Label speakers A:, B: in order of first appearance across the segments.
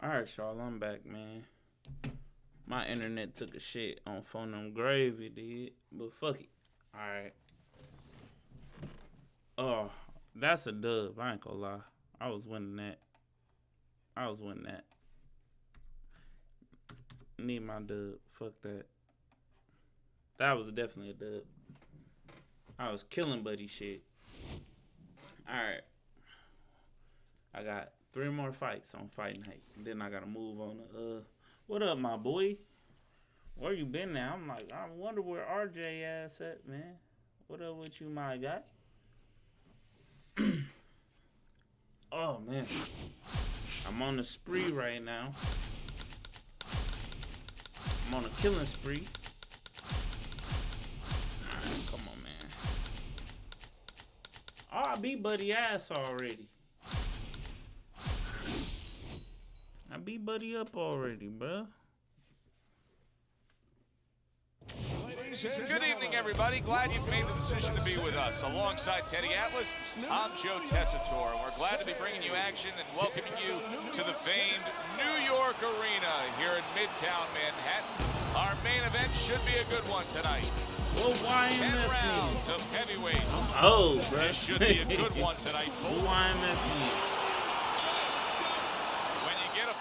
A: Alright, y'all, I'm back, man. My internet took a shit on phone them gravy, did. But fuck it. Alright. Oh, that's a dub. I ain't gonna lie. I was winning that. Need my dub. Fuck that. That was definitely a dub. I was killing buddy shit. Alright. I got 3 more fights on fight night. And then I gotta move on to what up, my boy? Where you been now? I'm like, I wonder where RJ ass at, man. What up with you, my guy? Oh man. I'm on a spree right now. I'm on a killing spree. Right, come on, man. Oh, I beat Buddy ass already. I beat Buddy up already, bruh.
B: Good evening, everybody. Glad you've made the decision to be with us. Alongside Teddy Atlas, I'm Joe Tessitore, and we're glad to be bringing you action and welcoming you to the famed New York Arena here in Midtown Manhattan. Our main event should be a good one tonight.
A: Well, why
B: 10
A: MF
B: rounds of heavyweights.
A: Oh, bruh.
B: This should be a good one tonight.
A: Why MF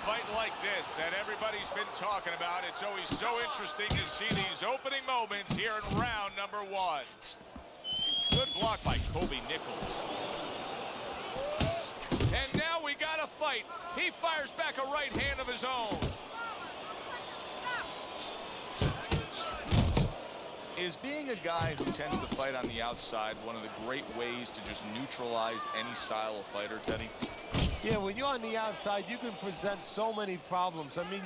B: Fight like this that everybody's been talking about. It's always so interesting to see these opening moments here in round number 1. Good block by Kobe Nichols. And now we got a fight. He fires back a right hand of his own. Is being a guy who tends to fight on the outside one of the great ways to just neutralize any style of fighter, Teddy?
C: Yeah, when you're on the outside, you can present so many problems. I mean,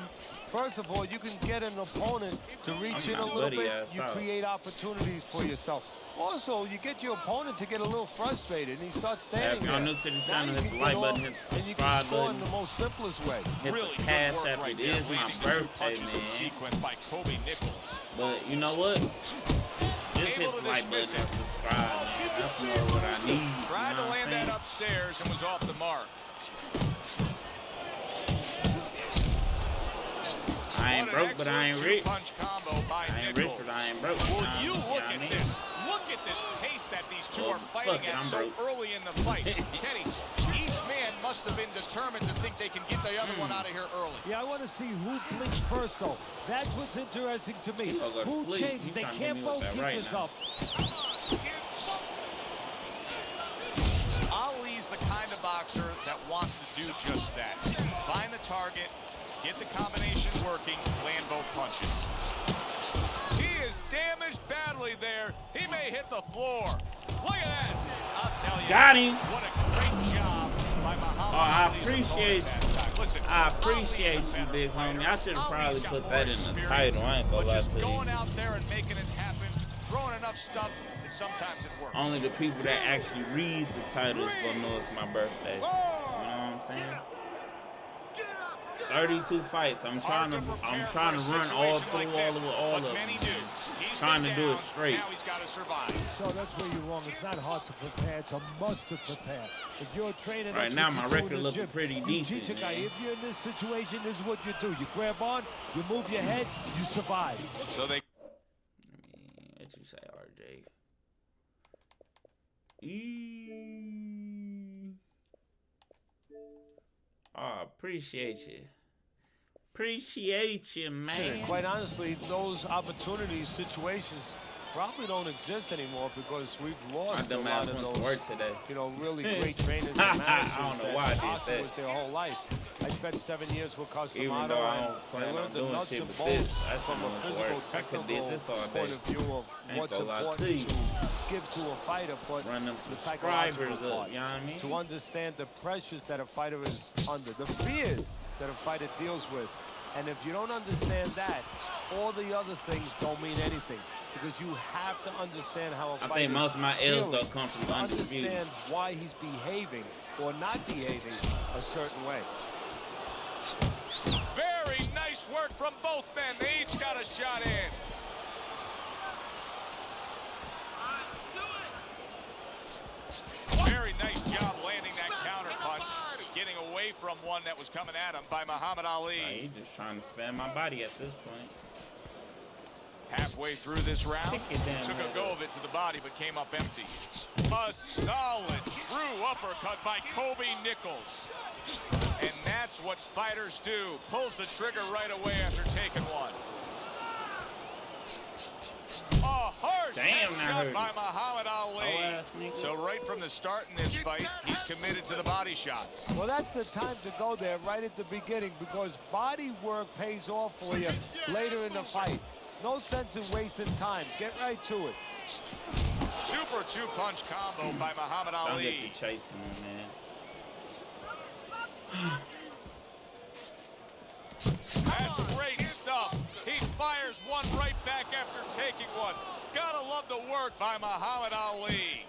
C: first of all, you can get an opponent to reach in a little bit. You create opportunities for yourself. Also, you get your opponent to get a little frustrated, and he starts standing
A: if
C: there.
A: y'all new to the channel, hit the like button, hit the subscribe button.
C: In the most simplest way.
A: Hit
B: really
A: the cash app.
B: Right,
A: it is my birthday, man.
B: Sequence by Kobe Nichols.
A: But you know what? Just hit the like button and subscribe, man. That's more what I need.
B: Tried to land that upstairs and was off the mark.
A: I ain't broke, but I ain't rich.
B: I
A: ain't rich, but I ain't broke.
B: Will you look at this? Look at this pace that these two are fighting at so early in the fight. Teddy, each man must have been determined to think they can get the other one out of here early.
C: Yeah, I want to see who blinks first, though. That's what's interesting to me. Who changed? They can't both keep this up.
B: Ali's the kind of boxer that wants to do just that. Find the target, get the combination working, land both punches. He is damaged badly there. He may hit the floor. Look at that. I'll tell you.
A: Got him.
B: What a great job by Muhammad.
A: Oh, I appreciate you, big homie. I should have probably put that in the title. I ain't gonna lie to you.
B: Going out there and making it happen, throwing enough stuff, sometimes it works.
A: Only the people that actually read the titles gonna know it's my birthday. You know what I'm saying? 32 fights. I'm trying to run all through all of them. Trying to do it straight.
B: Now he's got to survive.
C: So that's where you're wrong. It's not hard to prepare. It's a must to prepare. If you're training
A: right now, my record looking pretty decent.
C: Teach a guy, if you're in this situation, this is what you do. You grab on, you move your head, you survive.
B: So they.
A: What you say, RJ? Oh, appreciate you. Appreciate you, man.
C: Quite honestly, those opportunities, situations probably don't exist anymore because we've lost a lot of those,
A: work today.
C: You know, really great trainers and managers.
A: I don't know why I did that.
C: Was their whole life. I spent 7 years with Costamado.
A: Even though I don't plan on doing shit with this, I
C: from a physical, technical point of view of what's important to give to a fighter, but
A: run them
C: the
A: subscribers
C: psychological
A: up, you know what I mean?
C: To understand the pressures that a fighter is under, the fears that a fighter deals with. And if you don't understand that, all the other things don't mean anything. Because you have to understand how a fighter
A: I think most of my L's don't come from Undisputed.
C: Understand why he's behaving or not behaving a certain way.
B: Very nice work from both men. They each got a shot in. Very nice job landing that counter punch, getting away from one that was coming at him by Muhammad Ali.
A: He's just trying to spam my body at this point.
B: Halfway through this round, took a go of it to the body, but came up empty. A solid, true uppercut by Kobe Nichols. And that's what fighters do. Pulls the trigger right away after taking one. A harsh shot by Muhammad Ali. So right from the start in this fight, he's committed to the body shots.
C: Well, that's the time to go there right at the beginning, because body work pays off for you later in the fight. No sense in wasting time. Get right to it.
B: Super two-punch combo by Muhammad Ali.
A: Don't get to chasing him, man.
B: That's great stuff. He fires one right back after taking one. Gotta love the work by Muhammad Ali.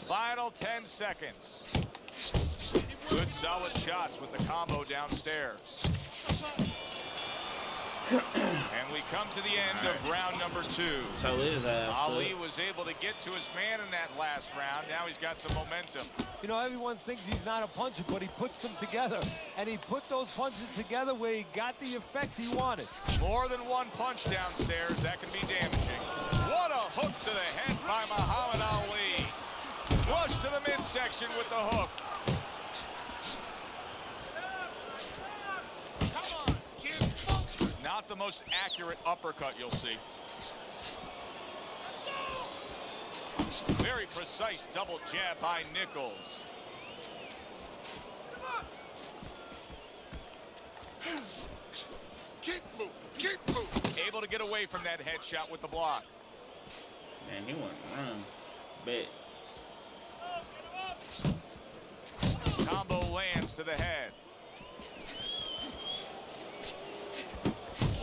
B: Final 10 seconds. Good solid shots with the combo downstairs. And we come to the end of round number 2. Ali was able to get to his man in that last round. Now he's got some momentum.
C: You know, everyone thinks he's not a puncher, but he puts them together. And he put those punches together where he got the effect he wanted.
B: More than one punch downstairs, that can be damaging. What a hook to the head by Muhammad Ali. Flush to the midsection with the hook. Not the most accurate uppercut you'll see. Very precise double jab by Nichols. Keep moving. Able to get away from that headshot with the block.
A: Man, he went run. Bet.
B: Combo lands to the head.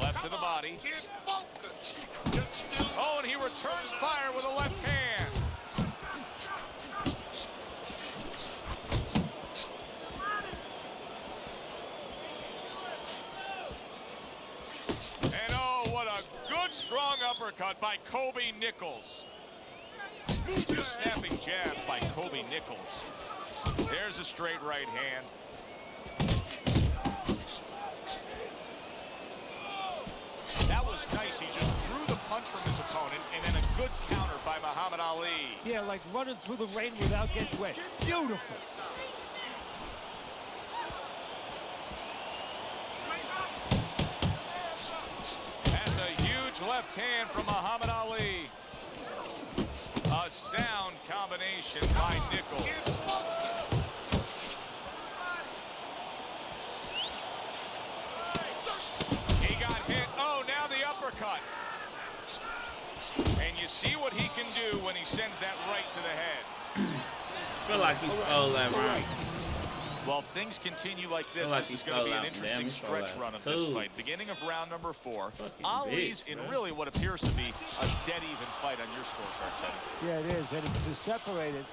B: Left to the body. Oh, and he returns fire with a left hand. And oh, what a good strong uppercut by Kobe Nichols. Two snapping jabs by Kobe Nichols. There's a straight right hand. That was nice. He just drew the punch from his opponent, and then a good counter by Muhammad Ali.
C: Yeah, like running through the rain without getting wet. Beautiful.
B: That's a huge left hand from Muhammad Ali. A sound combination by Nichols. He got hit. Oh, now the uppercut. And you see what he can do when he sends that right to the head.
A: I feel like he stole that round.
B: Well, if things continue like this, this is going to be an interesting stretch run of this fight. Beginning of round number 4. Ali's in really what appears to be a dead-even fight on your scorecard, Teddy.
C: Yeah, it is. And to separate it,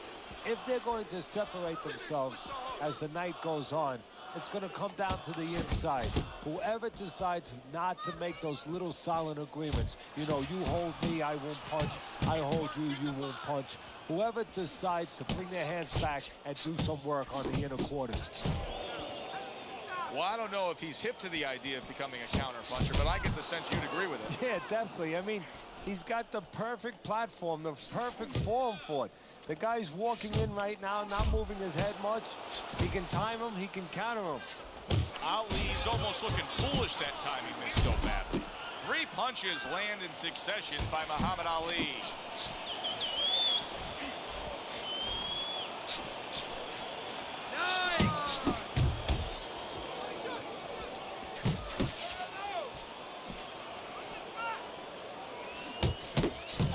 C: if they're going to separate themselves as the night goes on, it's going to come down to the inside. Whoever decides not to make those little silent agreements, you know, you hold me, I won't punch. I hold you, you won't punch. Whoever decides to bring their hands back and do some work on the inner quarters.
B: Well, I don't know if he's hip to the idea of becoming a counter puncher, but I get the sense you'd agree with it.
C: Yeah, definitely. I mean, he's got the perfect platform, the perfect form for it. The guy's walking in right now, not moving his head much. He can time him, he can counter him.
B: Ali's almost looking foolish that time he missed so badly. 3 punches land in succession by Muhammad Ali. Nice!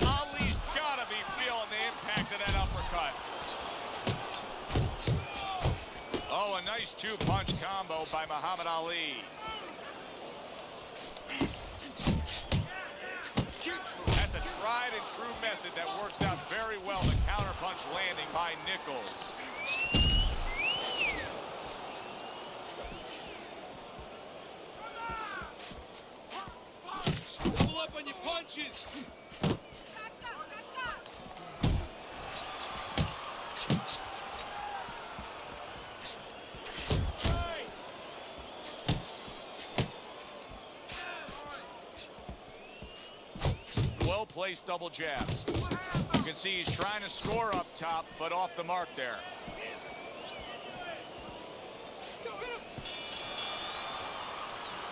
B: Ali's got to be feeling the impact of that uppercut. Oh, a nice 2-punch combo by Muhammad Ali. That's a tried and true method that works out very well. The counterpunch landing by Nichols. Double up on your punches. place double jab. You can see he's trying to score up top, but off the mark there.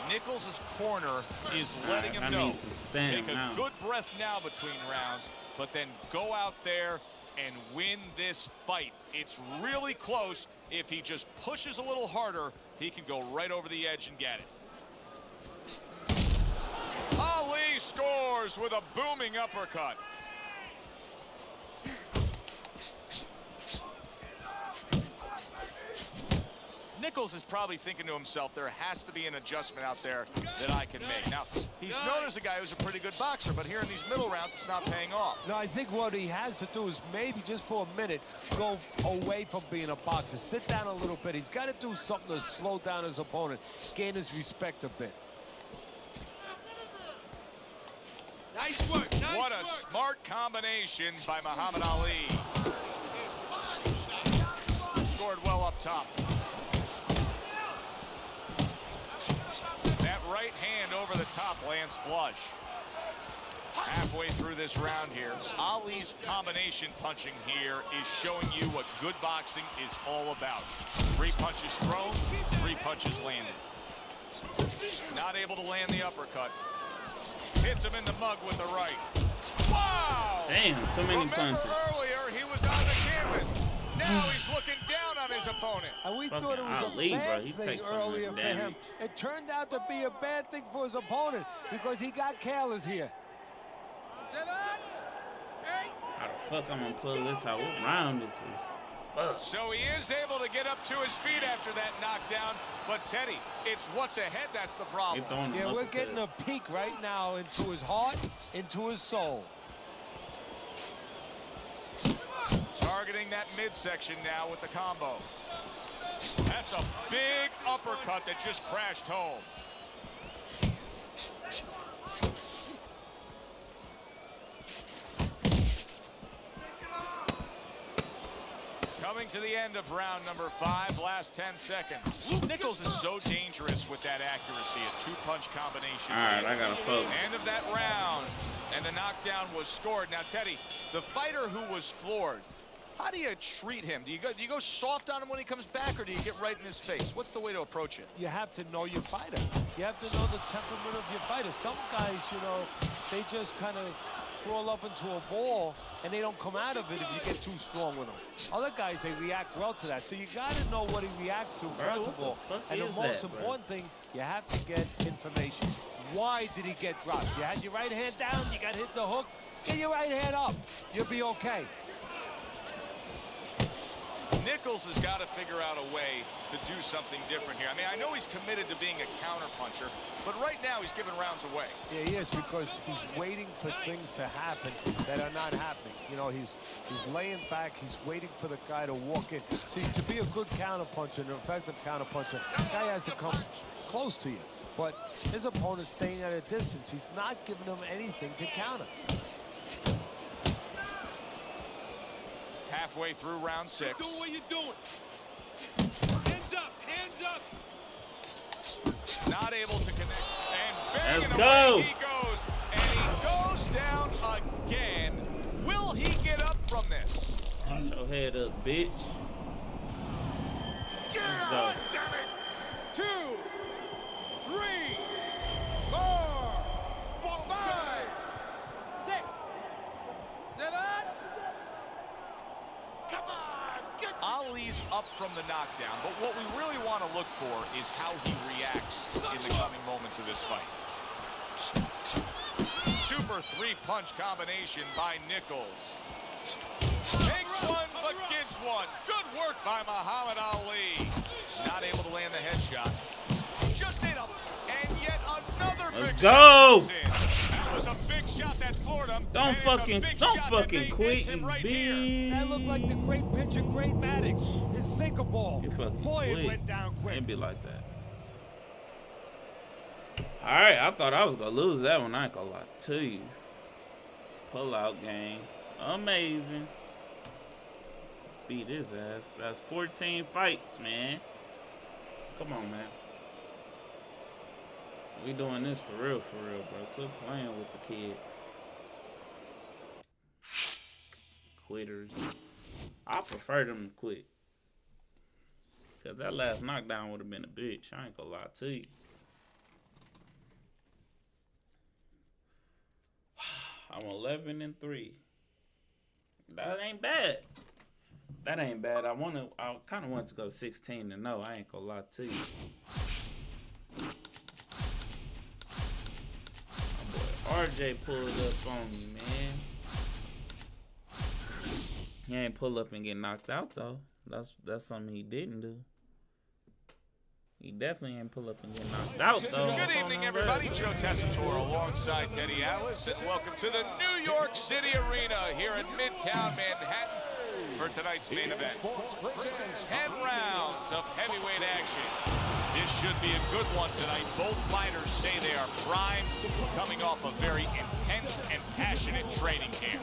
B: Nichols' corner is letting him know, take a good breath now between rounds, but then go out there and win this fight. It's really close. If he just pushes a little harder, he can go right over the edge and get it. Ali scores with a booming uppercut. Nichols is probably thinking to himself, there has to be an adjustment out there that I can make. Now, he's known as a guy who's a pretty good boxer, but here in these middle rounds, it's not paying off.
C: No, I think what he has to do is maybe just for a minute go away from being a boxer. Sit down a little bit. He's got to do something to slow down his opponent, gain his respect a bit.
D: Nice work. Nice
B: what a smart combination by Muhammad Ali. Scored well up top. That right hand over the top lands flush. Halfway through this round here, Ali's combination punching here is showing you what good boxing is all about. 3 punches thrown, 3 punches landed. Not able to land the uppercut. Hits him in the mug with the right. Wow!
A: Damn, too many punches.
B: Earlier, he was on the canvas. Now he's looking down on his opponent.
C: And we
A: Fucking
C: thought it was
A: Ali,
C: a bad
A: bro. He
C: thing
A: takes so
C: earlier
A: much
C: for him.
A: damage.
C: It turned out to be a bad thing for his opponent because he got careless here.
D: 7, 8.
A: How the fuck I'm gonna pull this out? What round is this? Fuck.
B: So he is able to get up to his feet after that knockdown. But Teddy, it's what's ahead that's the problem.
C: Yeah, we're getting a peek right now into his heart, into his soul.
B: Targeting that midsection now with the combo. That's a big uppercut that just crashed home. Coming to the end of round number 5, last 10 seconds. Nichols is so dangerous with that accuracy, a 2-punch combination.
A: All right, I gotta focus.
B: End of that round, and the knockdown was scored. Now, Teddy, the fighter who was floored, how do you treat him? Do you go soft on him when he comes back, or do you get right in his face? What's the way to approach it?
C: You have to know your fighter. You have to know the temperament of your fighter. Some guys, you know, they just kind of crawl up into a ball and they don't come out of it if you get too strong with them. Other guys, they react well to that. So you got to know what he reacts to, first of all. And the most important thing, you have to get information. Why did he get dropped? You had your right hand down, you got hit the hook, get your right hand up. You'll be okay.
B: Nichols has got to figure out a way to do something different here. I mean, I know he's committed to being a counterpuncher, but right now he's giving rounds away.
C: Yeah, he is, because he's waiting for things to happen that are not happening. You know, he's laying back, he's waiting for the guy to walk in. See, to be a good counterpuncher, an effective counterpuncher, the guy has to come close to you. But his opponent's staying at a distance. He's not giving him anything to counter.
B: Halfway through round 6.
D: Do what you're doing. Hands up, hands up.
B: Not able to connect. And
A: let's
B: go. He goes, and he goes down again. Will he get up from this?
A: Put your head up, bitch. Let's go.
D: 2, 3, 4, 5, 6, 7.
B: Ali's up from the knockdown, but what we really want to look for is how he reacts in the coming moments of this fight. Super 3-punch combination by Nichols. Takes one, but gives one. Good work by Muhammad Ali. Not able to land the headshot. Just ate up, and yet another big
A: go.
B: shot. That was a big shot that floored him.
A: Don't fucking quit, you
B: right
A: bitch.
C: That looked like the great pitcher, great Maddox. His sinker ball. Boy,
A: quit.
C: it went down quick.
A: It'd be like that. All right, I thought I was gonna lose that one. I ain't gonna lie to you. Pull out game, amazing. Beat his ass. That's 14 fights, man. Come on, man. We doing this for real, bro. Quit playing with the kid. quitters. I prefer them to quit. Because that last knockdown would have been a bitch. I ain't gonna lie to you. I'm 11-3. That ain't bad. That ain't bad. I kind of want to go 16-0. I ain't gonna lie to you. My boy RJ pulled up on me, man. He ain't pull up and get knocked out though. That's something he didn't do. He definitely ain't pull up and get knocked out though.
B: Good evening, everybody. Joe Tessitore alongside Teddy Atlas, and welcome to the New York City Arena here in Midtown Manhattan for tonight's main event. 10 rounds of heavyweight action. This should be a good one tonight. Both fighters say they are primed, coming off a very intense and passionate training camp.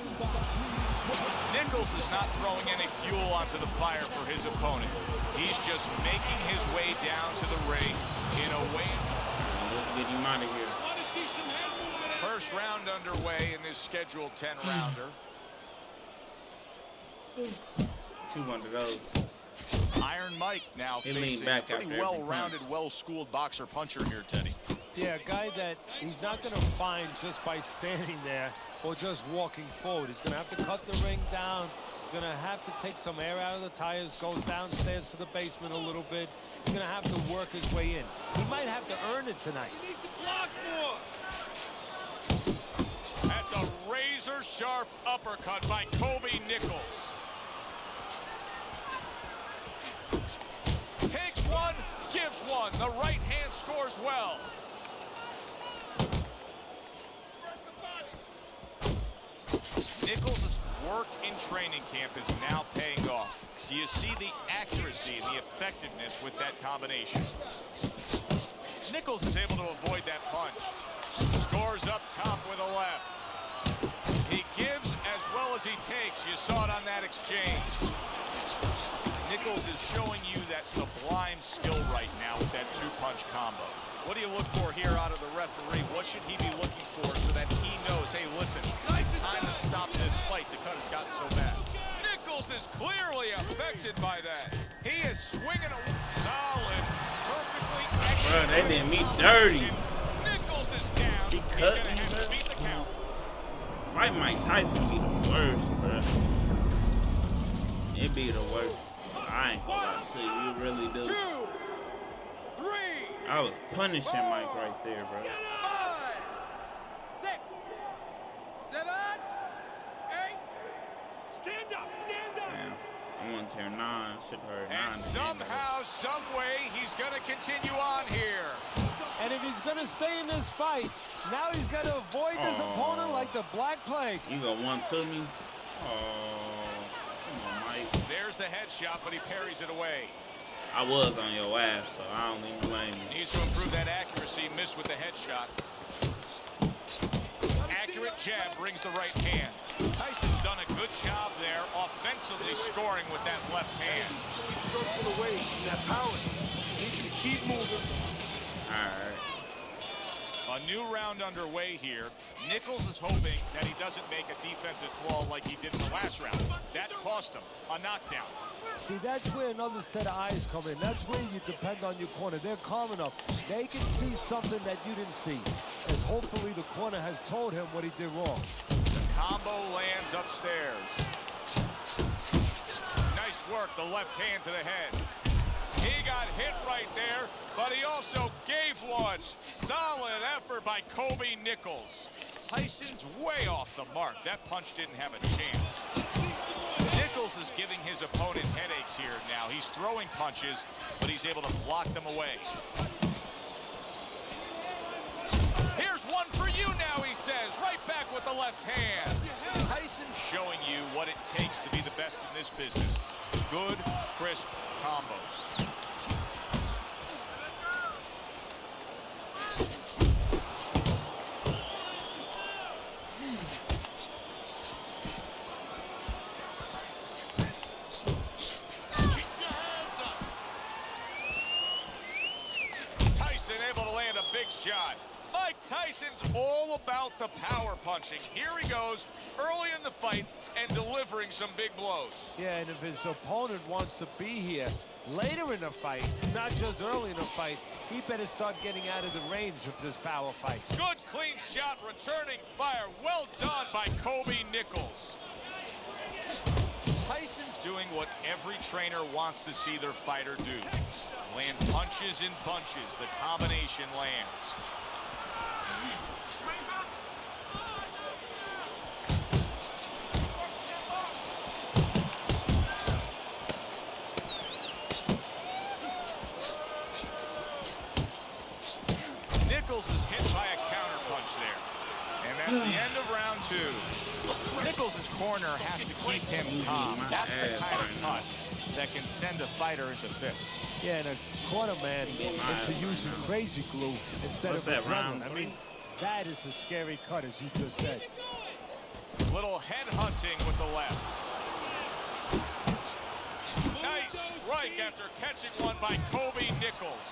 B: Nichols is not throwing any fuel onto the fire for his opponent. He's just making his way down to the ring in a way.
A: Let's get him out of here.
B: First round underway in this scheduled 10-rounder.
A: Two one of those.
B: Iron Mike now
A: he
B: facing a pretty well-rounded, well-schooled boxer-puncher here, Teddy.
C: Yeah, a guy that he's not going to find just by standing there or just walking forward. He's going to have to cut the ring down. He's going to have to take some air out of the tires, go downstairs to the basement a little bit. He's going to have to work his way in. He might have to earn it tonight.
D: You need to block more.
B: That's a razor-sharp uppercut by Kobe Nichols. Takes one, gives one. The right hand scores well. Nichols' work in training camp is now paying off. Do you see the accuracy and the effectiveness with that combination? Nichols is able to avoid that punch. Scores up top with a left. He gives as well as he takes. You saw it on that exchange. Nichols is showing you that sublime skill right now with that two-punch combo. What do you look for here out of the referee? What should he be looking for so that he knows, hey, listen, it's time to stop this fight. The cut has gotten so bad. Nichols is clearly affected by that. He is swinging a solid, perfectly executed.
A: Bro, they did me dirty.
B: Nichols is down.
A: He
B: He's
A: cut
B: going to
A: me,
B: have to
A: bro.
B: beat the count.
A: Fight Mike Tyson be the worst, bro. It be the worst. I ain't gonna lie to you. You really do.
D: 2, 3.
A: I was punishing Mike right there, bro.
D: 5, 6, 7, 8. Stand up, stand up.
A: Damn. I want to hear 9. Should have heard 9.
B: And somehow, some way, he's going to continue on here.
C: And if he's going to stay in this fight, now he's got to avoid his opponent like the Black Plague.
A: You got one to me? Oh, come on, Mike.
B: There's the headshot, but he parries it away.
A: I was on your ass, so I don't even blame you.
B: Needs to improve that accuracy. Missed with the headshot. Accurate jab brings the right hand. Tyson's done a good job there, offensively scoring with that left hand.
D: Keep moving.
A: All right.
B: A new round underway here. Nichols is hoping that he doesn't make a defensive flaw like he did in the last round. That cost him a knockdown.
C: See, that's where another set of eyes come in. That's where you depend on your corner. They're calm enough. They can see something that you didn't see. As hopefully the corner has told him what he did wrong.
B: The combo lands upstairs. Nice work, the left hand to the head. He got hit right there, but he also gave one. Solid effort by Kobe Nichols. Tyson's way off the mark. That punch didn't have a chance. Nichols is giving his opponent headaches here now. He's throwing punches, but he's able to block them away. Here's one for you now, he says. Right back with the left hand. Tyson's showing you what it takes to be the best in this business. Good, crisp combos. Tyson able to land a big shot. Mike Tyson's all about the power punching. Here he goes early in the fight and delivering some big blows.
C: Yeah, and if his opponent wants to be here later in the fight, not just early in the fight, he better start getting out of the range of this power fight.
B: Good clean shot, returning fire. Well done by Kobe Nichols. Tyson's doing what every trainer wants to see their fighter do. Land punches in bunches. The combination lands. Nichols is hit by a counter punch there. And that's the end of round 2. Nichols' corner has to keep him calm. That's the kind of cut that can send a fighter into fits.
C: Yeah, and a corner man into using crazy glue instead of adrenaline. I mean, that is a scary cut, as you just said.
B: Little head hunting with the left. Nice strike after catching one by Kobe Nichols.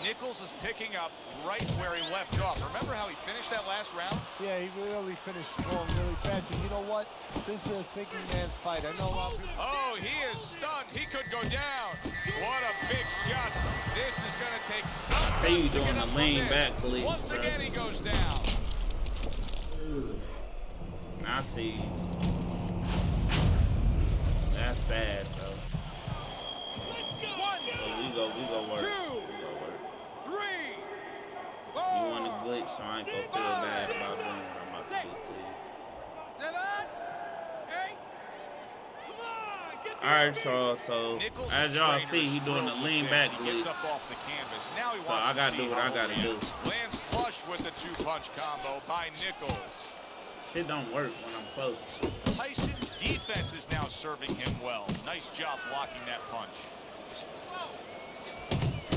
B: Nichols is picking up right where he left off. Remember how he finished that last round?
C: Yeah, he really finished strong, really fast. And you know what? This is a thinking man's fight. I know a lot of people.
B: Oh, he is stunned. He could go down. What a big shot. This is going to take some.
A: I see you doing a lean back glitch.
B: Once again, he goes down.
A: I see. That's sad, though. We go work. You want to glitch, so I ain't gonna feel bad about doing what I'm about to do to you.
D: 7, 8.
A: Alright, y'all, so as y'all see, he doing a lean back glitch. So I gotta do what I gotta do.
B: Lands flush with the 2-punch combo by Nichols.
A: Shit don't work when I'm close.
B: Tyson's defense is now serving him well. Nice job blocking that punch.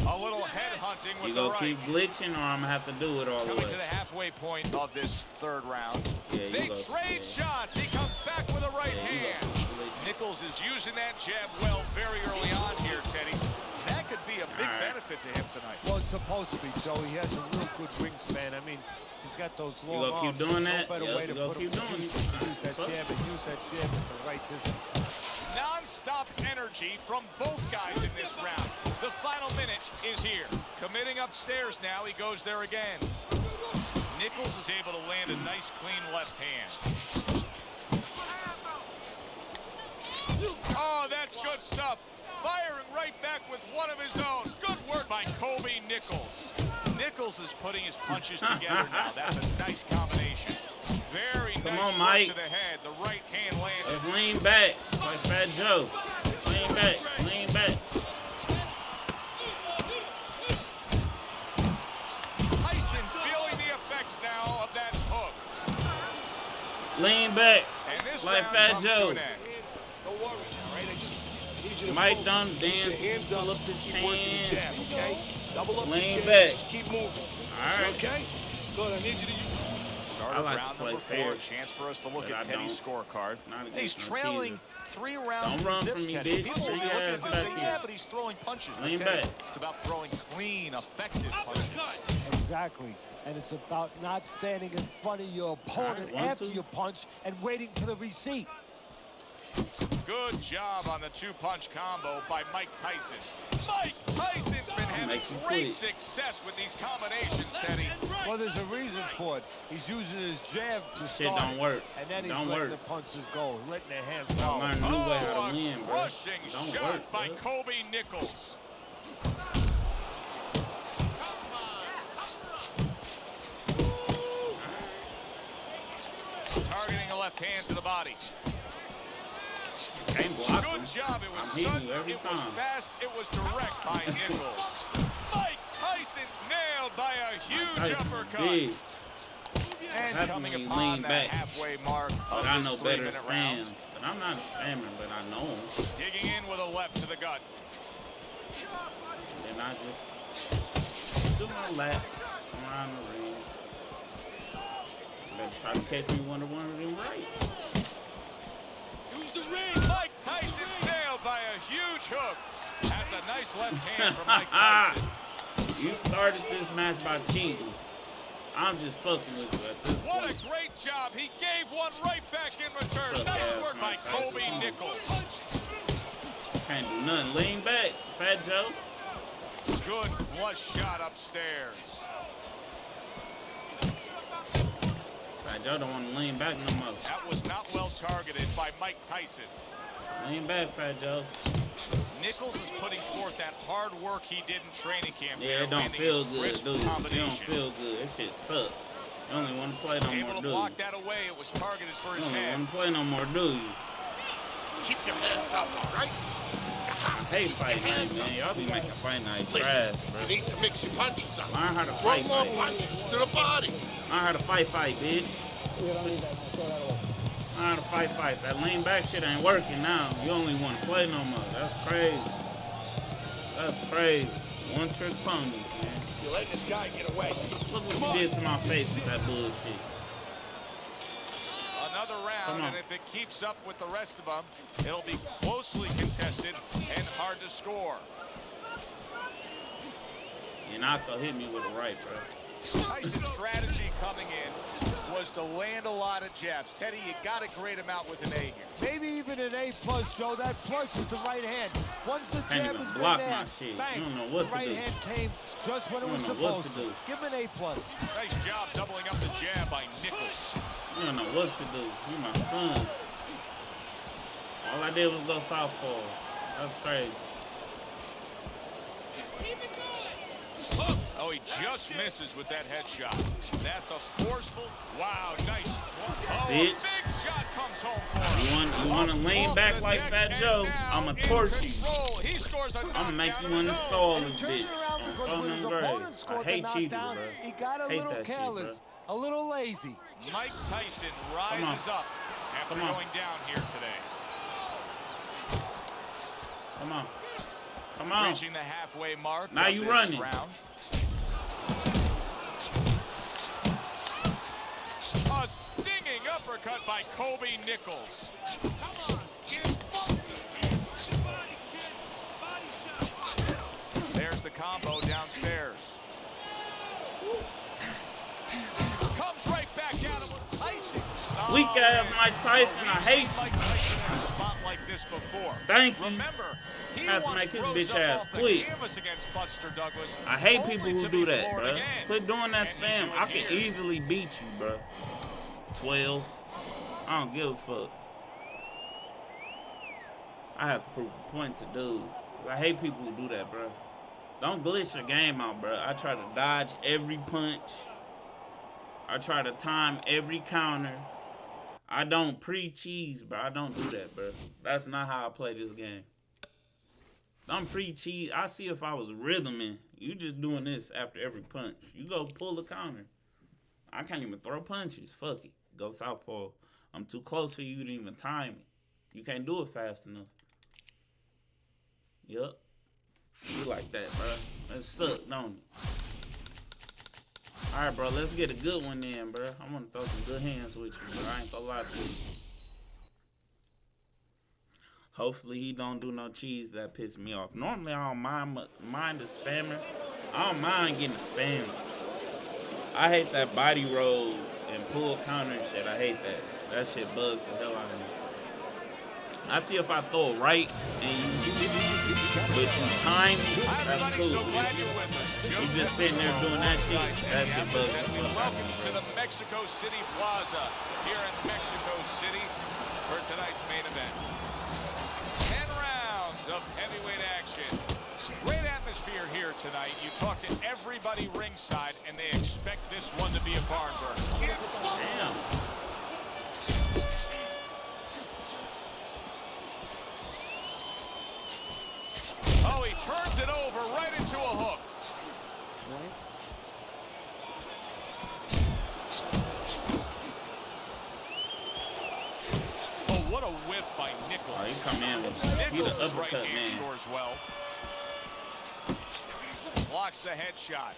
B: A little head hunting with the right.
A: You gonna keep glitching, or I'm gonna have to do it all the way?
B: Coming to the halfway point of this 3rd round.
A: Yeah,
B: they trade shots. He comes back with a right hand. Nichols is using that jab well very early on here, Teddy. That could be a big benefit to him tonight.
C: Well, it's supposed to be, Joe. He has a real good wingspan. I mean, he's got those long arms.
A: You gonna keep doing that?
C: No better way to put him to use that jab and use that jab at the right distance.
B: Non-stop energy from both guys in this round. The final minute is here. Committing upstairs now. He goes there again. Nichols is able to land a nice, clean left hand. Oh, that's good stuff. Firing right back with one of his own. Good work by Kobe Nichols. Nichols is putting his punches together now. That's a nice combination. Very
A: Come
B: nice
A: on, Mike.
B: to the head. The right hand landed.
A: Let's lean back, like Fat Joe. Lean back, lean back.
B: Tyson's feeling the effects now of that hook.
A: Lean back,
B: And this
A: like
B: round
A: Fat
B: comes
A: Joe.
B: to an end.
D: Don't worry, all right? I need you to
A: Mike
D: focus.
A: done
D: Keep your
A: dance,
D: hands up.
A: pull up his
D: Keep working the jab,
A: hands.
D: okay? Double up
A: Lean
D: the
A: back.
D: jab. Keep moving.
A: All right.
D: Okay? Good. I need you to use.
B: Start
A: I
B: of
A: like to
B: round
A: play
B: number 4.
A: fair,
B: Chance for us to look
A: but
B: at
A: I
B: Teddy's scorecard.
A: Not
B: He's
A: against no
B: trailing 3 rounds.
A: Don't run
B: to
A: from me,
B: Teddy.
A: bitch.
B: People will
A: Bring
B: be
A: your
B: looking at
A: ass
B: this and say,
A: back
B: yeah,
A: here.
B: but he's throwing punches. But
A: Lean
B: Teddy,
A: back.
B: it's about throwing clean, effective punches.
C: Exactly. And it's about not standing in front of your opponent
A: All right,
C: after
A: 1, 2.
C: you punch and waiting for the receipt.
B: Good job on the 2-punch combo by Mike Tyson. Mike Tyson's been having
A: Make you
B: great
A: quit.
B: success with these combinations, Teddy.
C: Well, there's a reason for it. He's using his jab to
A: Shit
C: start
A: don't work.
C: and then he's
A: Don't
C: letting
A: work.
C: the punches go, letting the hands
A: I
C: go.
A: learned a new way how
B: Oh,
A: to win,
B: a
A: bro.
B: crushing
A: Don't
B: shot
A: work,
B: by
A: bro.
B: Kobe Nichols. Targeting a left hand to the body.
A: Can't block him.
B: Good job. It was
A: I'm hitting
B: sudden,
A: you every
B: it
A: time.
B: was fast, it was direct by Nichols. Mike Tyson's nailed by a huge
A: Tyson
B: uppercut.
A: big.
B: And
A: Happy
B: coming
A: when you
B: upon
A: lean
B: that
A: back.
B: halfway mark
A: But
B: of
A: I
B: this
A: know better
B: 3-minute round.
A: spams. But I'm not a spammer, but I know him.
B: Digging in with a left to the gut.
A: And I just do my laps around the ring. Let's try to catch me one of them rights.
D: Use the ring.
B: Mike Tyson's nailed by a huge hook. That's a nice left hand from Mike Tyson.
A: You started this match by cheating. I'm just fucking with you at this point.
B: What a great job. He gave one right back in return. Nice work by Kobe Nichols.
A: Can't do nothing. Lean back, Fat Joe.
B: Good flush shot upstairs.
A: Fat Joe don't want to lean back no more.
B: That was not well targeted by Mike Tyson.
A: Lean back, Fat Joe.
B: Nichols is putting forth that hard work he did in training camp.
A: Yeah, it don't feel good, dude. It don't feel good. That shit suck. You only want to play no more,
B: Able to block that away. It was targeted for his head.
A: You don't want to play no more, do you?
E: Keep your hands up, all right?
A: I hate fight night, man. Y'all be making fight night trash, bro.
E: You need to mix your punches up.
A: Learn how to
E: Throw
A: fight,
E: more
A: man.
E: punches to the body.
A: Learn how to fight, bitch. Learn how to fight. That lean back shit ain't working now. You only want to play no more. That's crazy. That's crazy. One trick ponies, man.
E: You let this guy get away.
A: Look what you did to my face with that bullshit.
B: Another round, and if it keeps up with the rest of them, it'll be closely contested and hard to score.
A: And Nako hit me with a right, bro.
B: Tyson's strategy coming in was to land a lot of jabs. Teddy, you got to grade him out with an A here.
C: Maybe even an A+, Joe. That plus is the right hand. Once the
A: Can't
C: jab
A: even
C: has
A: block
C: been there,
A: my shit.
C: bang,
A: You don't know what
C: the right
A: to do.
C: hand came just when it was supposed to. Give him an A+.
B: Nice job doubling up the jab by Nichols.
A: You don't know what to do. You my son. All I did was go southpaw. That's crazy.
B: Oh, he just misses with that headshot. That's a forceful. Wow, nice. Oh,
A: Bitch.
B: a big shot comes home for him.
A: You want to lean back like Fat Joe? I'ma torch you.
B: He scores a
A: I'ma make you want to stall this bitch. On phone and grave. I hate cheaters, bro.
C: He got a
A: Hate
C: little
A: that shit,
C: careless, a little lazy.
B: Mike Tyson rises up after going down here today.
A: Come on. Come on.
B: Reaching the halfway mark.
A: Now you running.
B: Round. A stinging uppercut by Kobe Nichols.
E: Come on, get focused.
B: There's the combo downstairs. Comes right back at him with Tyson.
A: Weak ass Mike Tyson. I hate
B: Mike
A: you.
B: Tyson in a spot like this before.
A: Thank you.
B: Remember, he
A: Had to
B: once
A: make his
B: rose
A: bitch
B: up
A: ass
B: off the
A: quit.
B: canvas against Buster Douglas,
A: I hate
B: only
A: people who
B: to
A: do
B: be
A: that,
B: floored
A: bro.
B: again.
A: Quit doing that
B: And you
A: spam.
B: do it
A: I can
B: here.
A: easily beat you, bro. 12. I don't give a fuck. I have to prove a point to dude. I hate people who do that, bro. Don't glitch your game out, bro. I try to dodge every punch. I try to time every counter. I don't pre-cheese, bro. I don't do that, bro. That's not how I play this game. Don't pre-cheese. I see if I was rhythming. You just doing this after every punch. You go pull the counter. I can't even throw punches. Fuck it. Go southpaw. I'm too close for you to even time it. You can't do it fast enough. Yup. You like that, bro. That suck, don't it? Alright, bro. Let's get a good one then, bro. I want to throw some good hands with you, bro. I ain't gonna lie to you. Hopefully he don't do no cheese that piss me off. Normally I don't mind the spammer. I don't mind getting spammed. I hate that body roll and pull counter and shit. I hate that. That shit bugs the hell out of me. I see if I throw it right and you time it, that's cool.
B: So glad you're with us.
A: You just sitting there doing that shit, that shit bugs the
B: We
A: fuck out of
B: welcome
A: me.
B: you to the Mexico City Plaza here in Mexico City for tonight's main event. 10 rounds of heavyweight action. Great atmosphere here tonight. You talk to everybody ringside, and they expect this one to be a barn burner.
A: Damn.
B: Oh, he turns it over right into a hook. Oh, what a whiff by Nichols.
A: Oh, he come in with he's
B: Nichols'
A: an
B: right
A: uppercut
B: hand
A: man.
B: scores well. Blocks the headshot.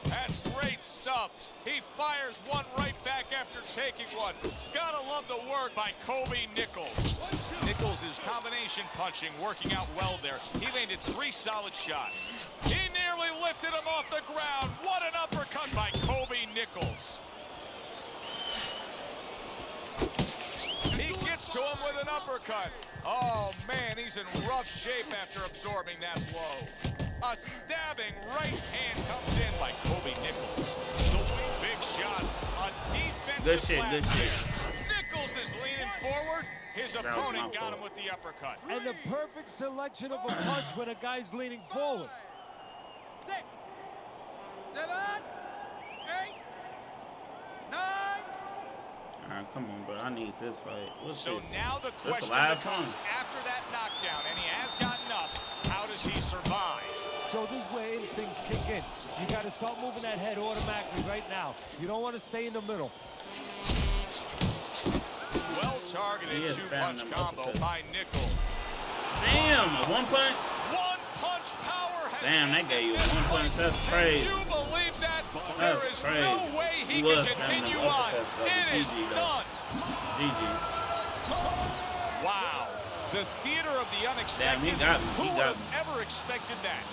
B: That's great stuff. He fires one right back after taking one. Gotta love the work by Kobe Nichols. Nichols' combination punching working out well there. He landed 3 solid shots. He nearly lifted him off the ground. What an uppercut by Kobe Nichols. He gets to him with an uppercut. Oh, man, he's in rough shape after absorbing that blow. A stabbing right hand comes in by Kobe Nichols. The big shot, a defensive
A: Good shit, good shit.
B: Nichols is leaning forward. His opponent got him with the uppercut.
C: And the perfect selection of a punch when a guy's leaning forward.
D: 6, 7, 8, 9.
A: All right, come on, bro. I need this fight. What's
B: So
A: this?
B: now the
A: This
B: question
A: the last
B: becomes,
A: one.
B: after that knockdown, and he has gotten up, how does he survive?
C: So this is where instincts kick in. You got to start moving that head automatically right now. You don't want to stay in the middle.
B: Well-targeted two-punch combo by Nichols.
A: Damn, a one punch?
B: One-punch power has
A: Damn, that gave you a one punch. That's crazy.
B: Can you believe that?
A: That's
B: There is
A: crazy.
B: no way he
A: was
B: can continue
A: spamming them
B: on.
A: uppercuts, though.
B: It is
A: GG, though.
B: done.
A: GG.
B: Wow. The theater of the unexpected.
A: Damn, he got me.
B: Who
A: He
B: would
A: got
B: have
A: me.
B: ever expected that?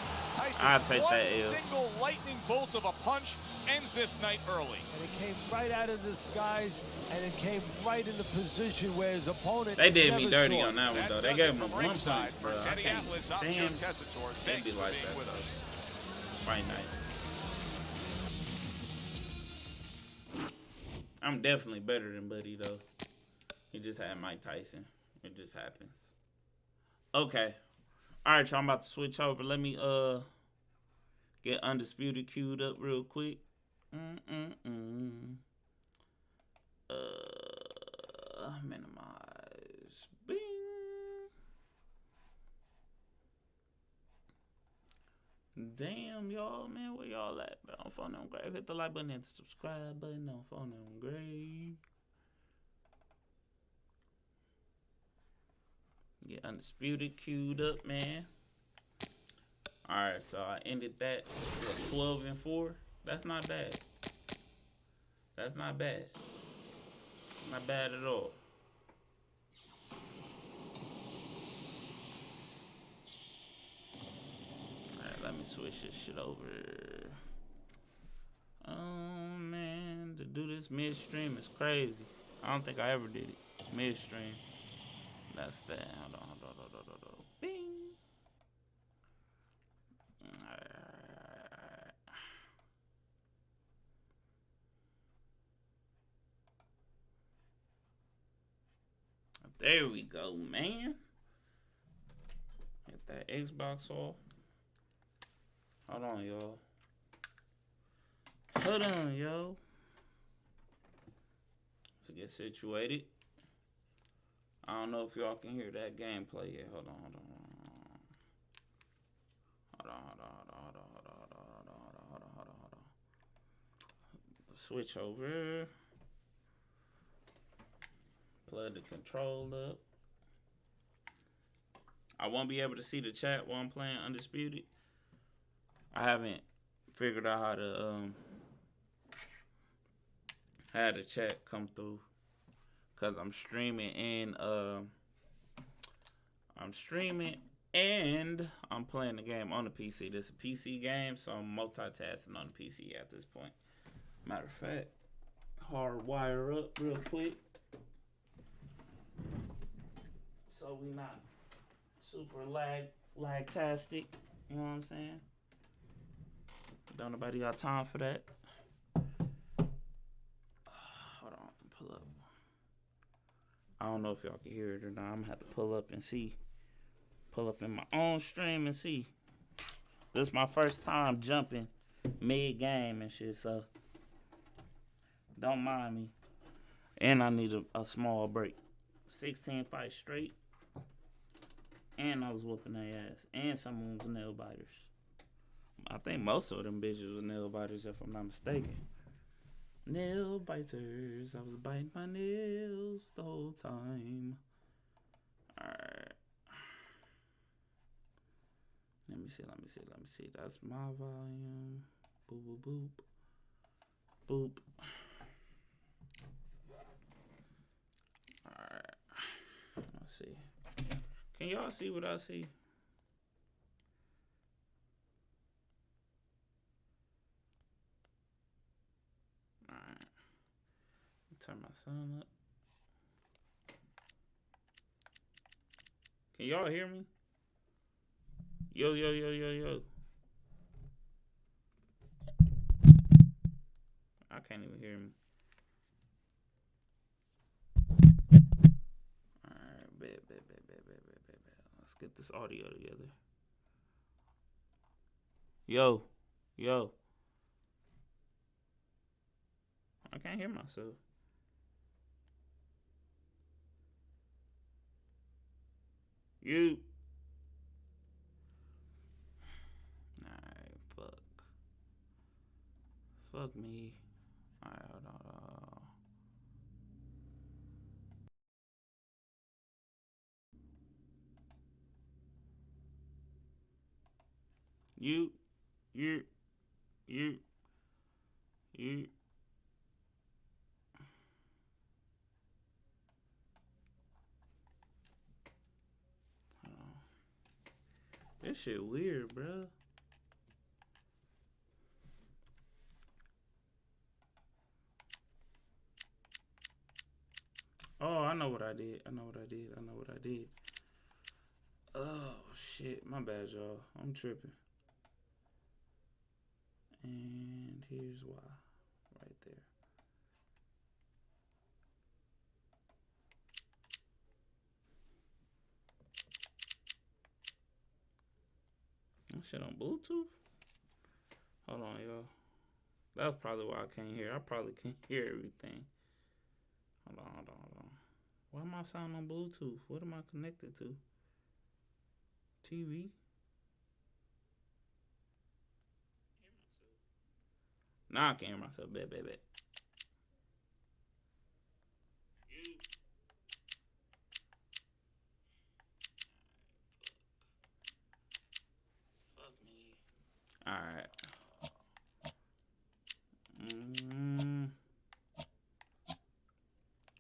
A: I'll
B: Tyson's
A: take
B: one
A: that L.
B: single lightning bolt of a punch ends this night early.
C: And it came right out of the skies, and it came right in the position where his opponent
A: They did me
C: never
A: dirty
C: saw
A: on that one, though. They
B: does
A: gave
B: it
A: him a
B: from
A: one
B: ringside.
A: punch, bro.
B: For
A: I
B: Teddy
A: can't
B: Atlas, I'm Joe
A: stand
B: Tessitore.
A: they
B: Thanks
A: be
B: for
A: like
B: being
A: that,
B: with
A: though.
B: us.
A: Fight night. I'm definitely better than Buddy, though. He just had Mike Tyson. It just happens. Okay. All right, y'all. I'm about to switch over. Let me get Undisputed queued up real quick. Minimize. Bing. Damn, y'all, man. Where y'all at, bro? On phone on grave. Hit the like button and the subscribe button on phone on grave. Get Undisputed queued up, man. Alright, so I ended that with 12-4. That's not bad. That's not bad. Not bad at all. Alright, let me switch this shit over. Oh, man. To do this midstream is crazy. I don't think I ever did it. Midstream. That's that. Hold on. Bing. Alright. There we go, man. Hit that Xbox off. Hold on, y'all. Hold on, yo. Let's get situated. I don't know if y'all can hear that gameplay yet. Hold on. Switch over. Plug the control up. I won't be able to see the chat while I'm playing Undisputed. I haven't figured out how to have the chat come through. Cause I'm streaming and I'm playing the game on the PC. This is a PC game, so I'm multitasking on the PC at this point. Matter of fact, hard wire up real quick, so we not super lag-tastic. You know what I'm saying? Don't nobody got time for that. Hold on, pull up. I don't know if y'all can hear it or not. I'm gonna have to pull up and see. Pull up in my own stream and see. This is my first time jumping mid-game and shit, so don't mind me. And I need a small break. 16 fights straight. And I was whooping their ass. And some of them was nail biters. I think most of them bitches was nail biters, if I'm not mistaken. Nail biters. I was biting my nails the whole time. Alright. Let me see. That's my volume. Boop, boop, boop. Boop. Alright. Let's see. Can y'all see what I see? sign up? Can y'all hear me? Yo, yo, yo, yo, yo. I can't even hear me. Alright, bet. Let's get this audio together. Yo. I can't hear myself. You. Alright, fuck me. Alright, hold on. You. This shit weird, bro. Oh, I know what I did. Oh, shit. My bad, y'all. I'm tripping. And here's why. Right there. That shit on Bluetooth? Hold on, y'all. That's probably why I can't hear. I probably can't hear everything. Hold on. Why am I sounding on Bluetooth? What am I connected to? TV? Nah, I can't hear myself. Bet. Fuck me. Alright.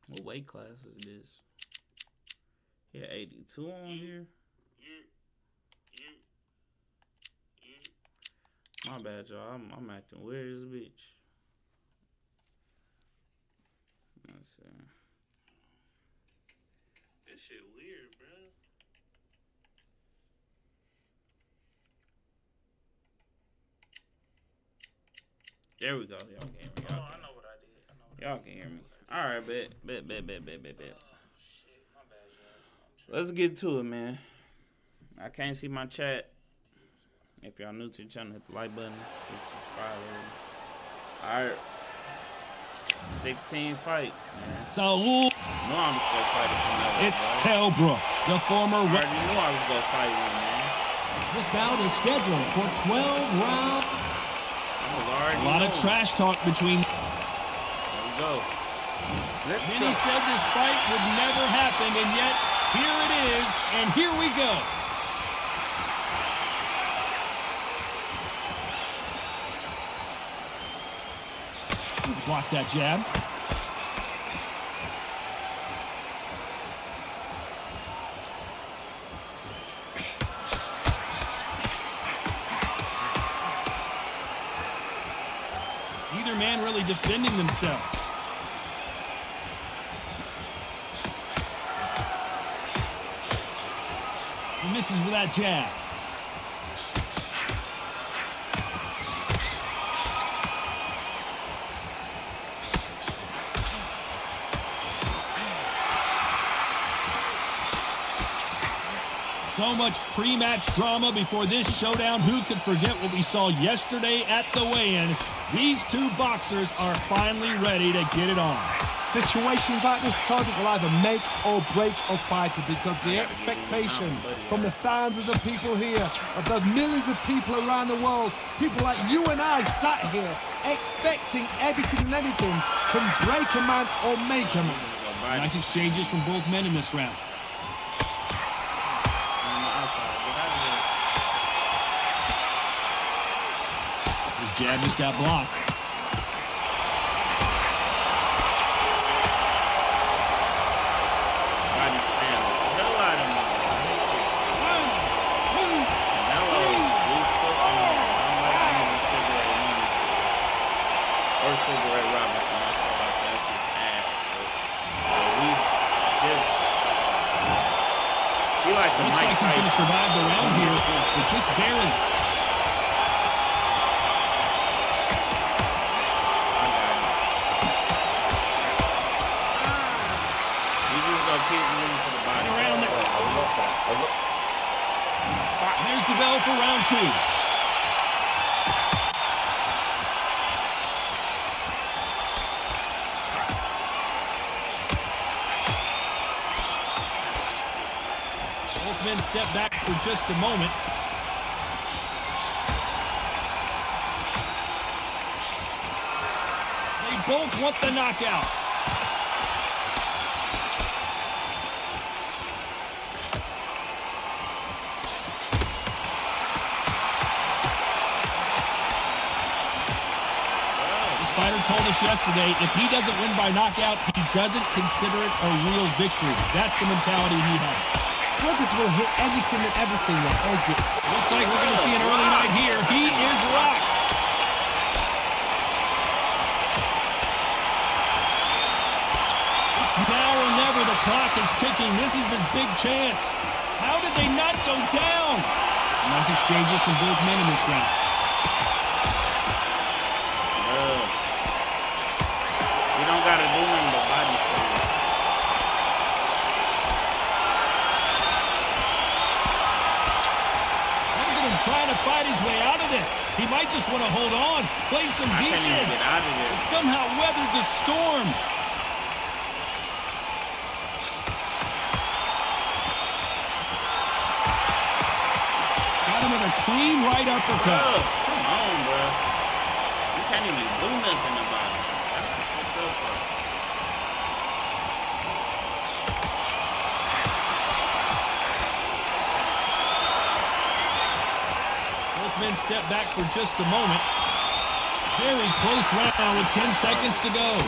A: What weight class is this? Yeah, 82 on here. My bad, y'all. I'm acting weird as a bitch. Let's see. This shit weird, bro. There we go. Y'all can hear me. I know what I did. Y'all can hear me. All right, bet. Oh, shit, my bad, y'all. Let's get to it, man. I can't see my chat. If y'all new to the channel, hit the like button. Hit subscribe. All right. 16 fights, man.
F: So,
A: No, I'm just gonna fight it.
F: It's Hellbrook, the former.
A: I already knew I was gonna fight one, man.
F: This bout is scheduled for 12 rounds. A lot of trash talk between.
A: There we go.
F: Many said this fight would never happen, and yet here it is, and here we go. Blocks that jab. Neither man really defending themselves. He misses with that jab. So much pre-match drama before this showdown. Who could forget what we saw yesterday at the weigh-in? These two boxers are finally ready to get it on.
G: Situations like this, target will either make or break a fighter, because the expectation from the thousands of people here, of the millions of people around the world, people like you and I sat here expecting everything and anything, can break a man or make a man.
F: Nice exchanges from both men in this round. His jab just got blocked.
A: got the
F: Looks like he's going to survive the round here, but just barely. There's the bell for round 2. Both men step back for just a moment. They both want the knockout. Fighter told us yesterday, if he doesn't win by knockout, he doesn't consider it a real victory. That's the mentality he has.
G: Brothers will hit anything and everything that edge it.
F: Looks like we're going to see an early night here. He is rocked. It's now or never. The clock is ticking. This is his big chance. How did they not go down? Nice exchanges from both men in this round.
A: Don't gotta do nothing but body slam.
F: Look at him trying to fight his way out of this. He might just want to hold on, play some defense.
A: Can't even get out of there.
F: But somehow weathered the storm. Got him with a clean right uppercut.
A: Oh, come on, bro. You can't even do nothing about it. That's a fucked up part.
F: Men step back for just a moment. Very close round with 10 seconds to go.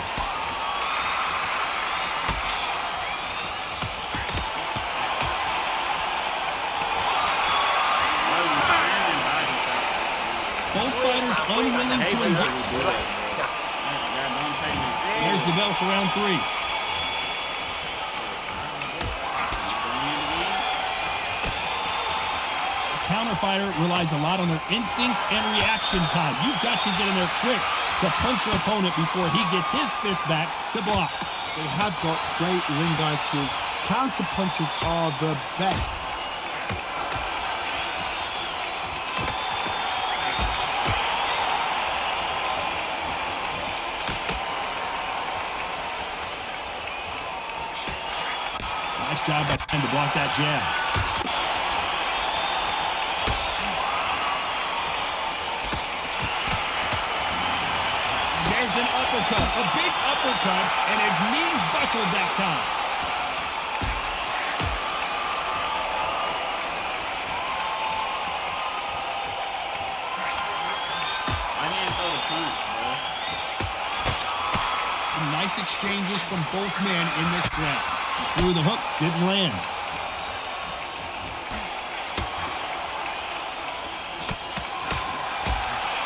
F: Both fighters unwilling to engage. There's the bell for round 3. Counterfighter relies a lot on their instincts and reaction time. You've got to get in there quick to punch your opponent before he gets his fist back to block.
G: They have got great ring IQ. Counter punches are the best.
F: Nice job by trying to block that jab. There's an uppercut, a big uppercut, and his knees buckled that time.
A: I didn't throw the punch, bro.
F: Some nice exchanges from both men in this round. Threw the hook, didn't land.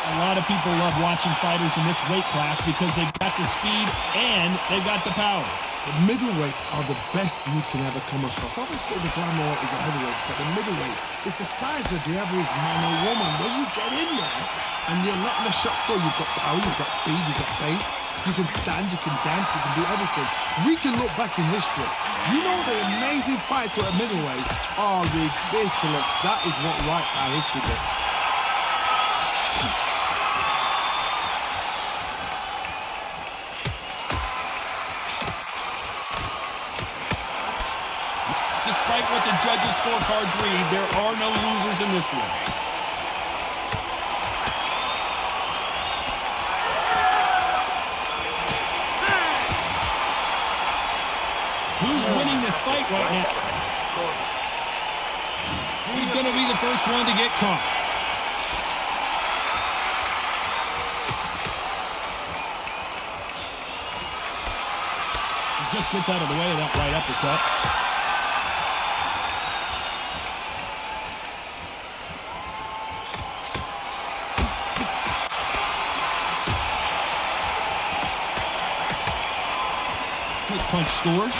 F: A lot of people love watching fighters in this weight class because they've got the speed and they've got the power.
G: The middleweights are the best you can ever come across. Obviously, the glamour is a heavyweight, but the middleweight is the size of the average man or woman. When you get in there and you're letting the shots go, you've got power, you've got speed, you've got pace. You can stand, you can dance, you can do everything. We can look back in history. You know the amazing fights at middleweight are ridiculous. That is what writes our history book.
F: Despite what the judges' scorecards read, there are no losers in this one. Who's winning this fight right now? Who's going to be the first one to get caught? He just gets out of the way of that right uppercut. Punch scores.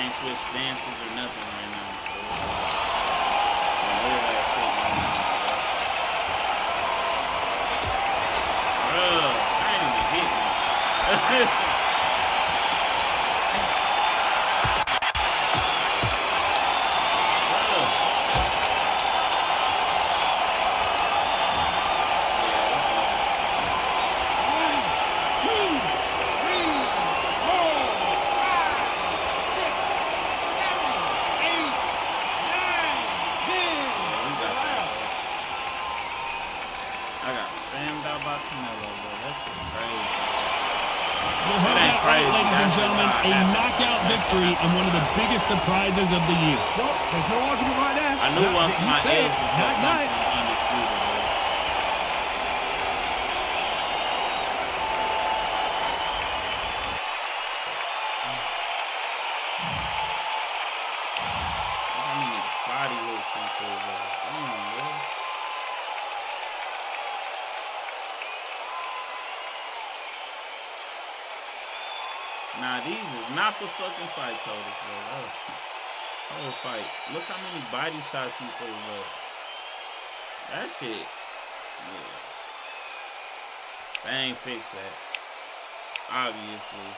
A: can't switch stances or nothing right now. So weird ass shit going on, bro. I ain't even hitting.
F: Ladies and gentlemen, a knockout victory and one of the biggest surprises of the year.
G: Well, there's no argument right there.
A: I knew once my edge was going to come from Undisputed. I mean, body looks and shit, bro. Nah, these is not the fucking fight totals, bro. That was whole fight. Look how many body shots he threw, bro. That shit. Yeah. They ain't fix that. Obviously.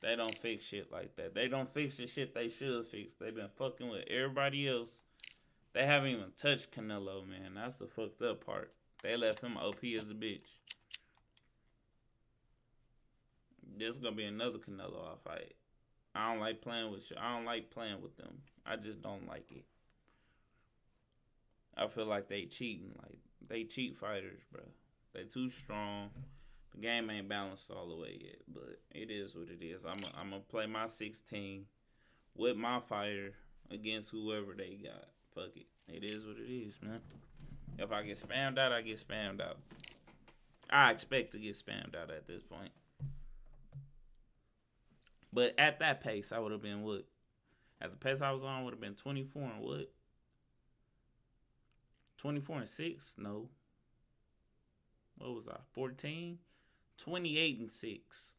A: They don't fix shit like that. They don't fix the shit they should fix. They've been fucking with everybody else. They haven't even touched Canelo, man. That's the fucked up part. They left him OP as a bitch. This is gonna be another Canelo fight. I don't like playing with I don't like playing with them. I just don't like it. I feel like they cheating. Like they cheat fighters, bro. They too strong. The game ain't balanced all the way yet, but it is what it is. I'm gonna play my 16 with my fighter against whoever they got. Fuck it. It is what it is, man. If I get spammed out, I get spammed out. I expect to get spammed out at this point. But at that pace, I would have been what? At the pace I was on, would have been 24 and what? 24 and 6? No. What was I? 14? 28 and 6.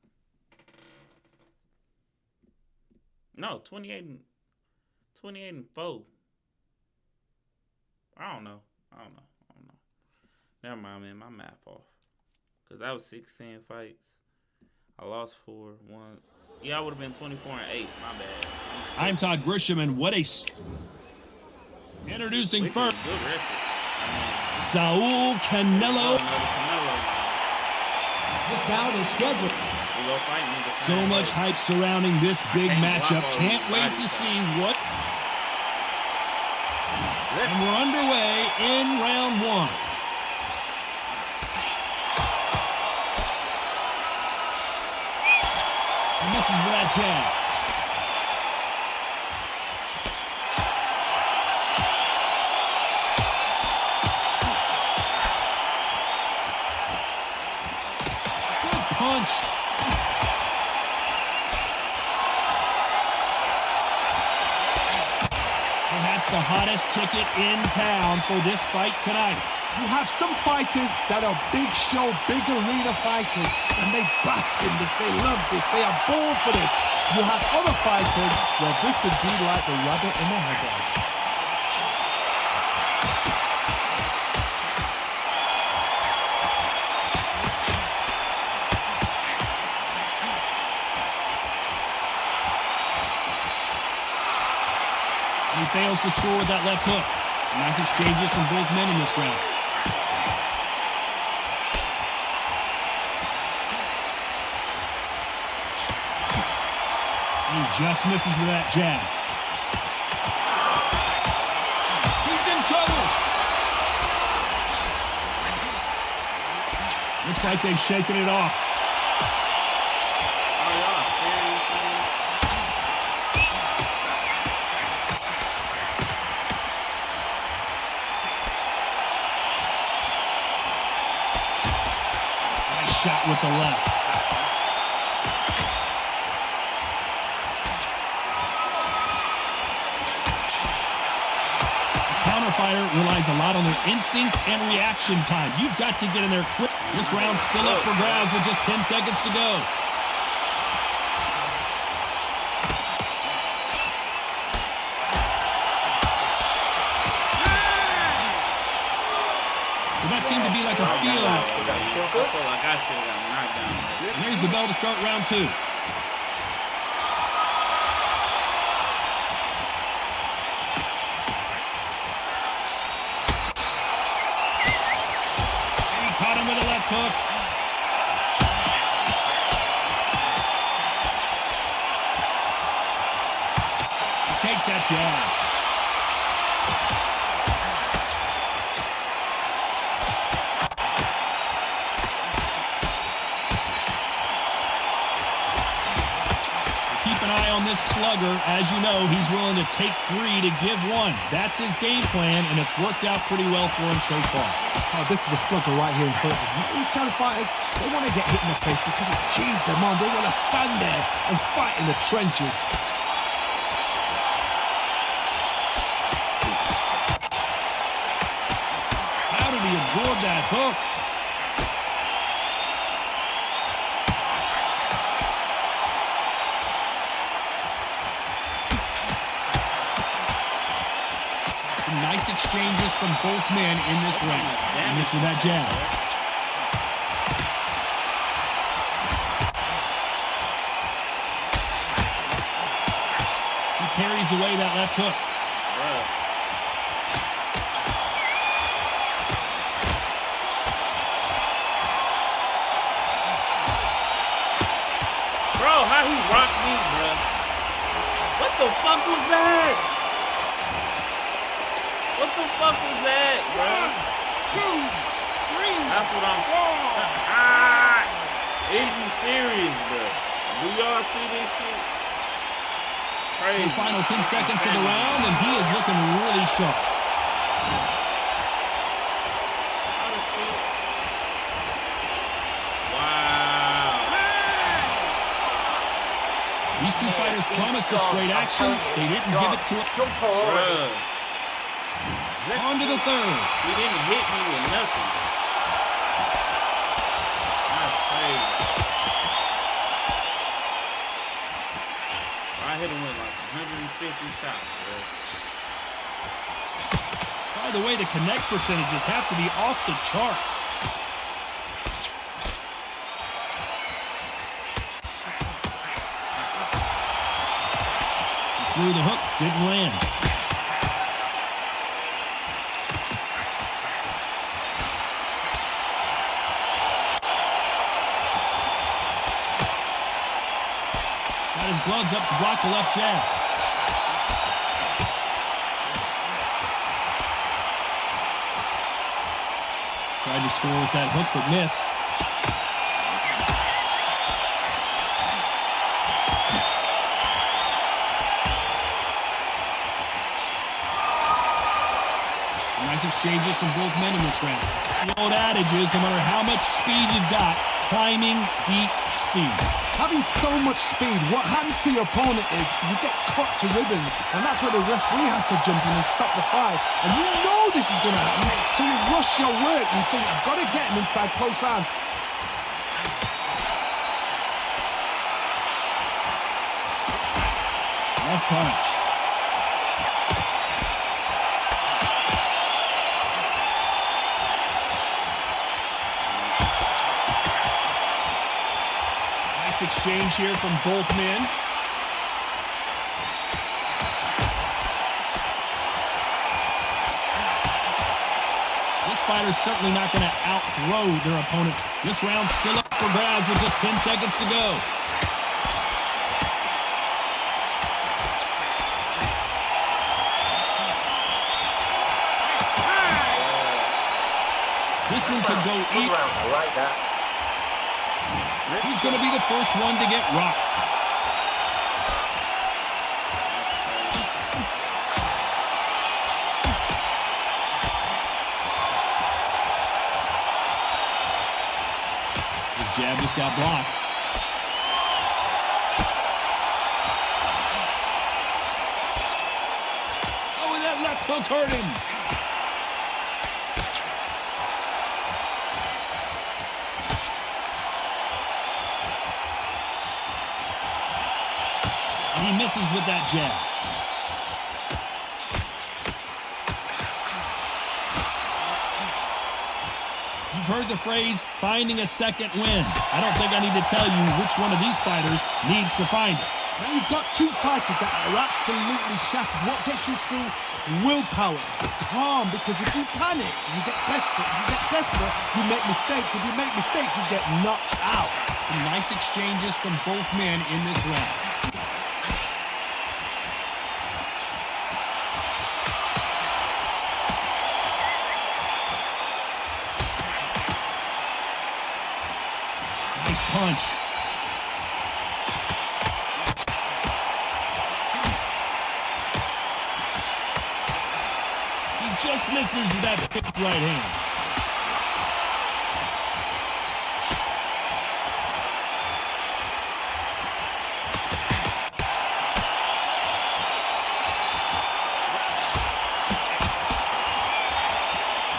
A: No, 28 and 4. I don't know. Never mind, man. My math off. Because that was 16 fights. I lost 4. 1. Yeah, I would have been 24 and 8. My bad.
F: I'm Todd Grisham, and what a... Introducing first, Saul Canelo.
H: This bout is scheduled.
F: So much hype surrounding this big matchup. Can't wait to see what... And we're underway in round 1. And this is with that jab. Good punch. Perhaps the hottest ticket in town for this fight tonight.
G: You have some fighters that are big show, big arena fighters, and they bask in this, they love this, they are born for this. You have other fighters where this would be like the rabbit in the headlights.
F: He fails to score with that left hook. Nice exchanges from both men in this round. He just misses with that jab. He's in trouble. Looks like they've shaken it off. Nice shot with the left. Fighter relies a lot on their instincts and reaction time. You've got to get in there quick. This round's still up for grabs with just 10 seconds to go. seem to be like a feel out.
A: I feel like I should have got knocked down.
F: And there's the bell to start round 2. And he caught him with a left hook. He takes that jab. This slugger, as you know, he's willing to take 3 to give 1. That's his game plan, and it's worked out pretty well for him so far.
G: Oh, this is a slugger right here in front of him. These kind of fighters, they want to get hit in the face because it cheers them on. They want to stand there and fight in the trenches.
F: How did he absorb that hook? Nice exchanges from both men in this round. And this with that jab. He parries away that left hook.
A: Bro, how he rocked me, bro? What the fuck was that? What the fuck was that, bro?
E: 1, 2, 3.
A: That's what I'm saying. Is you serious, bro? Do y'all see this shit? Crazy.
F: The final 10 seconds of the round, and he is looking really sharp.
A: Wow.
F: These two fighters promised us great action. They didn't give it to us.
A: Bruh.
F: On to the 3rd.
A: He didn't hit me with nothing. That's crazy. I hit him with like 150 shots, bro.
F: By the way, the connect percentages have to be off the charts. He threw the hook, didn't land. His gloves up to block the left jab. Tried to score with that hook, but missed. Nice exchanges from both men in this round. The old adage is, no matter how much speed you've got, timing beats speed.
G: Having so much speed, what happens to your opponent is you get cut to ribbons, and that's where the referee has to jump in and stop the fight. And you know this is going to happen, so you rush your work. You think, I've got to get him inside close round.
F: Left punch. Exchange here from both men. This fighter's certainly not going to outthrow their opponent. This round's still up for grabs with just 10 seconds to go. This one could go either.
E: I like that.
F: He's going to be the first one to get rocked. His jab just got blocked. Oh, and that left hook hurt him. He misses with that jab. heard the phrase, finding a second win. I don't think I need to tell you which one of these fighters needs to find it.
G: Now you've got two fighters that are absolutely shattered. What gets you through? Willpower, calm, because if you panic, you get desperate. If you get desperate, you make mistakes. If you make mistakes, you get knocked out.
F: Some nice exchanges from both men in this round. Nice punch. Just misses with that big right hand.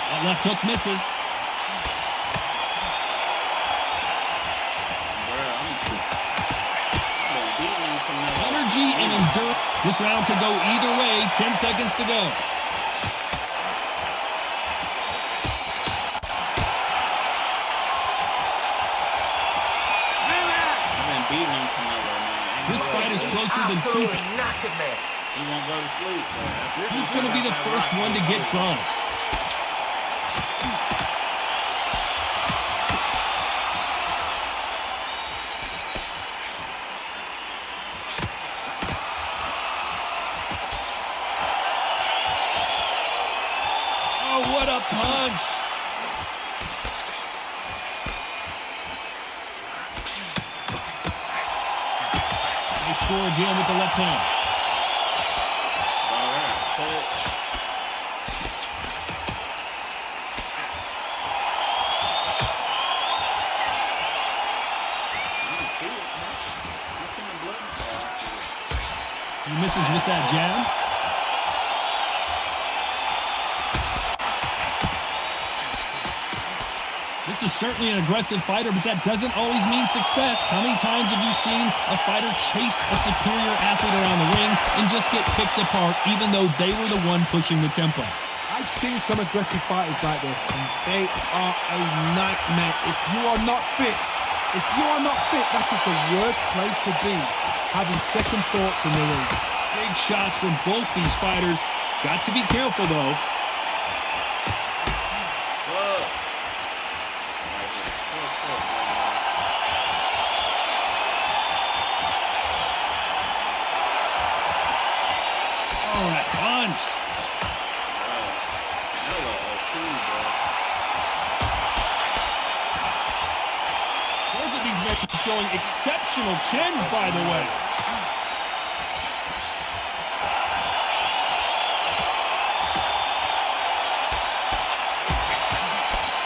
F: That left hook misses. Energy and endurance. This round could go either way. 10 seconds to go. This fight is closer than two.
A: He won't go to sleep.
F: Who's going to be the first one to get buzzed? Oh, what a punch! They score again with the left hand.
A: All right, put it. I don't see it, man. I see the blood.
F: He misses with that jab. This is certainly an aggressive fighter, but that doesn't always mean success. How many times have you seen a fighter chase a superior athlete around the ring and just get picked apart even though they were the one pushing the tempo?
G: I've seen some aggressive fighters like this, and they are a nightmare. If you are not fit, that is the worst place to be, having second thoughts in the ring.
F: Big shots from both these fighters. Got to be careful, though. Oh, that punch. Both of these men showing exceptional chins, by the way.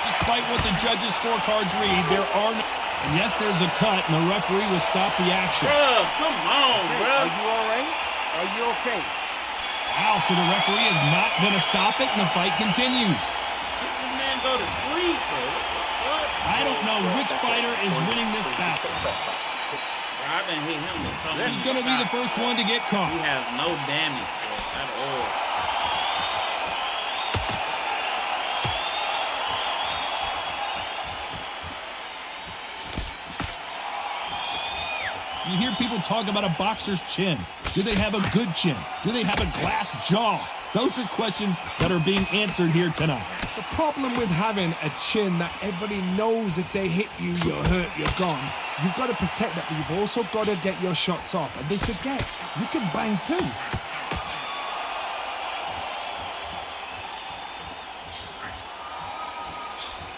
F: Despite what the judges' scorecards read, there are no... And yes, there's a cut, and the referee will stop the action.
A: Bro, come on, bro.
E: Are you all right? Are you okay?
F: Wow, so the referee is not going to stop it, and the fight continues.
A: Let this man go to sleep, bro. What?
F: I don't know which fighter is winning this battle.
A: Bro, I've been hitting him with something.
F: Who's going to be the first one to get caught?
A: He has no damage, bro, at all.
F: You hear people talk about a boxer's chin. Do they have a good chin? Do they have a glass jaw? Those are questions that are being answered here tonight.
G: The problem with having a chin that everybody knows if they hit you, you're hurt, you're gone. You've got to protect that, but you've also got to get your shots off. And they forget, you can bang too.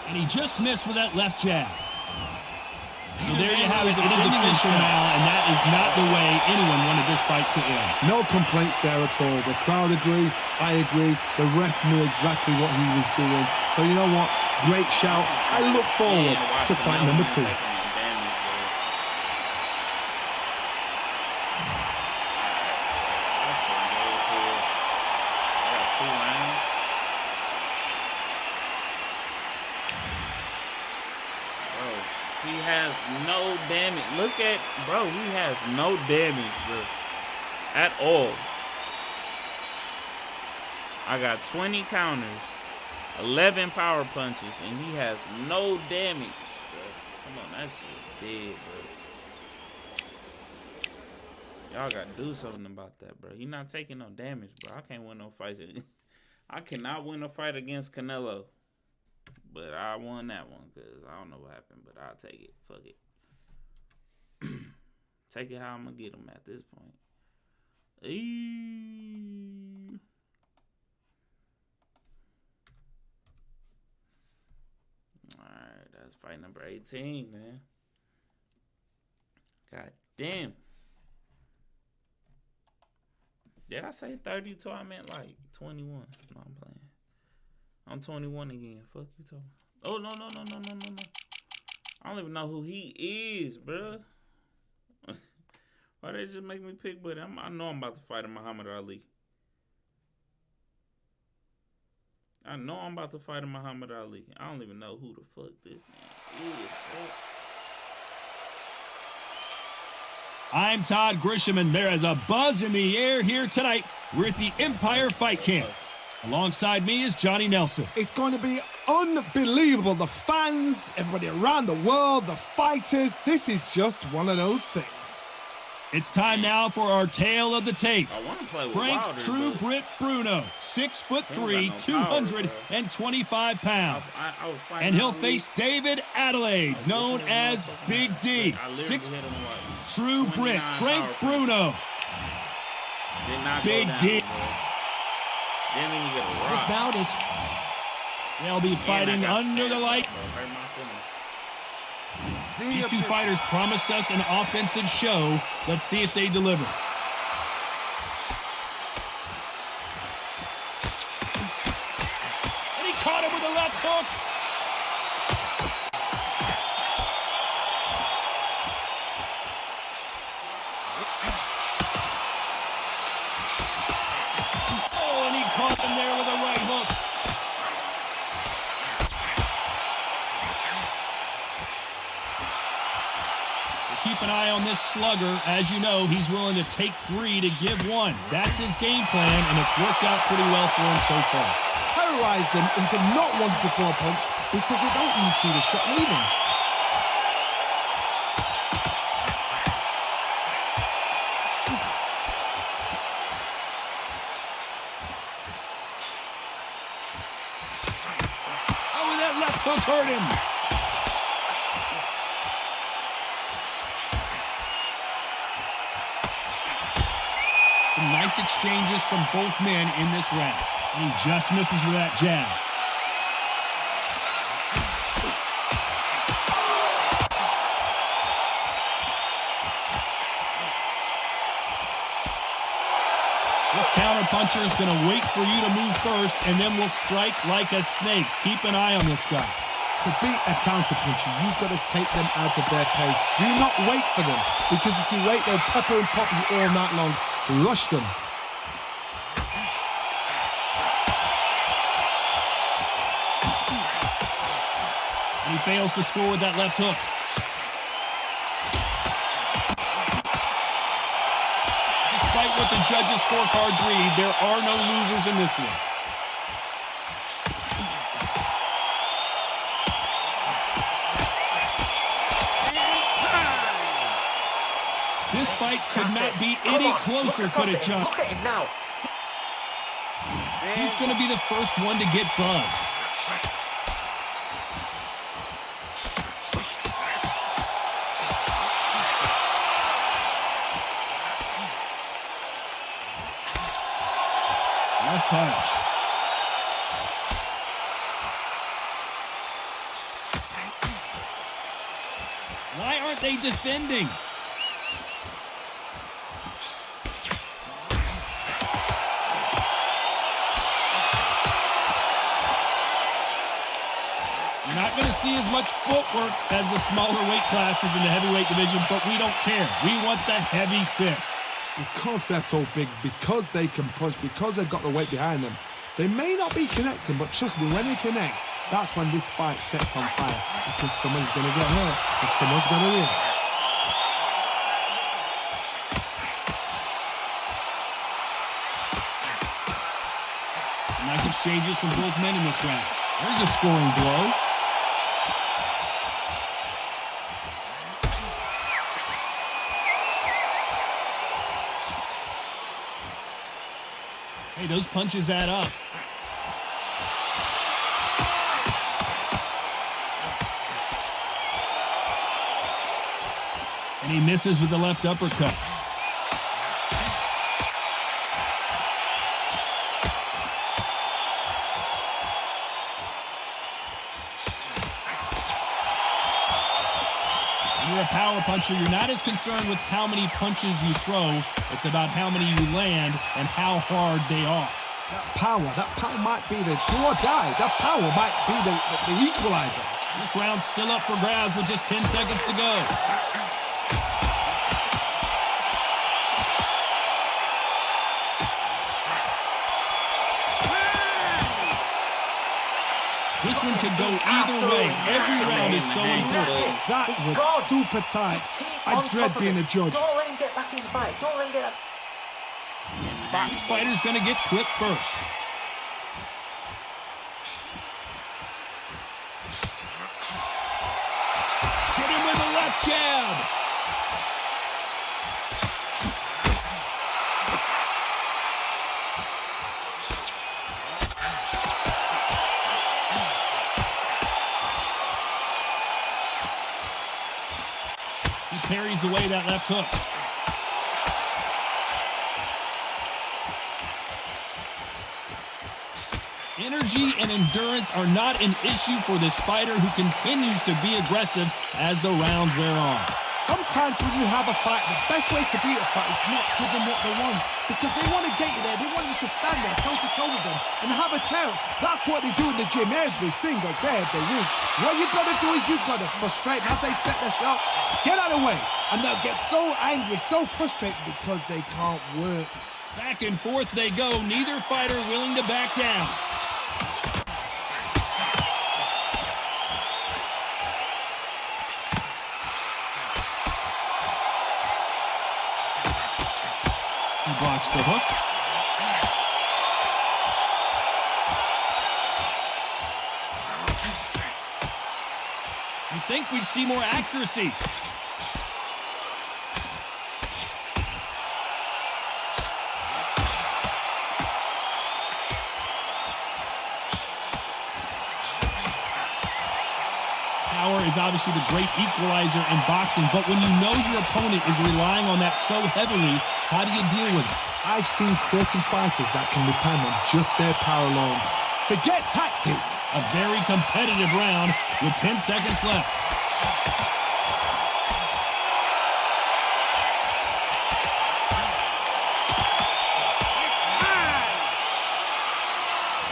F: And he just missed with that left jab. So there you have it. It is official now, and that is not the way anyone wanted this fight to end.
G: No complaints there at all. The crowd agree. I agree. The ref knew exactly what he was doing. So you know what? Great shout. I look forward to fight number 2.
A: He has no damage. Look at, bro, he has no damage, bro. At all. I got 20 counters. 11 power punches, and he has no damage, bro. Come on, that shit dead, bro. Y'all gotta do something about that, bro. He not taking no damage, bro. I can't win no fights. I cannot win a fight against Canelo. But I won that one because I don't know what happened, but I'll take it. Fuck it. Take it how I'm going to get him at this point. Alright, that's fight number 18, man. God damn. Did I say 32? I meant like 21. No, I'm playing. I'm 21 again. Fuck you talking. Oh, no. I don't even know who he is, bruh. Why they just make me pick Buddy? I know I'm about to fight a Muhammad Ali. I know I'm about to fight a Muhammad Ali. I don't even know who the fuck this man is, bro.
F: I'm Todd Grisham, and there is a buzz in the air here tonight. We're at the Empire Fight Camp. Alongside me is Johnny Nelson.
G: It's going to be unbelievable. The fans, everybody around the world, the fighters. This is just one of those things.
F: It's time now for our tale of the tape.
A: I want to play with
F: Frank
A: Wilder,
F: True Brit Bruno, 6'3",
A: no
F: 225 pounds. And he'll face David Adelaide, known as Big D. True Brit, Frank Bruno. Big D. This bout is, they'll be fighting under the light. These two fighters promised us an offensive show. Let's see if they deliver. And he caught him with a left hook. Oh, and he caught him there with a right hook. Keep an eye on this slugger. As you know, he's willing to take 3 to give 1. That's his game plan, and it's worked out pretty well for him so far.
G: Terrorized them into not wanting to throw a punch because they don't even see the shot leaving.
F: Oh, and that left hook hurt him. Some nice exchanges from both men in this round. And he just misses with that jab. This counterpuncher is going to wait for you to move first, and then will strike like a snake. Keep an eye on this guy.
G: To beat a counterpuncher, you've got to take them out of their pace. Do not wait for them, because if you wait, they'll pepper and pop you all night long. Rush them.
F: And he fails to score with that left hook. Despite what the judges' scorecards read, there are no losers in this one. This fight could not be any closer, could it, John?
H: Look at him now.
F: He's going to be the first one to get buzzed. Left punch. Why aren't they defending? You're not going to see as much footwork as the smaller weight classes in the heavyweight division, but we don't care. We want the heavy fists.
G: Because they're so big, because they can punch, because they've got the weight behind them, they may not be connecting, but trust me, when they connect, that's when this fight sets on fire, because someone's going to get hurt and someone's going to win.
F: Nice exchanges from both men in this round. There's a scoring blow. Hey, those punches add up. And he misses with the left uppercut. When you're a power puncher, you're not as concerned with how many punches you throw. It's about how many you land and how hard they are.
G: That power might be the do or die. That power might be the equalizer.
F: This round's still up for grabs with just 10 seconds to go. This one could go either way. Every round is so important.
G: That was super tight. I dread being a judge.
H: Don't let him get back his bike. Don't let him get back.
F: This fighter's going to get clipped first. Hit him with a left jab. He parries away that left hook. Energy and endurance are not an issue for this fighter who continues to be aggressive as the rounds wear on.
G: Sometimes when you have a fight, the best way to beat a fight is not give them what they want. Because they want to get you there. They want you to stand there toe-to-toe with them and have a tear. That's what they do in the gym every single day of the week. What you've got to do is you've got to frustrate them as they set their shots. Get out of the way. And they'll get so angry, so frustrated because they can't work.
F: Back and forth they go. Neither fighter willing to back down. He blocks the hook. You think we'd see more accuracy. Power is obviously the great equalizer in boxing, but when you know your opponent is relying on that so heavily, how do you deal with it?
G: I've seen certain fighters that can depend on just their power alone. Forget tactics.
F: A very competitive round with 10 seconds left.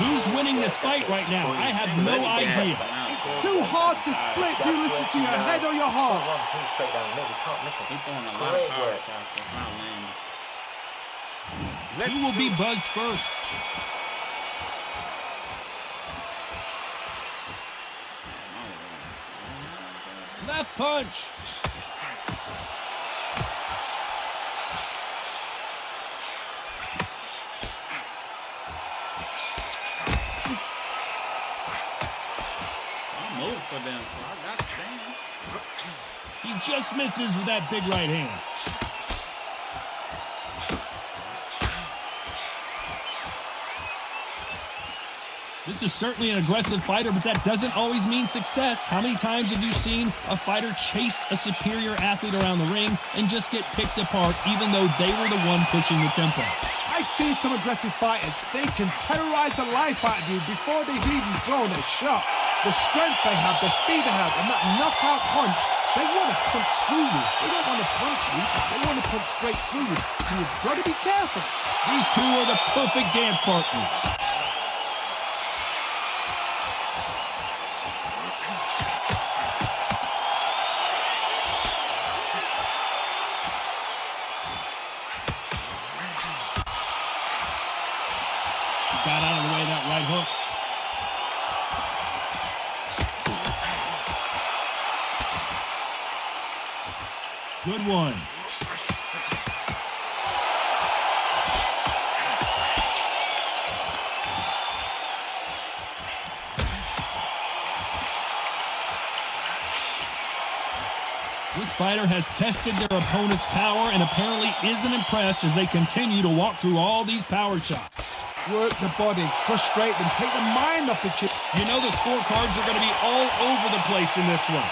F: Who's winning this fight right now? I have no idea.
G: It's too hard to split. Do you listen to your head or your heart?
H: Straight down the middle. You can't miss him.
A: He's throwing a lot of power shots. It's not landing.
F: Who will be buzzed first? Left punch.
A: I moved for them, so I got to stand.
F: He just misses with that big right hand. This is certainly an aggressive fighter, but that doesn't always mean success. How many times have you seen a fighter chase a superior athlete around the ring and just get picked apart even though they were the one pushing the tempo?
G: I've seen some aggressive fighters. They can terrorize the life out of you before they've even thrown a shot. The strength they have, the speed they have, and that knockout punch, they want to punch through you. They don't want to punch you. They want to punch straight through you. So you've got to be careful.
F: These two are the perfect dance partners. Got out of the way of that right hook. Good one. fighter has tested their opponent's power and apparently isn't impressed as they continue to walk through all these power shots.
G: Work the body, frustrate them, take the mind off the chin.
F: You know the scorecards are going to be all over the place in this one.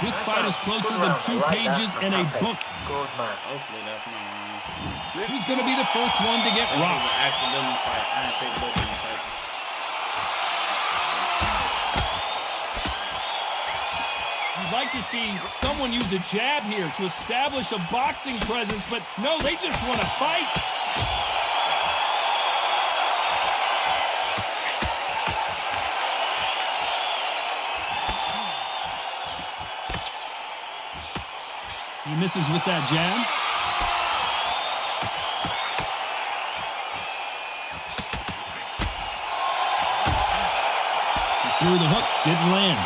F: This fight is closer than 2 pages in a book.
H: Good man.
A: Hopefully that's not wrong.
F: Who's going to be the first one to get
A: This is
F: rocked?
A: an accidental fight. I didn't take both of them fights.
F: You'd like to see someone use a jab here to establish a boxing presence, but no, they just want to fight. He misses with that jab. He threw the hook, didn't land.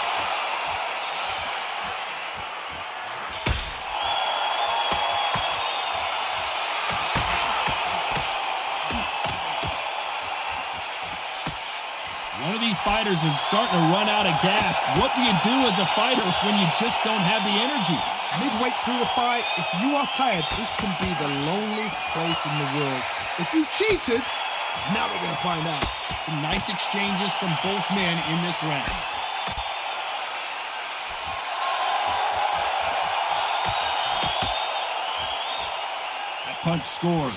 F: One of these fighters is starting to run out of gas. What do you do as a fighter when you just don't have the energy?
G: Midway through the fight, if you are tired, this can be the loneliest place in the world. If you cheated, now we're going to find out.
F: Some nice exchanges from both men in this round. That punch scores.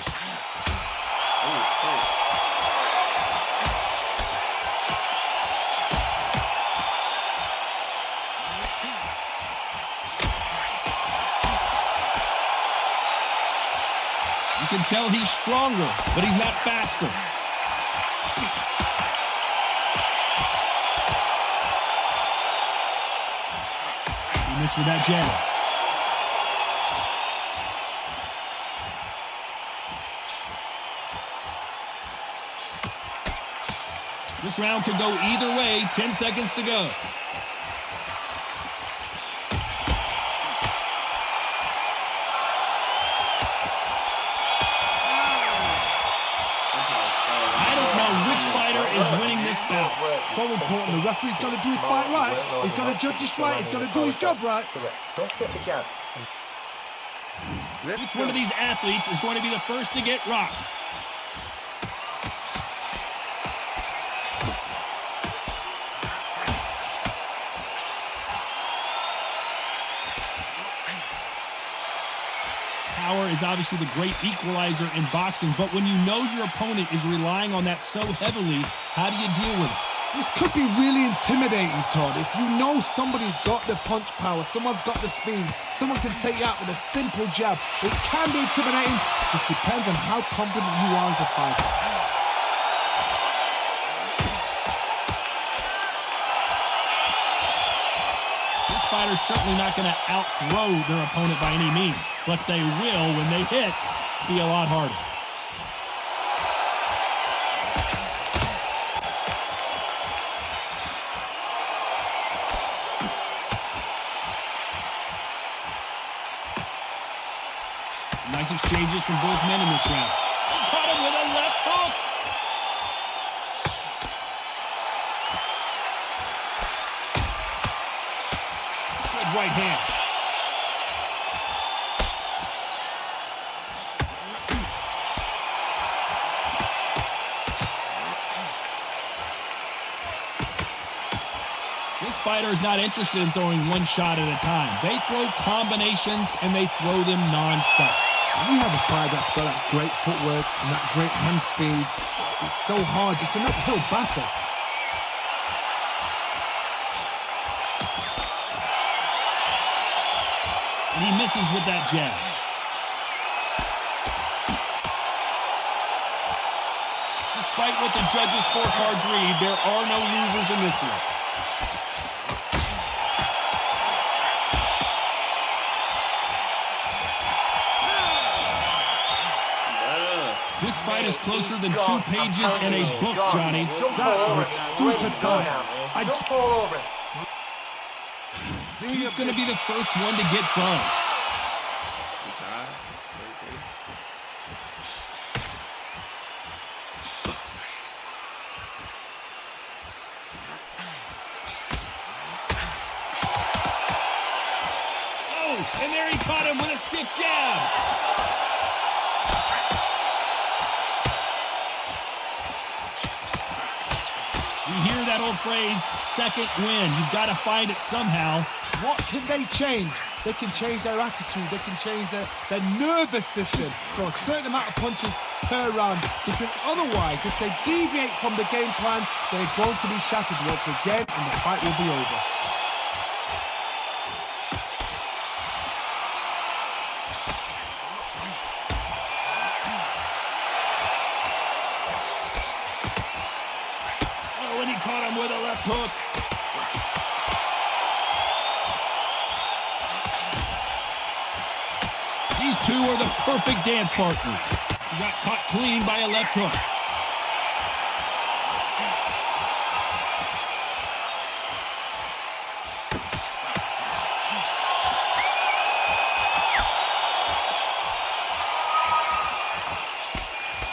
F: You can tell he's stronger, but he's not faster. He missed with that jab. This round could go either way. 10 seconds to go. Is winning this bout.
G: So important. The referee's got to do his fight right. He's got to judge his fight. He's got to do his job right.
H: Don't skip the jab.
F: Which one of these athletes is going to be the first to get rocked? Power is obviously the great equalizer in boxing, but when you know your opponent is relying on that so heavily, how do you deal with it?
G: This could be really intimidating, Todd. If you know somebody's got the punch power, someone's got the speed, someone can take you out with a simple jab. It can be intimidating. It just depends on how confident you are as a fighter.
F: Fighter's certainly not going to out-throw their opponent by any means, but they will, when they hit, be a lot harder. Nice exchanges from both men in this round. Caught him with a left hook. Right hand. This fighter is not interested in throwing one shot at a time. They throw combinations and they throw them non-stop.
G: We have a fighter that's got that great footwork and that great hand speed. It's so hard. It's an uphill battle.
F: And he misses with that jab. Despite what the judges' scorecards read, there are no losers in this one. This fight is closer than 2 pages in a book, Johnny.
G: That was super tight.
H: Just fall over.
F: He's going to be the first one to get buzzed. And there he caught him with a stiff jab. You hear that old phrase, second win. You've got to find it somehow.
G: What can they change? They can change their attitude. They can change their nervous system to a certain amount of punches per round. Because otherwise, if they deviate from the game plan, they're going to be shattered once again and the fight will be over.
F: Oh, and he caught him with a left hook. These two are the perfect dance partners. He got caught clean by a left hook.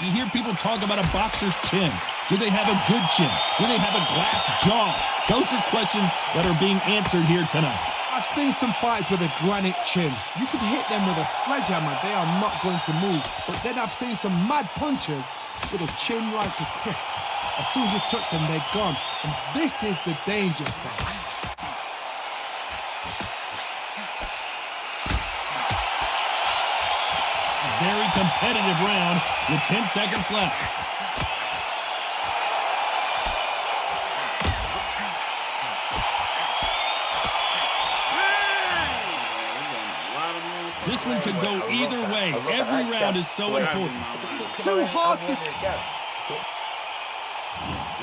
F: You hear people talk about a boxer's chin. Do they have a good chin? Do they have a glass jaw? Those are questions that are being answered here tonight.
G: I've seen some fights with a granite chin. You could hit them with a sledgehammer, they are not going to move. But then I've seen some mad punchers with a chin like a crisp. As soon as you touch them, they're gone. And this is the danger spot.
F: A very competitive round with 10 seconds left. This one could go either way. Every round is so important.
G: It's too hard to...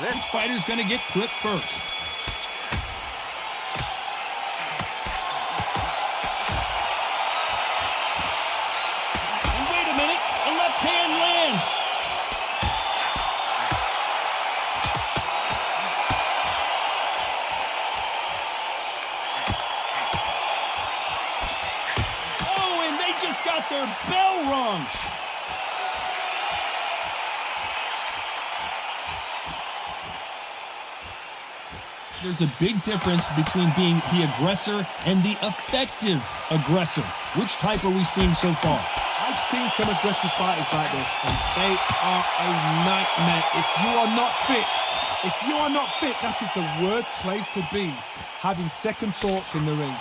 F: Which fighter's going to get clipped first? And wait a minute, a left hand lands. Oh, and they just got their bell rung. There's a big difference between being the aggressor and the effective aggressor. Which type are we seeing so far?
G: I've seen some aggressive fighters like this, and they are a nightmare. If you are not fit, that is the worst place to be, having second thoughts in the ring.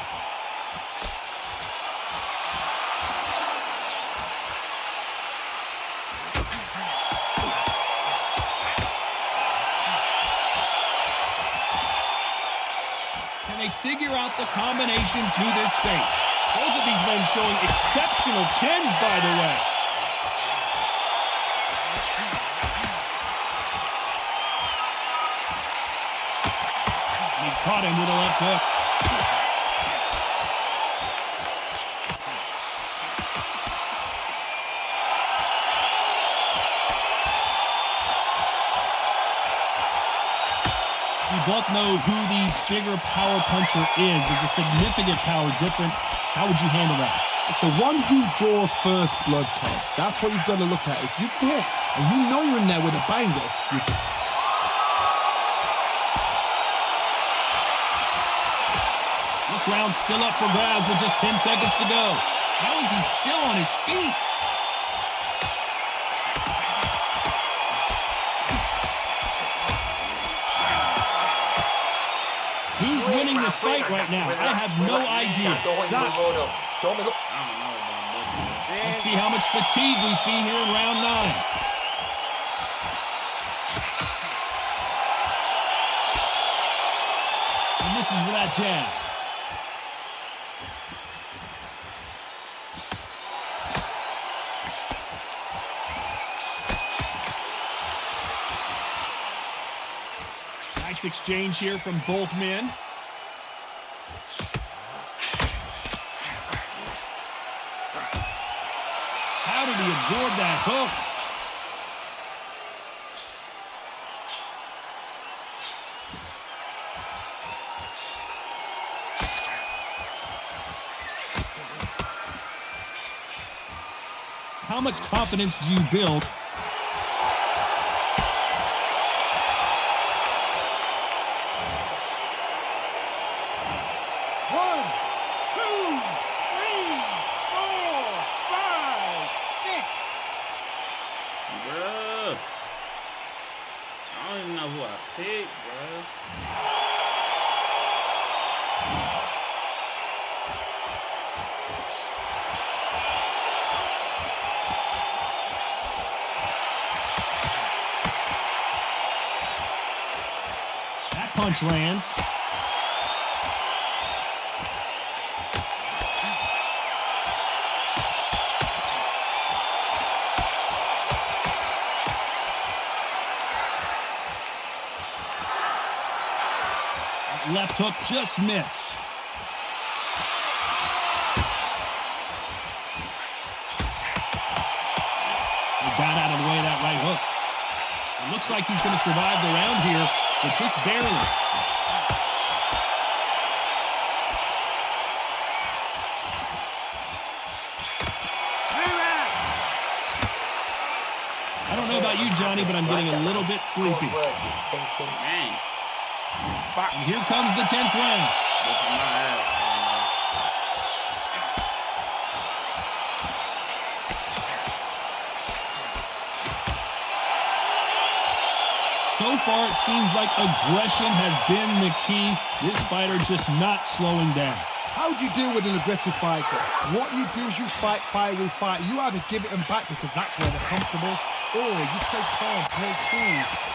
F: They figure out the combination to this safe. Both of these men showing exceptional chins, by the way. He caught him with a left hook. We both know who the bigger power puncher is. There's a significant power difference. How would you handle that?
G: It's the one who draws first blood, Todd. That's what you've got to look at. If you can hit, and you know you're in there with a banger, you can.
F: This round's still up for grabs with just 10 seconds to go. How is he still on his feet? Who's winning this fight right now? I have no idea. Let's see how much fatigue we see here in round 9. And this is with that jab. Nice exchange here from both men. How did he absorb that hook? How much confidence do you build?
G: One, two, three.
A: know who I picked, bro.
F: That punch lands. Left hook just missed. He got out of the way of that right hook. It looks like he's going to survive the round here, but just barely. I don't know about you, Johnny, but I'm getting a little bit sleepy.
A: Dang.
F: And here comes the 10th round. So far, it seems like aggression has been the key. This fighter just not slowing down.
G: How do you deal with an aggressive fighter? What you do is you fight fire with fight. You either give it them back because that's where they're comfortable, or you play calm, play cool.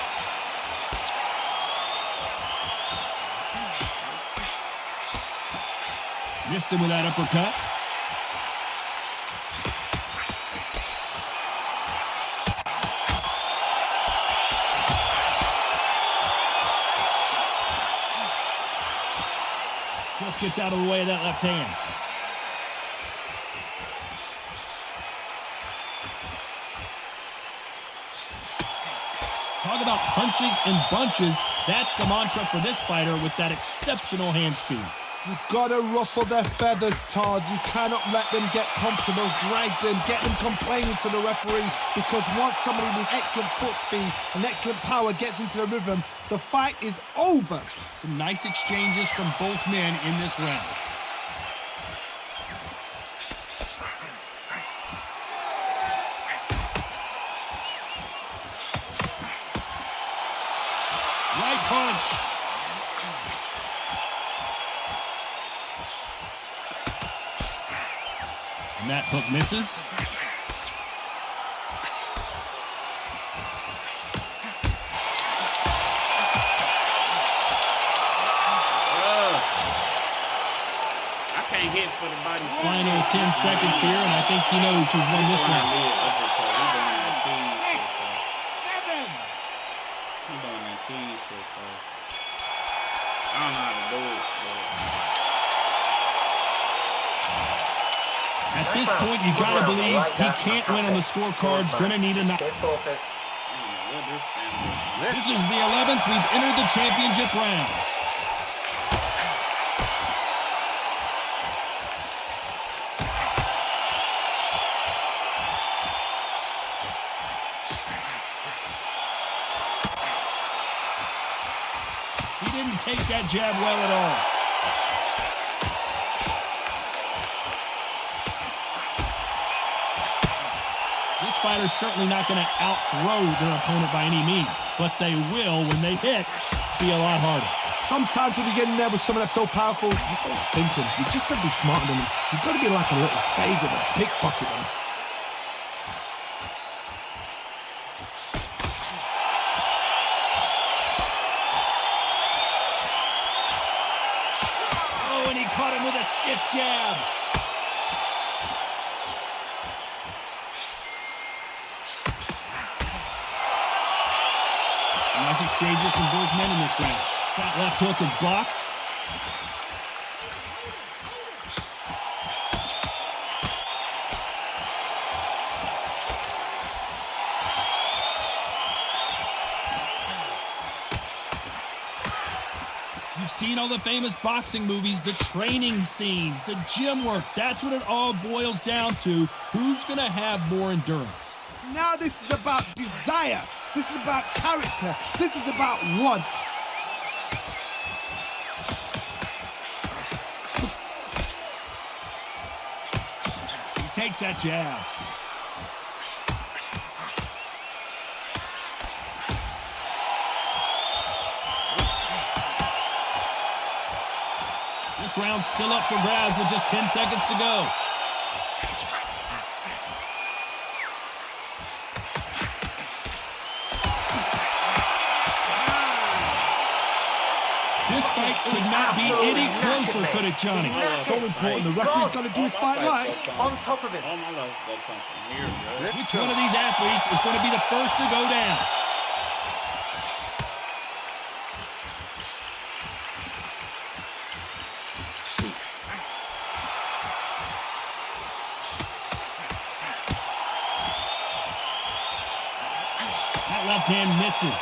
F: Missed him with that uppercut. Just gets out of the way of that left hand. Talk about punches and bunches. That's the mantra for this fighter with that exceptional hand speed.
G: You've got to ruffle their feathers, Todd. You cannot let them get comfortable, drag them, get them complaining to the referee, because once somebody with excellent foot speed and excellent power gets into the rhythm, the fight is over.
F: Some nice exchanges from both men in this round. Right punch. And that hook misses.
A: I can't hit for the body.
F: Final 10 seconds here, and I think he knows who's won this round.
A: He's doing that cheese shit, bro. I don't know how to do it, but...
F: At this point, you gotta believe he can't win on the scorecards. Gonna need a knock. This is the 11th. We've entered the championship rounds. He didn't take that jab well at all. This fighter's certainly not going to out-throw their opponent by any means, but they will, when they hit, be a lot harder.
G: Sometimes when you get in there with someone that's so powerful, you start thinking, you just got to be smarter than them. You've got to be like a little favourite and pickpocket them.
F: Oh, and he caught him with a stiff jab. Nice exchanges from both men in this round. That left hook is blocked. You've seen all the famous boxing movies, the training scenes, the gym work. That's what it all boils down to. Who's going to have more endurance?
G: Now this is about desire. This is about character. This is about want.
F: He takes that jab. This round's still up for grabs with just 10 seconds to go. This fight could not be any closer, could it, Johnny?
G: So important. The referee's got to do his fight right.
H: On top of it.
A: All my losses gonna come from here, bro.
F: Which one of these athletes is going to be the first to go down? That left hand misses.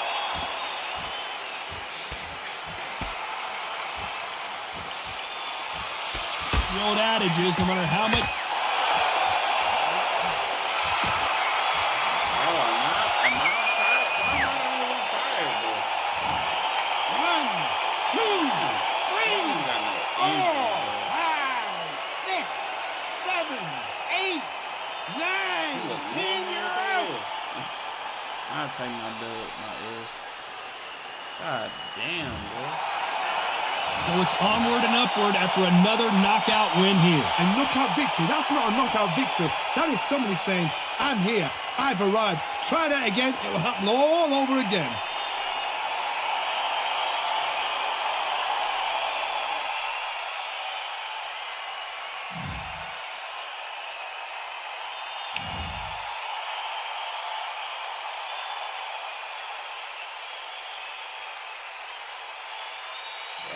F: The old adage is no matter how much...
A: I'll take my dub, my L. God damn, bro.
F: So it's onward and upward after another knockout win here.
G: A knockout victory. That's not a knockout victory. That is somebody saying, I'm here. I've arrived. Try that again. It will happen all over again.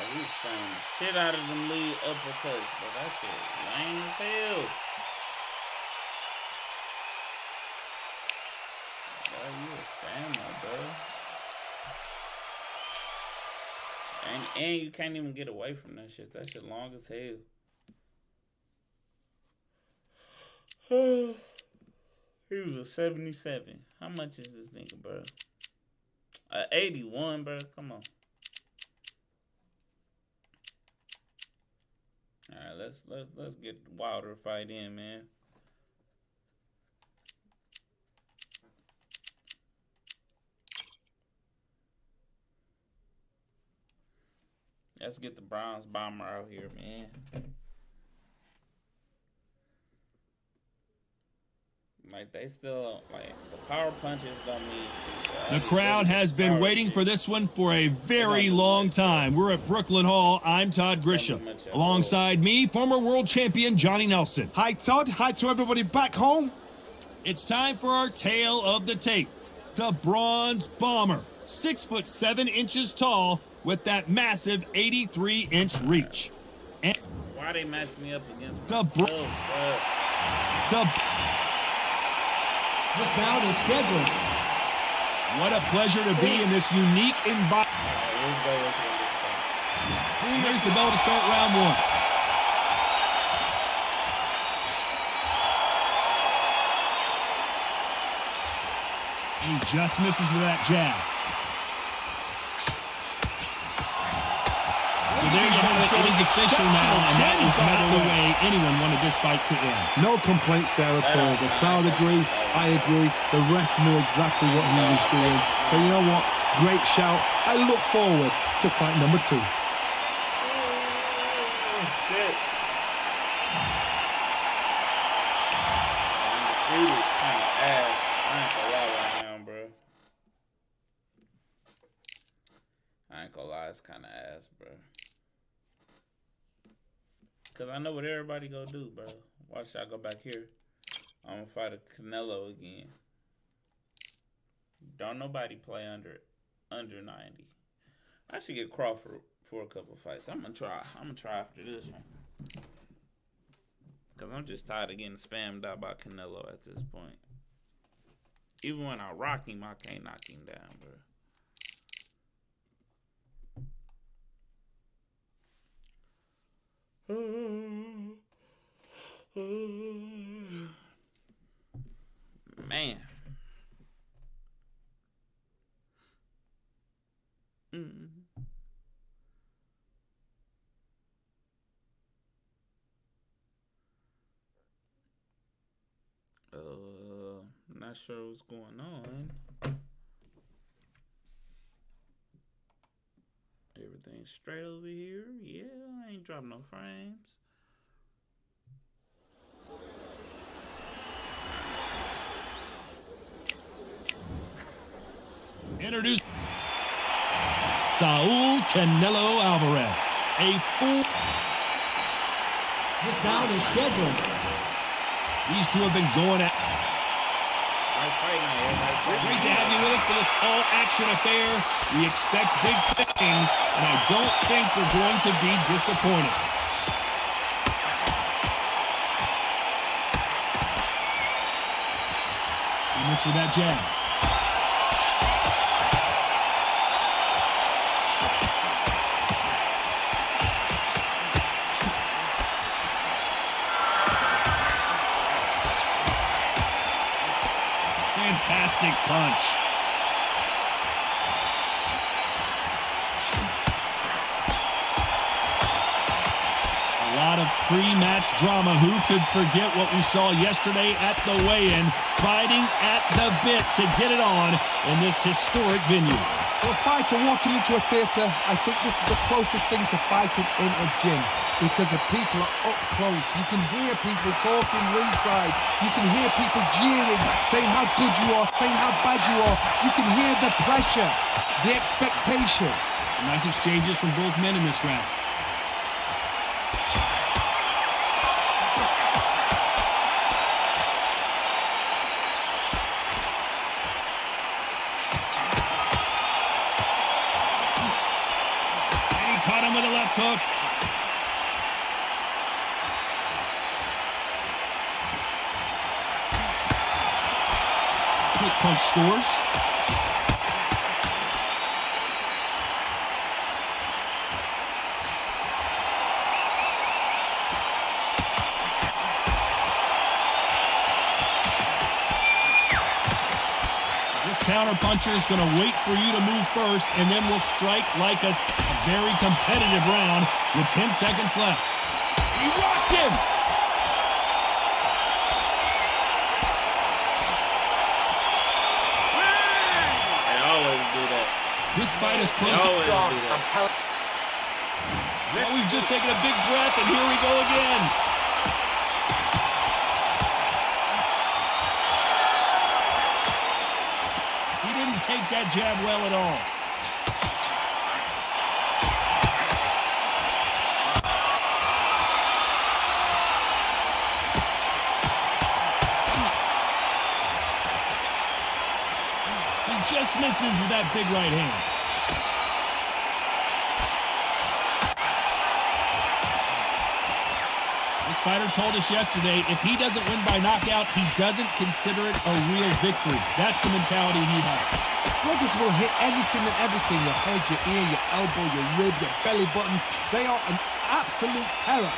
A: He was throwing the shit out of them lead uppercuts, but that shit lame as hell. Bro, you a spammer, bro. And you can't even get away from that shit. That shit long as hell. He was a 77. How much is this nigga, bro? 81, bro. Come on. All right, let's get the Wilder fight in, man. Let's get the bronze bomber out here, man. Like, they still, like, the power punches don't mean shit.
F: The crowd has been waiting for this one for a very long time. We're at Brooklyn Hall. I'm Todd Grisham. Alongside me, former world champion Johnny Nelson.
G: Hi, Todd. Hi to everybody back home.
F: It's time for our tale of the tape. The Bronze Bomber, 6'7" tall, with that massive 83-inch reach. And
A: why they match me up against
F: the
A: myself, bro?
F: This bout is scheduled. What a pleasure to be in this unique environment. Here's the bell to start round one. He just misses with that jab. So there you have it. It is official now, and that is not the way anyone wanted this fight to end.
G: No complaints there at all. The crowd agree. I agree. The ref knew exactly what he was doing. So you know what? Great shout. I look forward to fight number 2.
A: Shit. Undisputed kind of ass. I ain't gonna lie right now, bro. I ain't gonna lie, it's kind of ass, bro. Cause I know what everybody gonna do, bro. Watch I go back here. I'm gonna fight a Canelo again. Don't nobody play under 90. I should get Crawford for a couple fights. I'm gonna try after this one. Cause I'm just tired of getting spammed out by Canelo at this point. Even when I rock him, I can't knock him down, bro. Man. Not sure what's going on. everything straight over here. Yeah, I ain't dropping no frames.
F: Introduce Saul Canelo Alvarez. A full.
H: This bout is scheduled.
F: These two have been going at. Great to have you with us for this all-action affair. We expect big things, and I don't think we're going to be disappointed. He missed with that jab. Fantastic punch. A lot of pre-match drama. Who could forget what we saw yesterday at the weigh-in, fighting at the bit to get it on in this historic venue.
G: For a fighter walking into a theatre, I think this is the closest thing to fighting in a gym, because the people are up close. You can hear people talking ringside. You can hear people jeering, saying how good you are, saying how bad you are. You can hear the pressure, the expectation.
F: Nice exchanges from both men in this round. And he caught him with a left hook. Quick punch scores. This counter-puncher is going to wait for you to move first, and then will strike like a very competitive round with 10 seconds left. He rocked him! This fight is close. Well, we've just taken a big breath, and here we go again. He didn't take that jab well at all. He just misses with that big right hand. This fighter told us yesterday, if he doesn't win by knockout, he doesn't consider it a real victory. That's the mentality he has.
G: Sluggers will hit anything and everything. Your head, your ear, your elbow, your rib, your belly button. They are an absolute terror.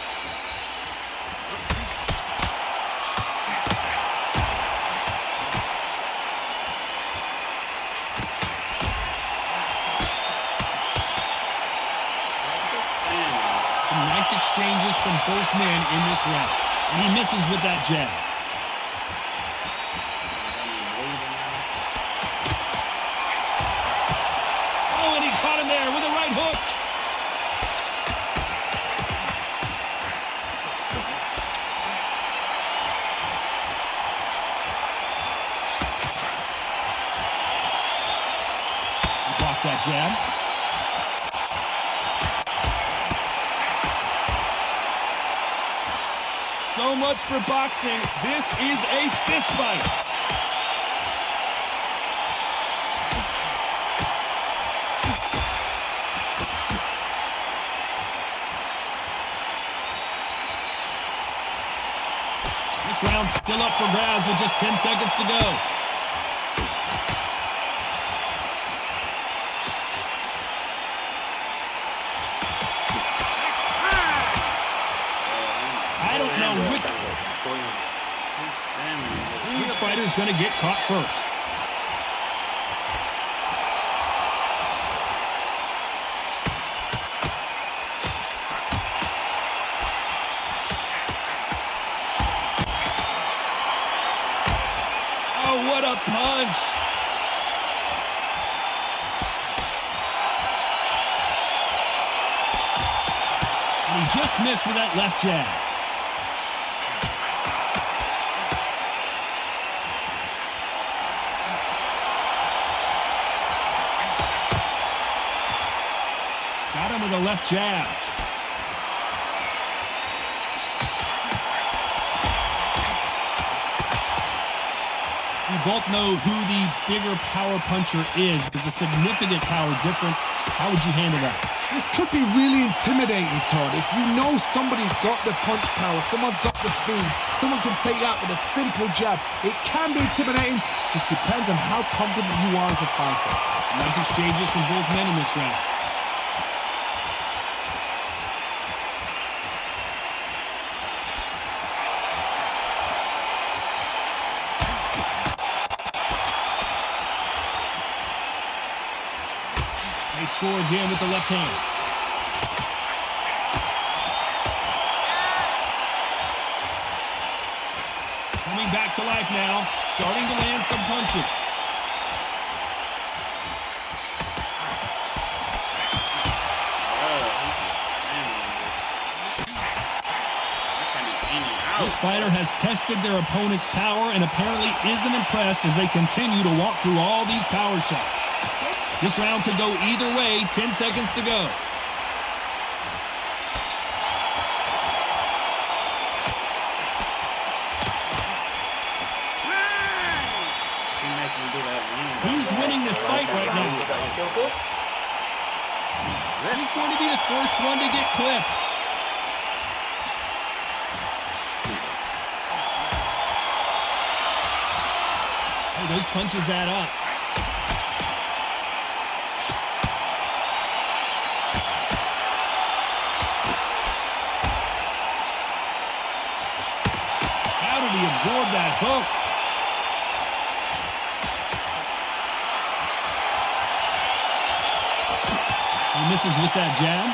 F: Nice exchanges from both men in this round. And he misses with that jab. Oh, and he caught him there with a right hook. He blocks that jab. So much for boxing. This is a fist fight. This round's still up for grabs with just 10 seconds to go. Which fighter is going to get caught first? Oh, what a punch! He just missed with that left jab. Got him with a left jab. We both know who the bigger power puncher is. There's a significant power difference. How would you handle that?
G: This could be really intimidating, Todd. If you know somebody's got the punch power, someone's got the speed, someone can take you out with a simple jab. It can be intimidating. Just depends on how confident you are as a fighter.
F: Nice exchanges from both men in this round. They score again with the left hand. Coming back to life now, starting to land some punches. This fighter has tested their opponent's power and apparently isn't impressed as they continue to walk through all these power shots. This round could go either way. 10 seconds to go. Who's winning this fight right now? Who's going to be the first one to get clipped? Oh, those punches add up. Absorb that hook. He misses with that jab.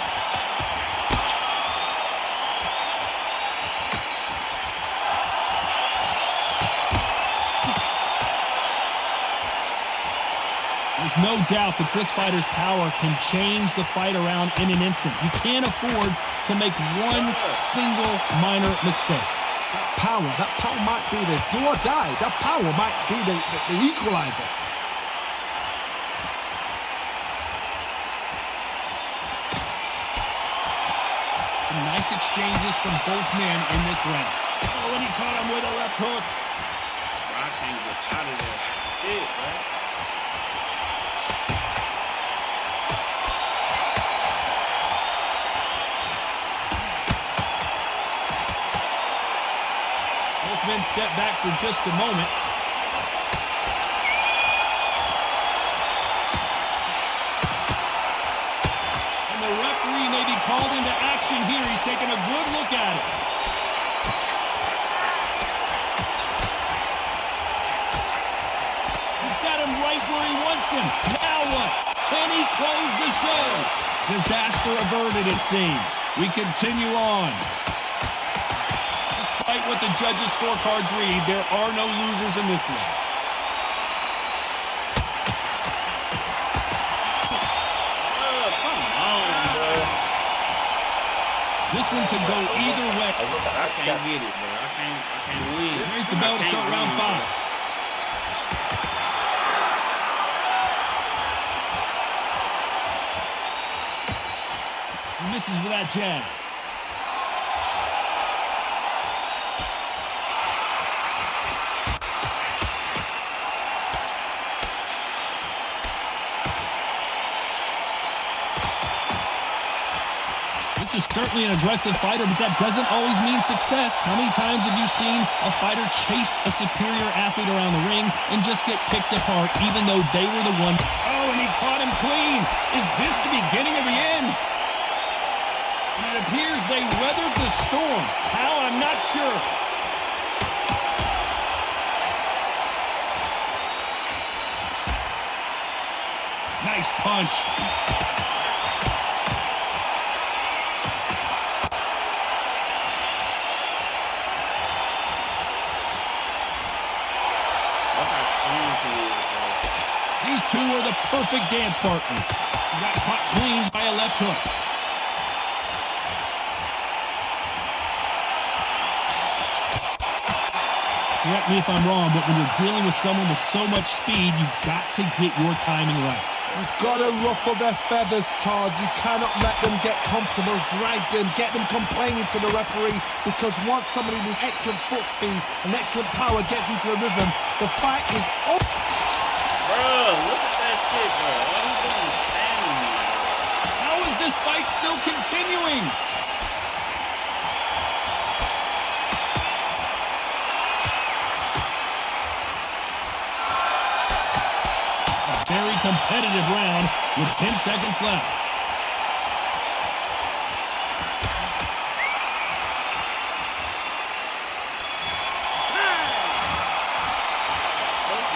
F: There's no doubt that this fighter's power can change the fight around in an instant. You can't afford to make one single minor mistake.
G: That power might be the do or die. That power might be the equalizer.
F: Some nice exchanges from both men in this round. Oh, and he caught him with a left hook.
A: I can't get out of there. Shit, man.
F: Men step back for just a moment. And the referee may be called into action here. He's taking a good look at it. He's got him right where he wants him. Now what? Can he close the show? Disaster averted, it seems. We continue on. Despite what the judges' scorecards read, there are no losers in this one.
A: Come on, bro.
F: This one could go either way.
A: I can't get it, bro. I can't win.
F: Here's the bell to start round 5. He misses with that jab. This is certainly an aggressive fighter, but that doesn't always mean success. How many times have you seen a fighter chase a superior athlete around the ring and just get picked apart even though they were the one? Oh, and he caught him clean. Is this the beginning of the end? And it appears they weathered the storm. How? I'm not sure. Nice punch. These two are the perfect dance partners. He got caught clean by a left hook. Correct me if I'm wrong, but when you're dealing with someone with so much speed, you've got to get your timing right.
G: You've got to ruffle their feathers, Todd. You cannot let them get comfortable, drag them, get them complaining to the referee, because once somebody with excellent foot speed and excellent power gets into the rhythm, the fight is over.
A: Bro, look at that shit, bro. All he's doing is standing there.
F: How is this fight still continuing? Very competitive round with 10 seconds left.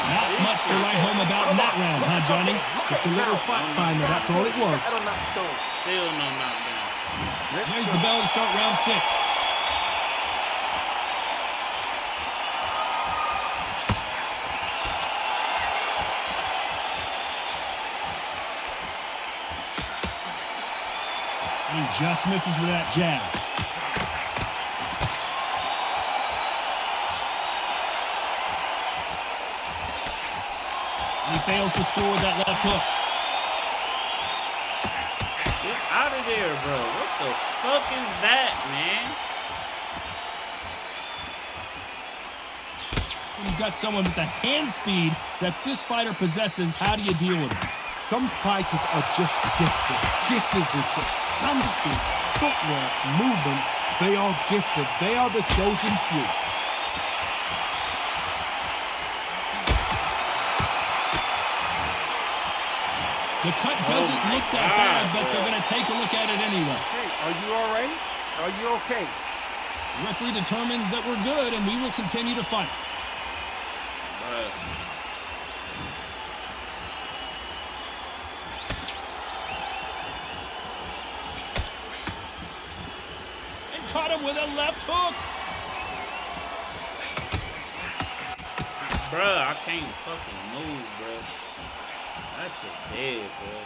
F: Not much to write home about in that round, huh, Johnny?
G: Just a little fight finder, that's all it was.
A: Still no knockdown.
F: There's the bell to start round 6. He just misses with that jab. He fails to score with that left hook.
A: Get out of there, bro. What the fuck is that, man?
F: When you've got someone with the hand speed that this fighter possesses, how do you deal with it?
G: Some fighters are just gifted with such hand speed, footwork, movement. They are gifted. They are the chosen few.
F: The cut doesn't look that bad, but they're going to take a look at it anyway.
E: Hey, are you all right? Are you okay?
F: The referee determines that we're good, and we will continue to fight. Caught him with a left hook.
A: Bruh, I can't fucking move, bruh. That shit dead, bruh.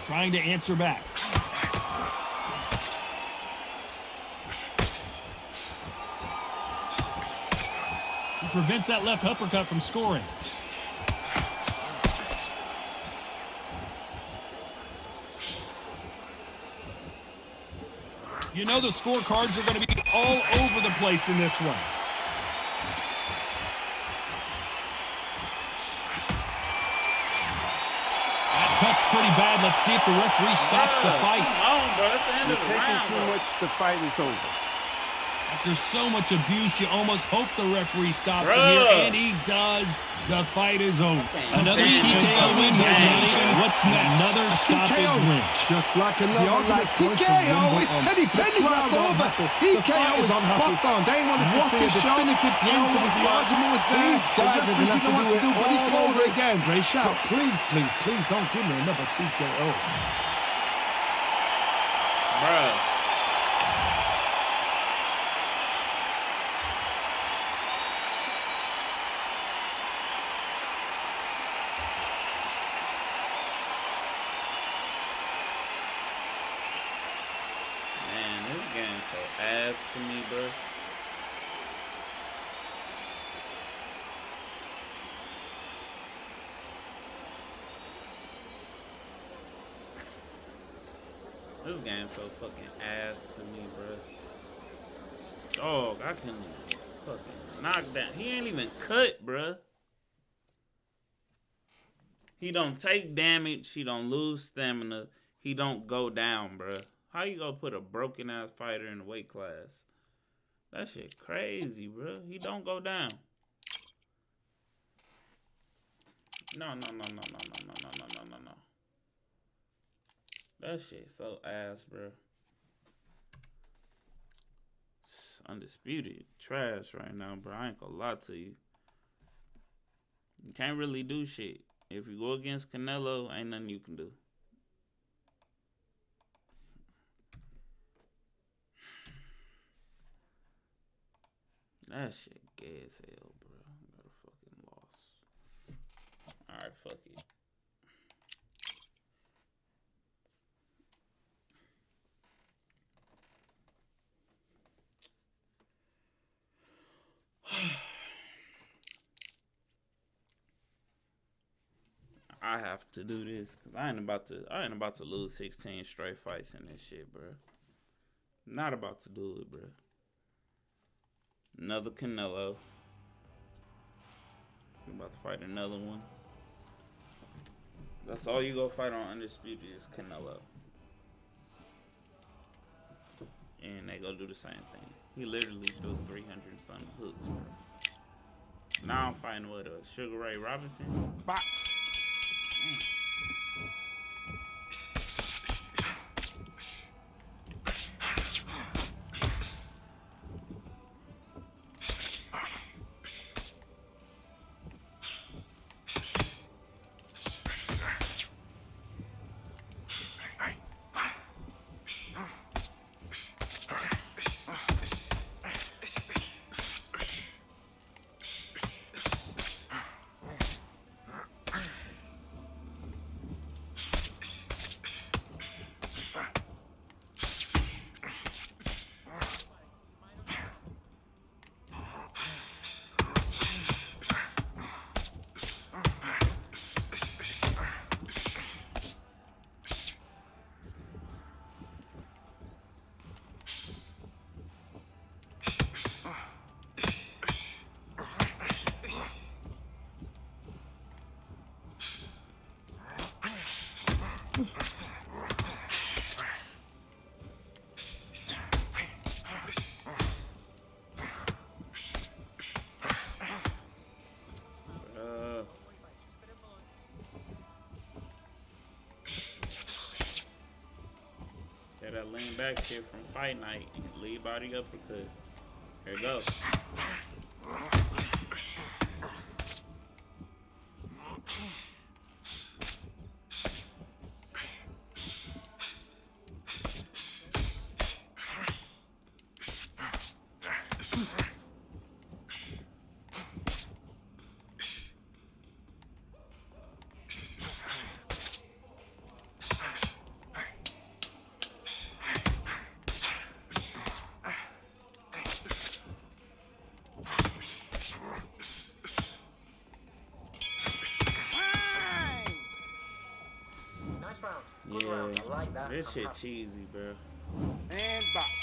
F: Trying to answer back. He prevents that left uppercut from scoring. You know the scorecards are going to be all over the place in this one. That cut's pretty bad. Let's see if the referee stops the fight.
A: Come on, bro. That's the end
E: You're
A: of the
E: taking
A: round,
E: too
A: bro.
E: much. The fight is over.
F: After so much abuse, you almost hope the referee stops it
A: Bruh.
F: here, and he does. The fight is over. Another
A: stand
F: TKO win here, Johnny. What's next? Another stoppage win.
G: Just like another like TKO. It's Teddy Pendergrass over. TKO is spot on. They wanted to see a definitive end to this argument was there. These guys are going to have to do it all over again. Great shot. Please don't give me another TKO.
A: Bruh. Man, this game's so ass to me, bro. This game's so fucking ass to me, bro. Dog, I couldn't even fucking knock down. He ain't even cut, bro. He don't take damage. He don't lose stamina. He don't go down, bro. How you gonna put a broken ass fighter in the weight class? That shit crazy, bro. He don't go down. No. That shit so ass, bro. It's undisputed trash right now, bro. I ain't gonna lie to you. You can't really do shit. If you go against Canelo, ain't nothing you can do. That shit gay as hell, bro. I got a fucking loss. Alright, fuck it. I have to do this because I ain't about to lose 16 straight fights in this shit, bro. Not about to do it, bro. Another Canelo. I'm about to fight another one. That's all you go fight on Undisputed is Canelo. And they go do the same thing. He literally threw 300-something hooks, bro. Now I'm fighting with Sugar Ray Robinson.
E: Box.
A: That lean back shit from Fight Night and lead body uppercut. Here it goes. Yeah,
H: I like that.
A: this shit cheesy, bro.
E: And box.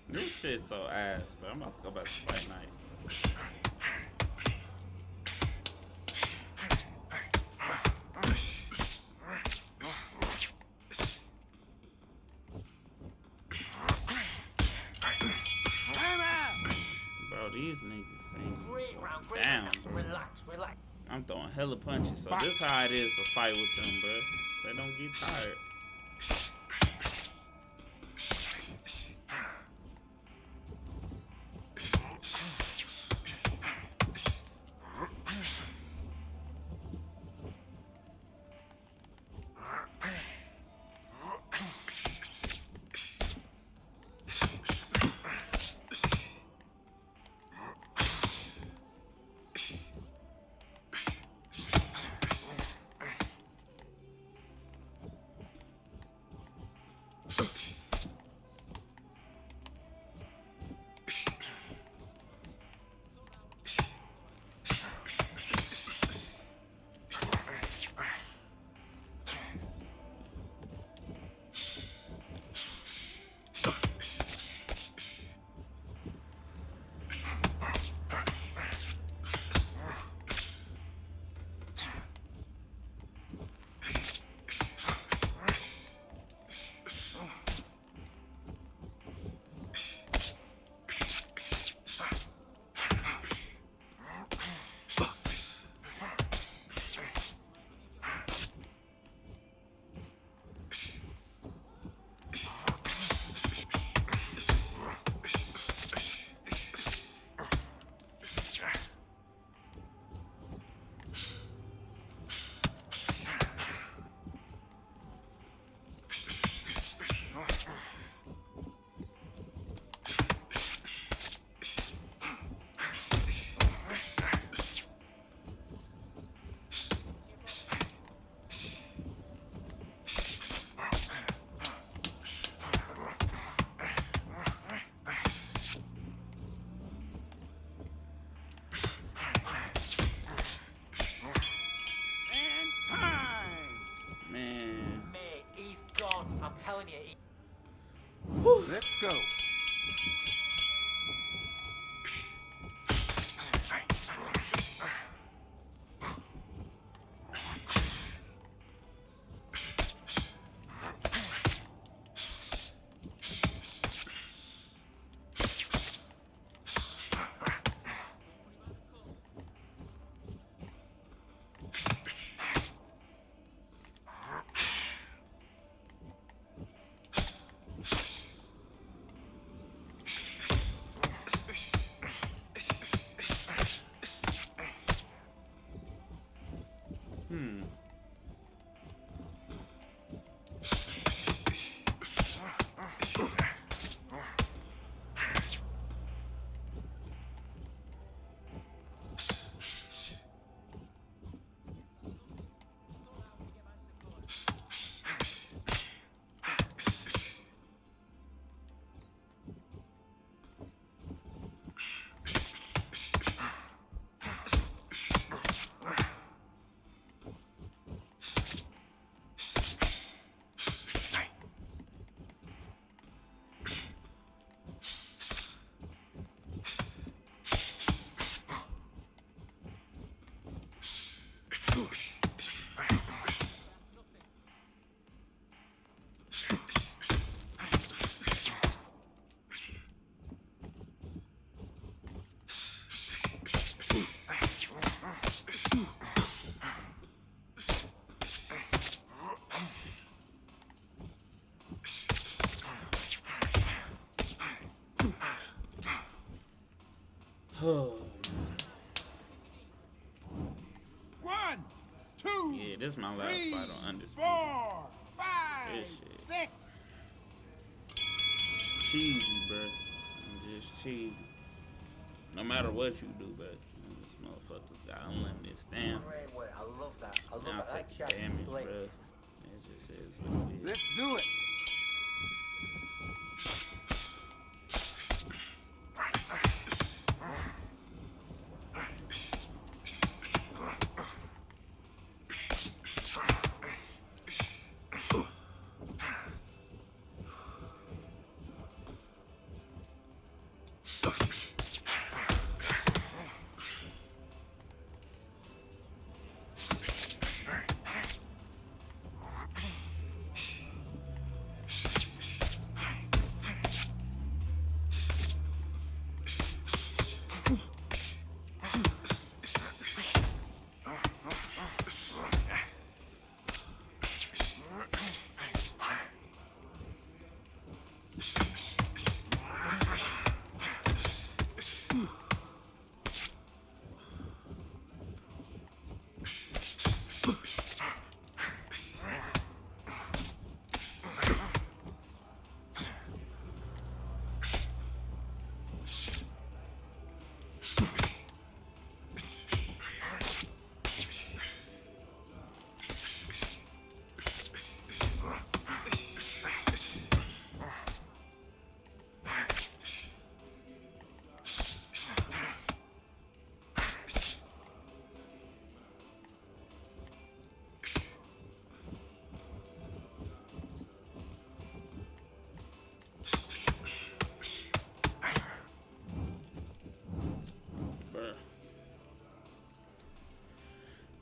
A: This shit's so ass, but I'm about to go back to Fight Night. Bro, these niggas ain't down, bro.
H: Relax.
A: I'm throwing hella punches, so this how it is to fight with them, bro. They don't get tired.
H: I'm telling you.
E: Let's go.
A: Oh.
E: 1, 2,
A: Yeah, this is my last
E: 3,
A: fight on Undisputed.
E: 4, 5,
A: This shit.
E: 6.
A: Cheesy, bro. Just cheesy. No matter what you do, bro. This motherfucker's got unlimited stamina.
H: Great work. I love that. I love
A: Now
H: that.
A: take
H: That
A: the
H: chat
A: damage, bro.
H: split.
A: It just is what it is.
E: Let's do it.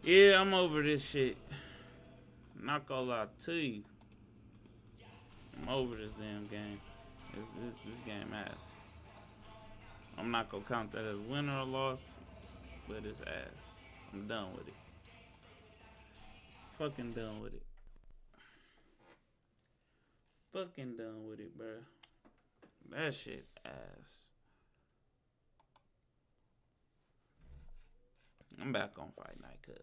A: Yeah, I'm over this shit. I'm not gonna lie to you. I'm over this damn game. This game ass. I'm not gonna count that as win or loss, but it's ass. I'm done with it. Fucking done with it. Fucking done with it, bruh. That shit ass. I'm back on Fight Night, cuz.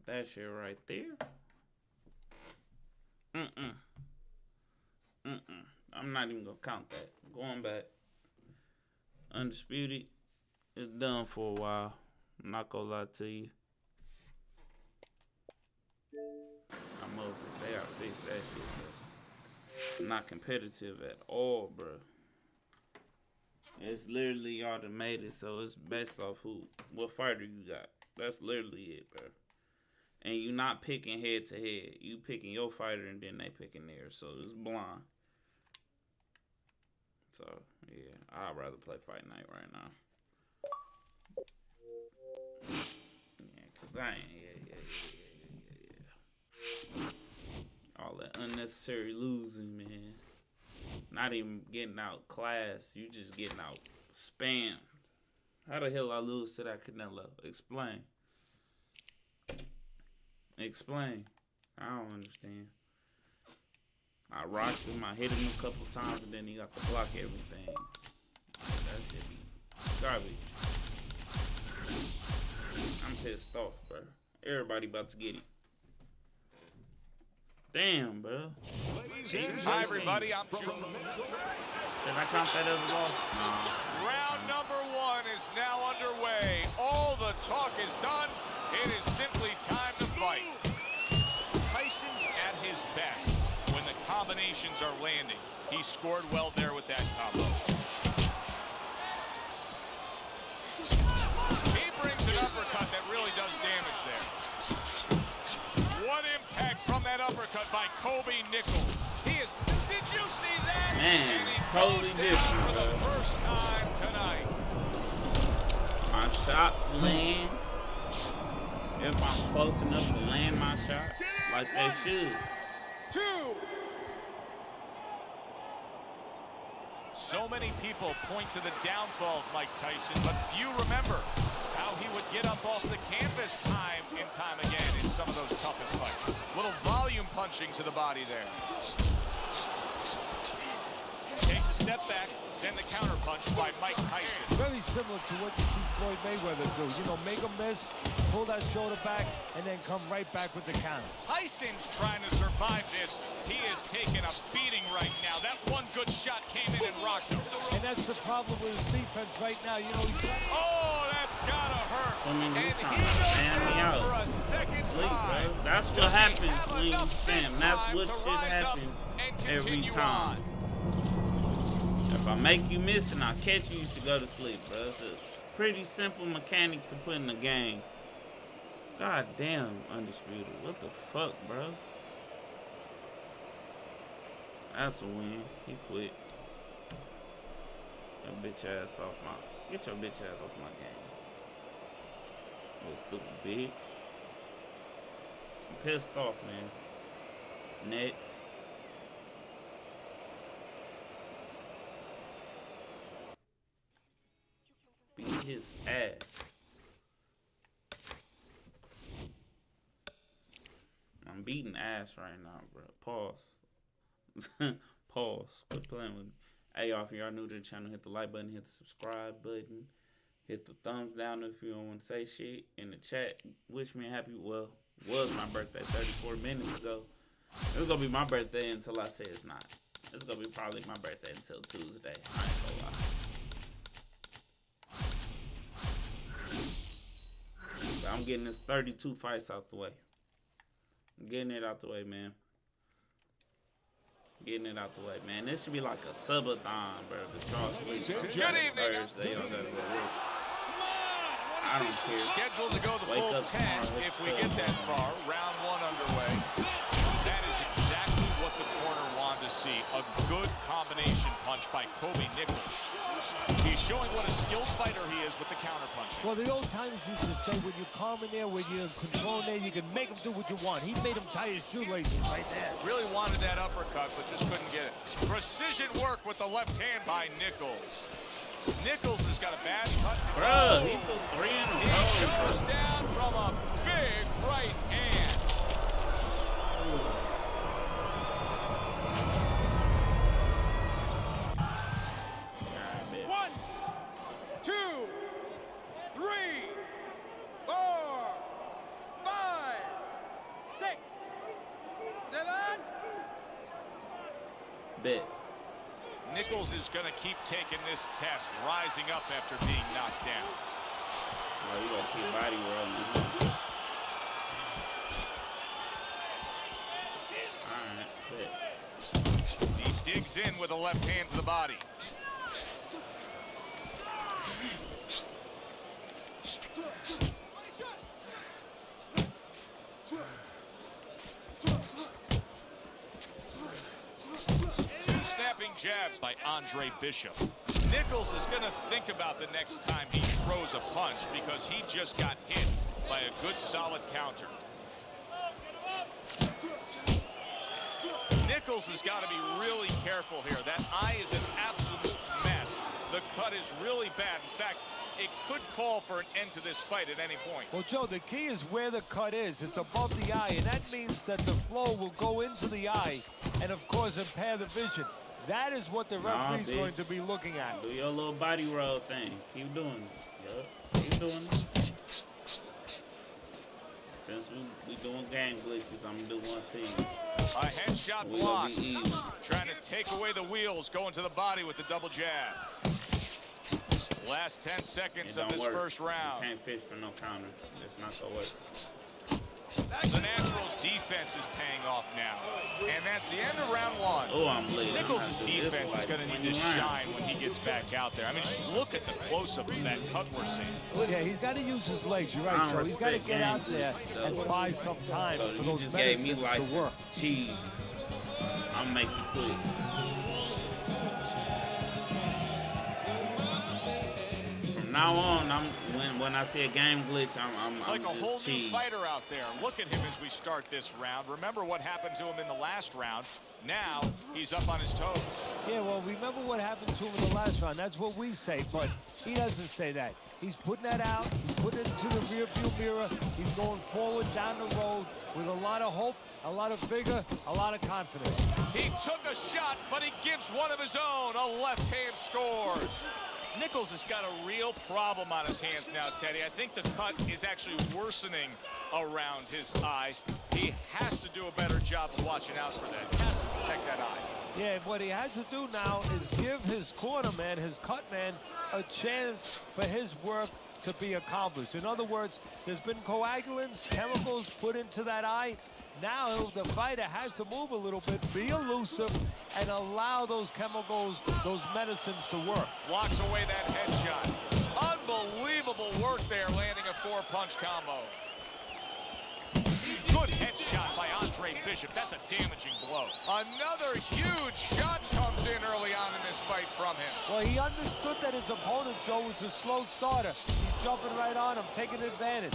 A: That shit right there. I'm not even gonna count that. Going back. Undisputed. It's done for a while. I'm not gonna lie to you. I'm over it. They gotta fix that shit, bro. I'm not competitive at all, bro. It's literally automated, so it's based off what fighter you got. That's literally it, bro. And you not picking head to head. You picking your fighter and then they picking theirs, so it's blind. So yeah, I'd rather play Fight Night right now. Yeah, cause I ain't all that unnecessary losing, man. Not even getting out class. You just getting out spammed. How the hell I lose to that Canelo? Explain. Explain. I don't understand. I rocked him. I hit him a couple times, and then he got to block everything. That shit be garbage. I'm pissed off, bro. Everybody about to get it. Damn, bro.
B: Hi, everybody. I'm Joe.
A: Should I count that as a loss? No.
B: Round number 1 is now underway. All the talk is done. It is simply time to fight. Tyson's at his best when the combinations are landing. He scored well there with that combo. He brings an uppercut that really does damage there. What impact from that uppercut by Kobe Nichols. He is, did you see that?
A: Man, totally different,
B: for
A: bro.
B: the first time tonight.
A: My shots land. If I'm close enough to land my shots like they should.
E: 2.
B: So many people point to the downfall of Mike Tyson, but few remember how he would get up off the canvas time and time again in some of those toughest fights. Little volume punching to the body there. Takes a step back, then the counter punch by Mike Tyson.
C: Very similar to what you see Floyd Mayweather do. You know, make a miss, pull that shoulder back, and then come right back with the counter.
B: Tyson's trying to survive this. He is taking a beating right now. That one good shot came in and rocked him.
C: And that's the problem with his defense right now. You know, he's
B: oh, that's gotta hurt.
A: I mean,
B: and
A: he's
B: he
A: trying to spam me out.
B: for a second
A: Sleep,
B: time.
A: bro. That's what happens when you spam. That's what should happen every time. If I make you miss and I catch you, you should go to sleep, bro. It's a pretty simple mechanic to put in the game. God damn, Undisputed. What the fuck, bro? That's a win. He quit. Your bitch ass off my... Get your bitch ass off my game. Little stupid bitch. I'm pissed off, man. Next. Beat his ass. I'm beating ass right now, bro. Pause. Pause. Quit playing with me. Hey, y'all, if y'all new to the channel, hit the like button, hit the subscribe button, hit the thumbs down if you don't want to say shit. In the chat, wish me a happy, well, was my birthday 34 minutes ago. It's going to be my birthday until I say it's not. It's going to be probably my birthday until Tuesday. I ain't gonna lie. But I'm getting this 32 fights out the way. I'm getting it out the way, man. Getting it out the way, man. This should be like a subathon, bro. But y'all sleep.
B: Good evening.
A: Thursday, y'all gotta go work. I don't care.
B: Scheduled to go the
A: Wake
B: full
A: up
B: 10
A: tomorrow,
B: if we get that far. Round 1 underway. That is exactly what the corner wanted to see. A good combination punch by Kobe Nichols. He's showing what a skilled fighter he is with the counterpunching.
C: Well, the old timers used to say when you're calm in there, when you're in control in there, you can make him do what you want. He made him tie his shoelaces right there.
B: Really wanted that uppercut, but just couldn't get it. Precision work with the left hand by Nichols. Nichols has got a bad cut.
A: Bro, he put 3 in a row.
B: He goes down from a big right hand.
E: One, 2, 3, 4, 5, 6, 7.
A: Bet.
B: Nichols is going to keep taking this test, rising up after being knocked down.
A: Oh, you gotta keep body rolling. Alright, bet.
B: He digs in with a left hand to the body. Jabs by Andre Bishop. Nichols is going to think about the next time he throws a punch because he just got hit by a good solid counter. Nichols has got to be really careful here. That eye is an absolute mess. The cut is really bad. In fact, it could call for an end to this fight at any point.
C: Well, Joe, the key is where the cut is. It's above the eye, and that means that the flow will go into the eye and, of course, impair the vision. That is what the referee's going to be looking at.
A: Do your little body roll thing. Keep doing it. Yup. Keep doing it. Since we doing game glitches, I'm gonna do one team.
B: A headshot block. Trying to take away the wheels, going to the body with the double jab. Last 10 seconds of this first round.
A: You can't fish for no counter. It's not gonna work.
B: The Naturals' defense is paying off now. And that's the end of round one.
A: Oh, I'm bleeding.
B: Nichols' defense is going to need to shine when he gets back out there. I mean, just look at the close-up of that cut we're seeing.
C: Yeah, he's got to use his legs. You're right, Joe. He's got to get out there and buy some time for those
A: just gave me
C: medicines to work.
A: To cheese. I'm making quick. From now on, when I see a game glitch, I'm
B: like a whole
A: cheese.
B: new fighter out there. Look at him as we start this round. Remember what happened to him in the last round. Now he's up on his toes. Yeah, well, remember what happened to him in the last round. That's what we say, but he doesn't say that. He's putting that out. He's putting it into the rearview mirror. He's going forward down the road with a lot of hope, a lot of vigor, a lot of confidence. He took a shot, but he gives one of his own. A left hand scores. Nichols has got a real problem on his hands now, Teddy. I think the cut is actually worsening around his eye. He has to do a better job of watching out for that. He has to protect that eye. Yeah, what he has to do now is give his corner man, his cut man, a chance for his work to be accomplished. In other words, there's been coagulants, chemicals put into that eye. Now the fighter has to move a little bit, be elusive, and allow those chemicals, those medicines to work. Blocks away that headshot. Unbelievable work there, landing a 4-punch combo. Good headshot by Andre Bishop. That's a damaging blow. Another huge shot comes in early on in this fight from him. Well, he understood that his opponent, Joe, was a slow starter. He's jumping right on him, taking advantage.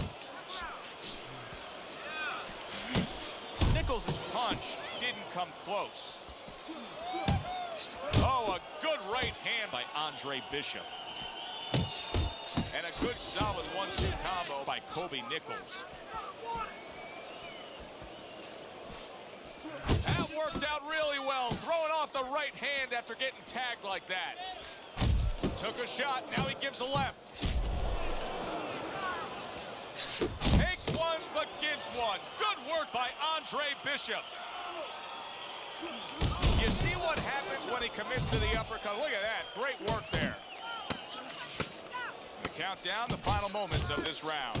B: Nichols' punch didn't come close. Oh, a good right hand by Andre Bishop. And a good solid 1-2 combo by Kobe Nichols. That worked out really well, throwing off the right hand after getting tagged like that. Took a shot, now he gives a left. Takes one, but gives one. Good work by Andre Bishop. You see what happens when he commits to the uppercut? Look at that, great work there. The countdown, the final moments of this round.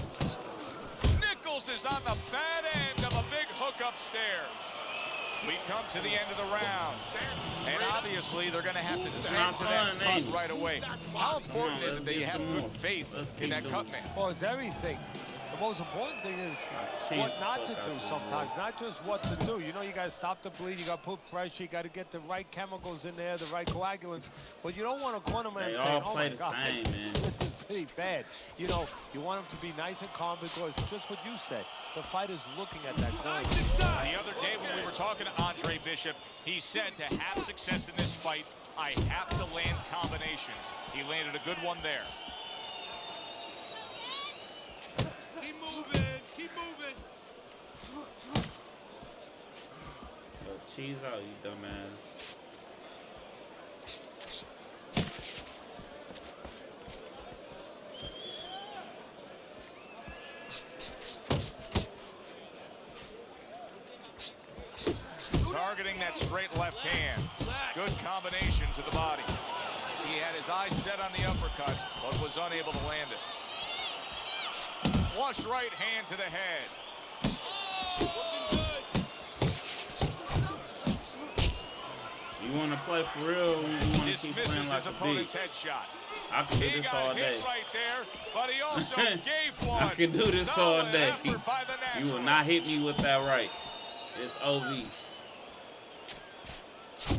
B: Nichols is on the bad end of a big hook upstairs. We come to the end of the round. And obviously, they're going to have to tend to that cut right away. How important is it that you have good faith in that cut man? Well, it's everything.
C: The most important thing is what not to do sometimes, not just what to do. You know, you got to stop the bleed, you got to put pressure, you got to get the right chemicals in there, the right coagulants. But you don't want a corner man saying, oh my God, this is pretty bad. You know, you want him to be nice and calm because just what you said, the fighter's looking at that corner.
B: The other day when we were talking to Andre Bishop, he said to have success in this fight, I have to land combinations. He landed a good one there.
D: Keep moving, keep moving.
A: Yo, cheese out, you dumbass.
B: Targeting that straight left hand. Good combination to the body. He had his eyes set on the uppercut, but was unable to land it. Flush right hand to the head.
A: You want to play for real, or you want to keep playing like
B: his
A: a
B: opponent's
A: bitch?
B: headshot.
A: I can do this all day.
B: Right there, but he also gave one.
A: I can do this all day. You will not hit me with that right. It's OV.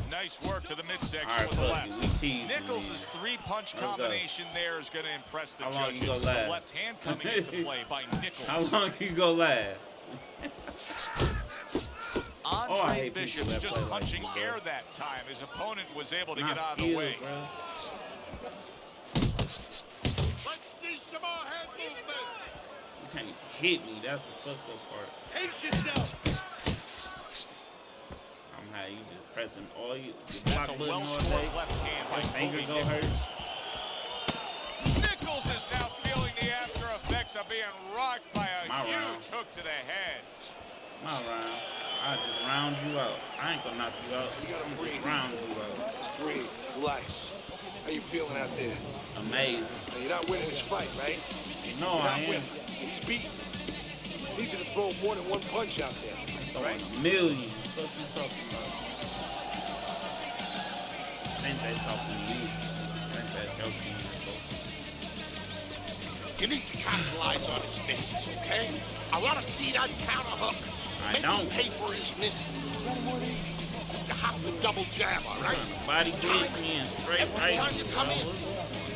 B: Nice work to the midsection
A: with
B: the left.
A: Nichols'
B: three-punch combination there is going to impress the judges.
A: How long you go last?
B: The left hand coming into play by Nichols.
A: How long can you go last?
B: Andre Bishop just punching air that time. His opponent was able to get out of the way.
A: Bro.
D: Let's see some more head movement.
A: You can't hit me. That's the fucked up part.
D: Pace yourself.
A: You just pressing all you
B: block button all day. Left hand by
A: finger go hurt.
B: Nichols is now feeling the after effects of being rocked by a huge hook to the head.
A: My round. I just round you out. I ain't gonna knock you out.
I: You gotta breathe.
A: Round you out.
I: Just breathe. Relax. How you feeling out there?
A: Amazing.
I: Now, you're not winning this fight, right?
A: No, I am.
I: He's beaten. I need you to throw more than one punch out there. Right?
A: Millions. What you talking about? I think they talking to you. I think they're joking.
J: You need to capitalize on his misses, okay? I want to see that counter hook.
A: I don't.
J: Pay for his misses. You have to double jab, all right?
A: Body glitch me and straight right.
J: Time you come in.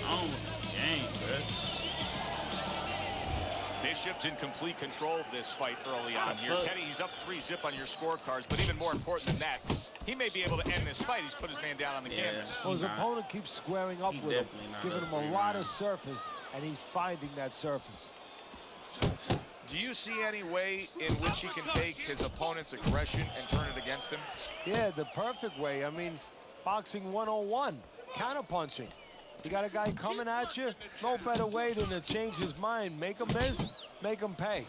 A: On with the game, bro.
B: Bishop's in complete control of this fight early on here. Teddy, he's up 3-0 on your scorecards, but even more important than that, he may be able to end this fight. He's put his man down on the canvas.
C: Well, his opponent keeps squaring up with him, giving him a lot of surface, and he's finding that surface.
B: Do you see any way in which he can take his opponent's aggression and turn it against him?
C: Yeah, the perfect way. I mean, boxing 101, counterpunching. You got a guy coming at you, no better way than to change his mind. Make him miss, make him pay.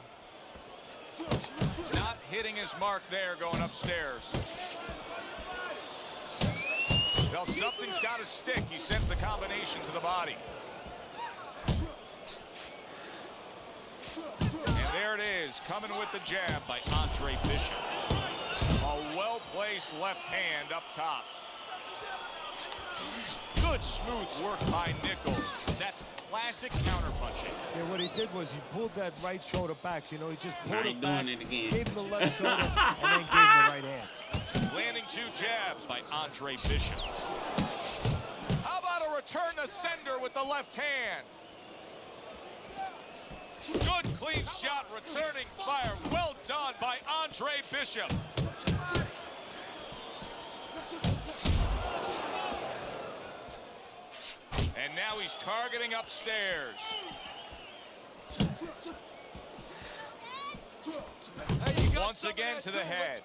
B: Not hitting his mark there, going upstairs. Well, something's got to stick. He sends the combination to the body. And there it is, coming with the jab by Andre Bishop. A well-placed left hand up top. Good smooth work by Nichols. That's classic counterpunching.
C: Yeah, what he did was he pulled that right shoulder back. You know, he just pulled it back,
A: doing it again.
C: gave him the left shoulder, and then gave him the right hand.
B: Landing two jabs by Andre Bishop. How about a return to sender with the left hand? Good clean shot, returning fire. Well done by Andre Bishop. And now he's targeting upstairs. Once again to the head.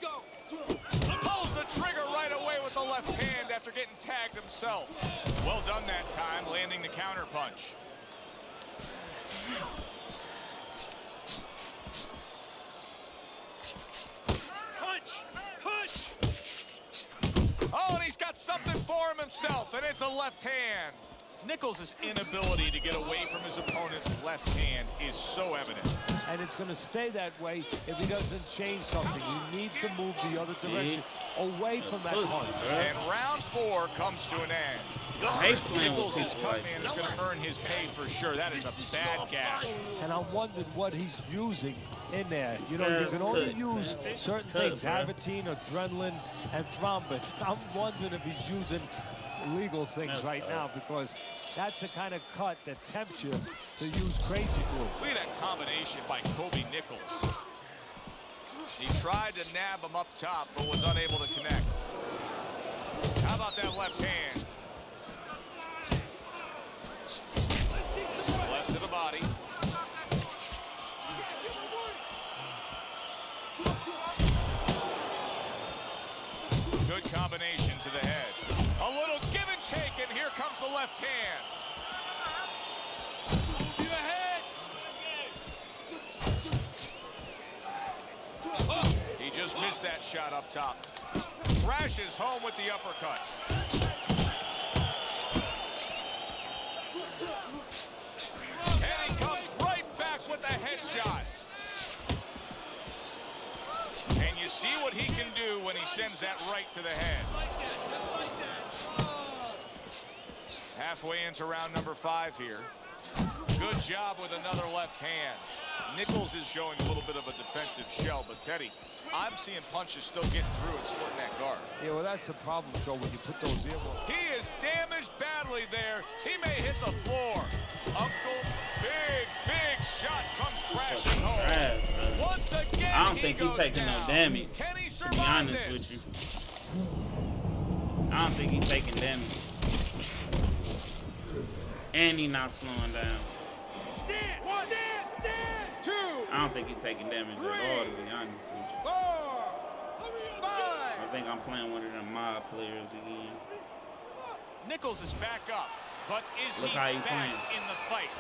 B: Pulls the trigger right away with the left hand after getting tagged himself. Well done that time, landing the counter punch.
D: Punch!
B: Oh, and he's got something for him himself, and it's a left hand. Nichols' inability to get away from his opponent's left hand is so evident.
C: And it's going to stay that way if he doesn't change something. He needs to move the other direction, away from that punch.
B: And round 4 comes to an end. Nichols' cut man is going to earn his pay for sure. That is a bad gash.
C: And I'm wondering what he's using in there. You know, you can only use certain things, Avitine, adrenaline, and thrombin. I'm wondering if he's using illegal things right now, because that's the kind of cut that tempts you to use crazy glue.
B: Look at that combination by Kobe Nichols. He tried to nab him up top, but was unable to connect. How about that left hand? Left to the body. Good combination to the head. A little give and take, and here comes the left hand.
D: To the head.
B: He just missed that shot up top. Crashes home with the uppercut. And he comes right back with the headshot. And you see what he can do when he sends that right to the head. Halfway into round number 5 here. Good job with another left hand. Nichols is showing a little bit of a defensive shell, but Teddy, I'm seeing punches still getting through and splitting that guard.
C: Yeah, well, that's the problem, Joe, when you put those earballs.
B: He is damaged badly there. He may hit the floor. Uncle, big shot comes crashing home. Once again,
A: I don't think he's taking no damage,
B: Can he
A: to be honest with you. I don't think he's taking damage. And he's not slowing down.
E: One, two,
A: I don't think he's taking damage at all, to be honest with you.
E: 4, 5.
A: I think I'm playing one of them mob players again.
B: Nichols is back up, but is
A: Look
B: he
A: how he
B: back
A: playing.
B: in the fight?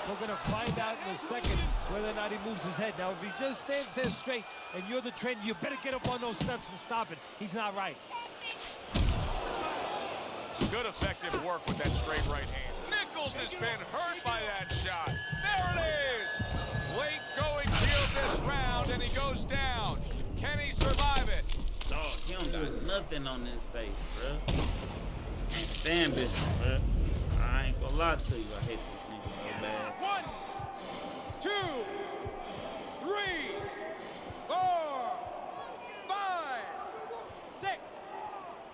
C: We're going to find out in a second whether or not he moves his head. Now, if he just stands there straight and you're the trainer, you better get up on those steps and stop it. He's not right.
B: Good effective work with that straight right hand. Nichols has been hurt by that shot. There it is. Late going here this round, and he goes down. Can he survive it?
A: Dog, he don't got nothing on his face, bro. Can't stand Bishop, bro. I ain't gonna lie to you. I hate this nigga so bad.
E: 1, 2, 3, 4, 5, 6.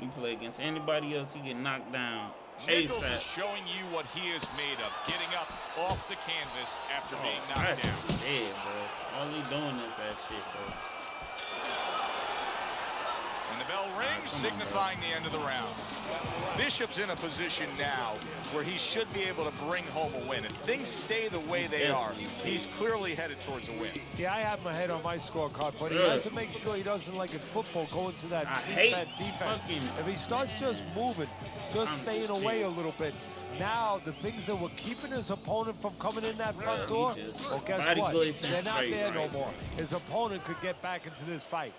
A: You play against anybody else, you get knocked down.
B: Nichols
A: ASAP.
B: is showing you what he is made of, getting up off the canvas after being knocked
A: That's
B: down.
A: dead, bro. All he doing is that shit, bro.
B: And the bell rings, signifying the end of the round. Bishop's in a position now where he should be able to bring home a win. If things stay the way they are, he's clearly headed towards a win.
C: Yeah, I have my head on my scorecard, but he has to make sure he doesn't, like in football, go into that defense. If he starts just moving, just staying away a little bit, now the things that were keeping his opponent from coming in that front door, well, guess what? They're not there no more. His opponent could get back into this fight.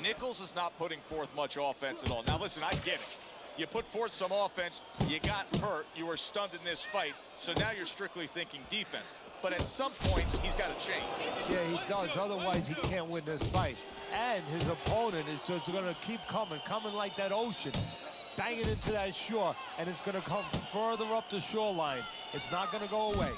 B: Nichols is not putting forth much offense at all. Now listen, I get it. You put forth some offense, you got hurt, you were stunned in this fight, so now you're strictly thinking defense. But at some point, he's got to change.
C: Yeah, he does. Otherwise, he can't win this fight. And his opponent is just going to keep coming like that ocean, banging into that shore, and it's going to come further up the shoreline. It's not going to go away.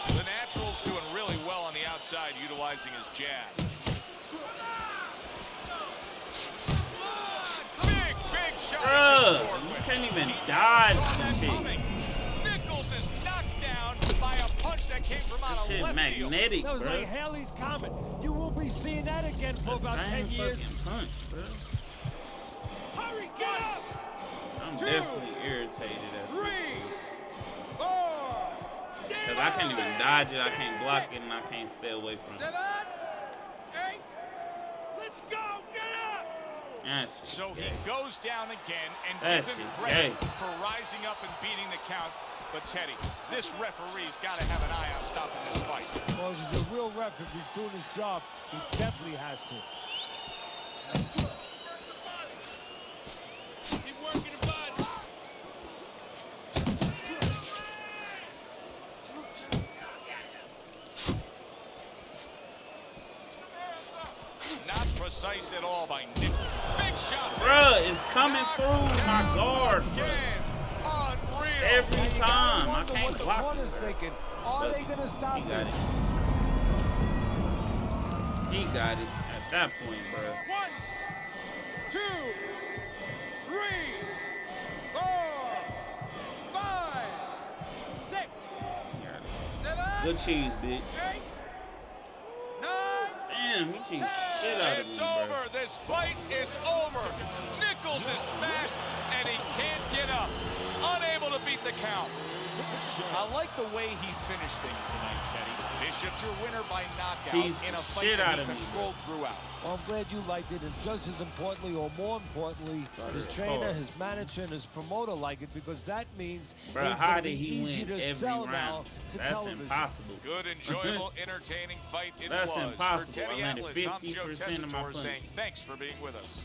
B: The Natural's doing really well on the outside, utilizing his jab. Big shot.
A: You can't even dodge this shit.
B: Nichols is knocked down by a punch that came from out of
A: This shit
B: left
A: magnetic,
B: field.
C: That was
A: bro.
C: like Haley's Comet. You won't be seeing that again for about 10 years.
A: Punch, bro.
D: Hurry, get up!
A: I'm definitely irritated at
E: 3, 4,
A: because I can't even dodge it, I can't block it, and I can't stay away from it.
E: 7, 8.
D: Let's go! Get up!
B: So he goes down again and
A: That's
B: gives him
A: just
B: credit
A: gay.
B: for rising up and beating the count. But Teddy, this referee's got to have an eye on stopping this fight.
C: Well, if he's a real ref, if he's doing his job, he definitely has to.
D: Keep working the body.
B: Not precise at all by Nick. Big shot.
A: Bruh, it's coming through my guard, bro.
B: Unreal.
A: Every time. I can't
C: what
A: block
C: the corner's
A: it.
C: thinking. Are they going to stop
A: He got
C: this?
A: it. He got it at that point, bro.
E: 1, 2, 3, 4, 5, 6,
A: He got it.
E: 7,
A: Good cheese, bitch.
E: 8, 9.
A: Damn, he cheesed the shit out of me,
B: It's
A: bro.
B: over. This fight is over. Nichols is smashed, and he can't get up. Unable to beat the count. I like the way he finished things tonight, Teddy. Bishop's your winner by knockout
A: Cheesed
B: in
A: the
B: a fight
A: shit
B: that
A: out
B: he
A: of me,
B: controlled throughout.
C: Well, I'm glad you liked it, and just as importantly, or more importantly, his trainer, his manager, and his promoter like it, because that means
A: Bro,
C: it's
A: how
C: going to
A: did
C: be
A: he
C: easy
A: win
C: to
A: every
C: sell now
A: round?
C: to
A: That's
C: television.
A: impossible.
B: Good, enjoyable, entertaining fight it
A: That's
B: was.
A: impossible.
B: For Teddy
A: I landed
B: Atlas, I'm Joe
A: 50% of my
B: Tessitore saying
A: punches.
B: thanks for being with us.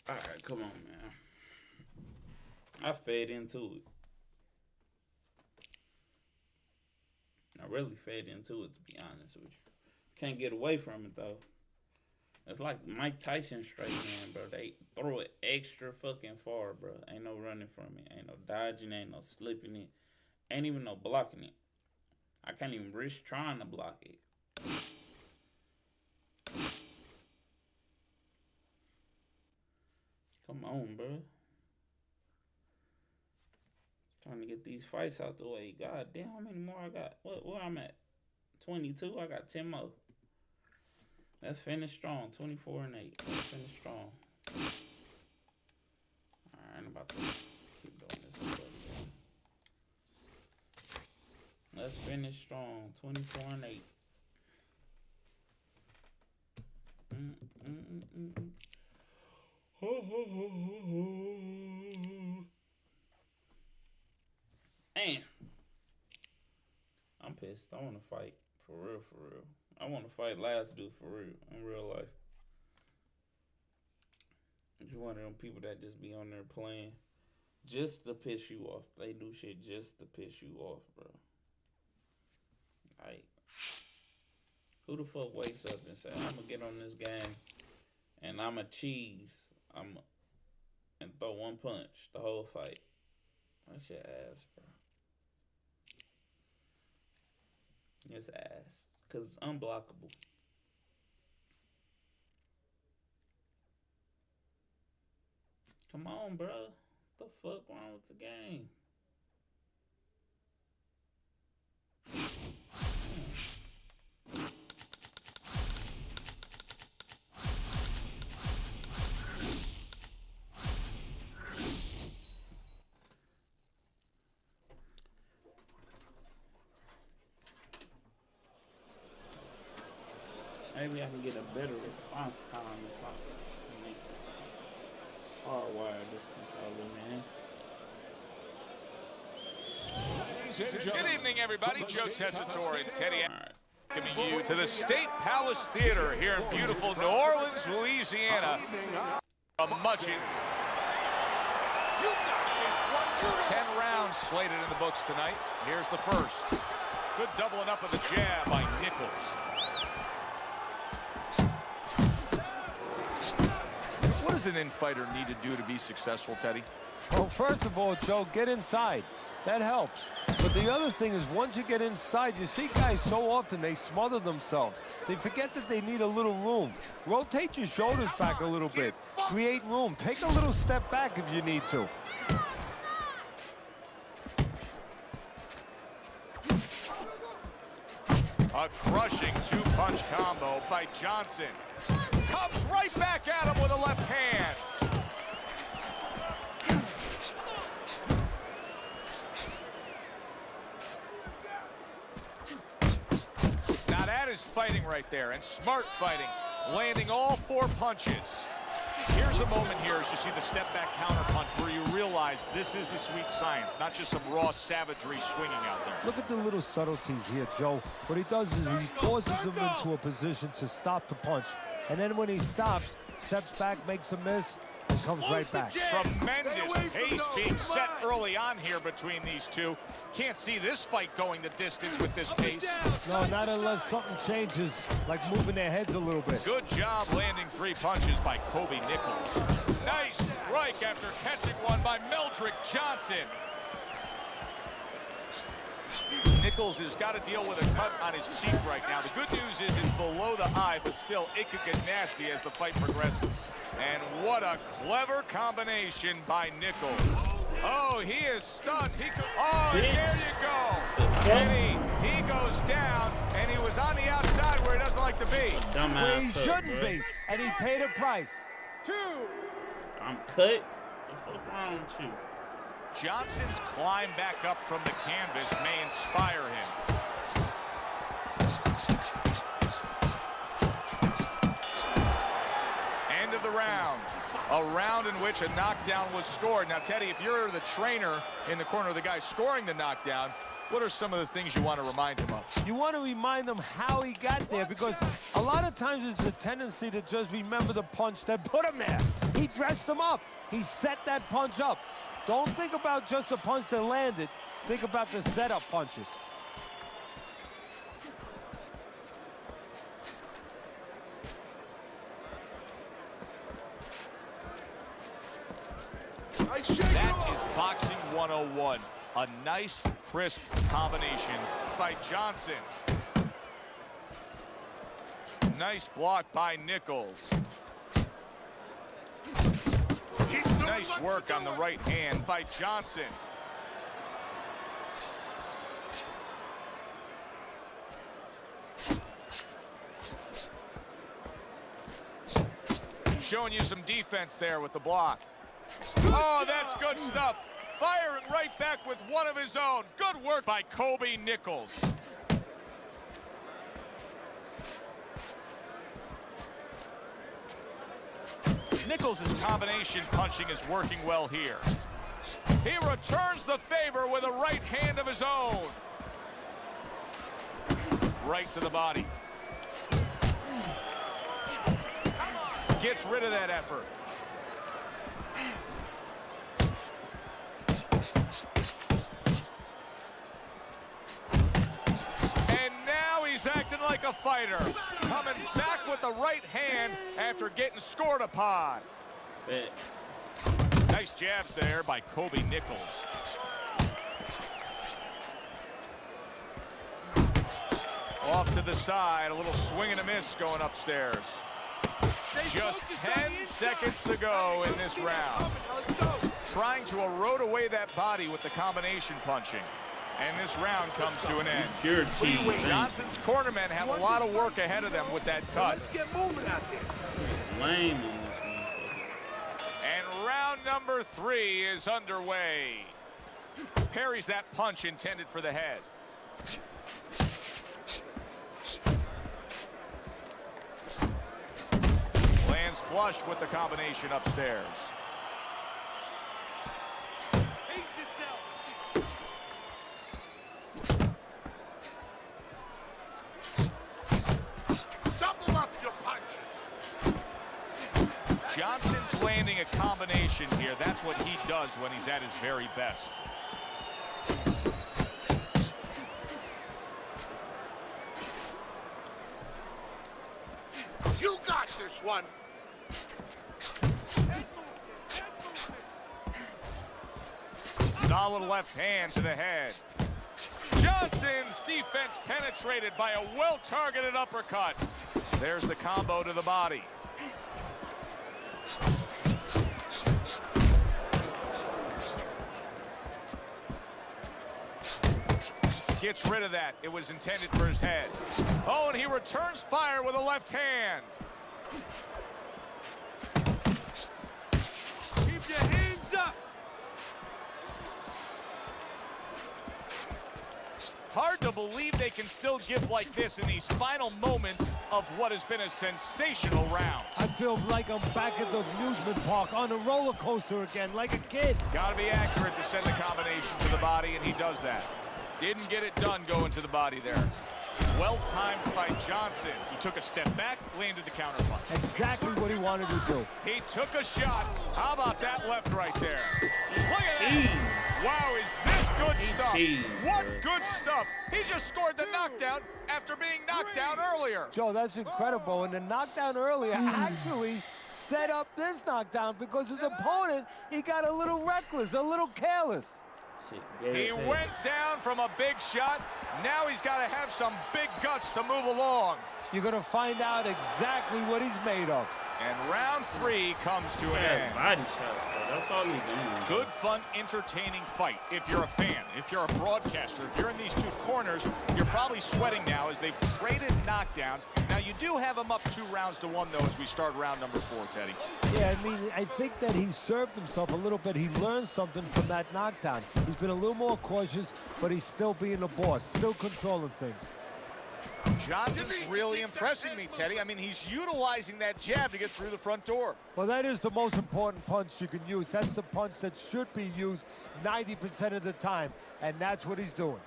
A: All right, come on, man. I fed into it. I really fed into it, to be honest with you. Can't get away from it, though. It's like Mike Tyson straight man, bro. They throw it extra fucking far, bro. Ain't no running from it. Ain't no dodging. Ain't no slipping it. Ain't even no blocking it. I can't even risk trying to block it. Come on, bro. Trying to get these fights out the way. God damn, how many more I got? Where I'm at? 22. I got 10 more. Let's finish strong. 24-8. Let's finish strong. Alright, I'm about to keep doing this. Let's finish strong. 24-8. Man, I'm pissed. I want to fight for real, for real. I want to fight last dude for real, in real life. You're one of them people that just be on there playing just to piss you off. They do shit just to piss you off, bro. Like, who the fuck wakes up and say, I'm gonna get on this game and I'm a cheese, and throw one punch the whole fight? That's your ass, bro. It's ass. Because it's unblockable. Come on, bro. What the fuck wrong with the game? Maybe I can get a better response time if I can make this hardwire this controller, man.
B: Good evening, everybody. Joe Tessitore and Teddy welcoming you to the State Palace Theater here in beautiful New Orleans, Louisiana. A much.
J: You got
B: 10 rounds slated in the books tonight. Here's the first. Good doubling up of the jab by Nichols. What does an in-fighter need to do to be successful, Teddy?
C: Well, first of all, Joe, get inside. That helps. But the other thing is, once you get inside, you see guys so often they smother themselves. They forget that they need a little room. Rotate your shoulders back a little bit. Create room. Take a little step back if you need to.
B: A crushing two-punch combo by Johnson. Comes right back at him with a left hand. Now that is fighting right there, and smart fighting, landing all 4 punches. Here's a moment here as you see the step-back counter punch where you realize this is the sweet science, not just some raw savagery swinging out there.
C: Look at the little subtleties here, Joe. What he does is he forces him into a position to stop the punch. And then when he stops, steps back, makes a miss, and comes right back.
B: Tremendous pace being set early on here between these two. Can't see this fight going the distance with this pace.
C: No, not unless something changes, like moving their heads a little bit.
B: Good job landing 3 punches by Kobe Nichols. Nice strike after catching one by Meldrick Johnson. Nichols has got to deal with a cut on his cheek right now. The good news is it's below the eye, but still it could get nasty as the fight progresses. And what a clever combination by Nichols. Oh, he is stunned. He could, oh, there you go. And he goes down, and he was on the outside where he doesn't like to be.
C: Where he shouldn't be, and he paid a price.
E: 2.
A: I'm cut. The fuck wrong with you?
B: Johnson's climb back up from the canvas may inspire him. End of the round. A round in which a knockdown was scored. Now, Teddy, if you're the trainer in the corner of the guy scoring the knockdown, what are some of the things you want to remind him of?
C: You want to remind him how he got there, because a lot of times it's a tendency to just remember the punch that put him there. He dressed him up. He set that punch up. Don't think about just the punch that landed. Think about the setup punches.
B: That is boxing 101. A nice, crisp combination by Johnson. Nice block by Nichols. Nice work on the right hand by Johnson. Showing you some defense there with the block. Oh, that's good stuff. Firing right back with one of his own. Good work by Kobe Nichols. Nichols' combination punching is working well here. He returns the favor with a right hand of his own. Right to the body. Gets rid of that effort. And now he's acting like a fighter. Coming back with the right hand after getting scored upon. Nice jabs there by Kobe Nichols. Off to the side, a little swing and a miss going upstairs. Just 10 seconds to go in this round. Trying to erode away that body with the combination punching. And this round comes to an end.
A: Pure cheese.
B: Johnson's cornermen have a lot of work ahead of them with that cut.
E: Let's get moving out there.
A: Lame on this motherfucker.
B: And round number 3 is underway. Parries that punch intended for the head. Lands flush with the combination upstairs.
E: Pace yourself.
J: Double up your punches.
B: Johnson's landing a combination here. That's what he does when he's at his very best.
J: You got this one.
B: Solid left hand to the head. Johnson's defense penetrated by a well-targeted uppercut. There's the combo to the body. Gets rid of that. It was intended for his head. Oh, and he returns fire with a left hand.
D: Keep your hands up.
B: Hard to believe they can still give like this in these final moments of what has been a sensational round.
C: I feel like I'm back at the amusement park on a roller coaster again, like a kid.
B: Gotta be accurate to send the combination to the body, and he does that. Didn't get it done going to the body there. Well-timed by Johnson. He took a step back, landed the counterpunch.
C: Exactly what he wanted to do.
B: He took a shot. How about that left right there? Look at that. Wow, is this good stuff? What good stuff. He just scored the knockdown after being knocked out earlier.
C: Joe, that's incredible. And the knockdown earlier actually set up this knockdown because his opponent, he got a little reckless, a little careless.
B: He went down from a big shot. Now he's got to have some big guts to move along.
C: You're going to find out exactly what he's made of.
B: And round 3 comes to an end.
A: Body shots, bro. That's all he's doing.
B: Good, fun, entertaining fight. If you're a fan, if you're a broadcaster, if you're in these two corners, you're probably sweating now as they've traded knockdowns. Now, you do have them up 2-1 though, as we start round number 4, Teddy.
C: Yeah, I mean, I think that he served himself a little bit. He learned something from that knockdown. He's been a little more cautious, but he's still being the boss, still controlling things.
B: Johnson's really impressing me, Teddy. I mean, he's utilizing that jab to get through the front door.
C: Well, that is the most important punch you can use. That's the punch that should be used 90% of the time, and that's what he's doing.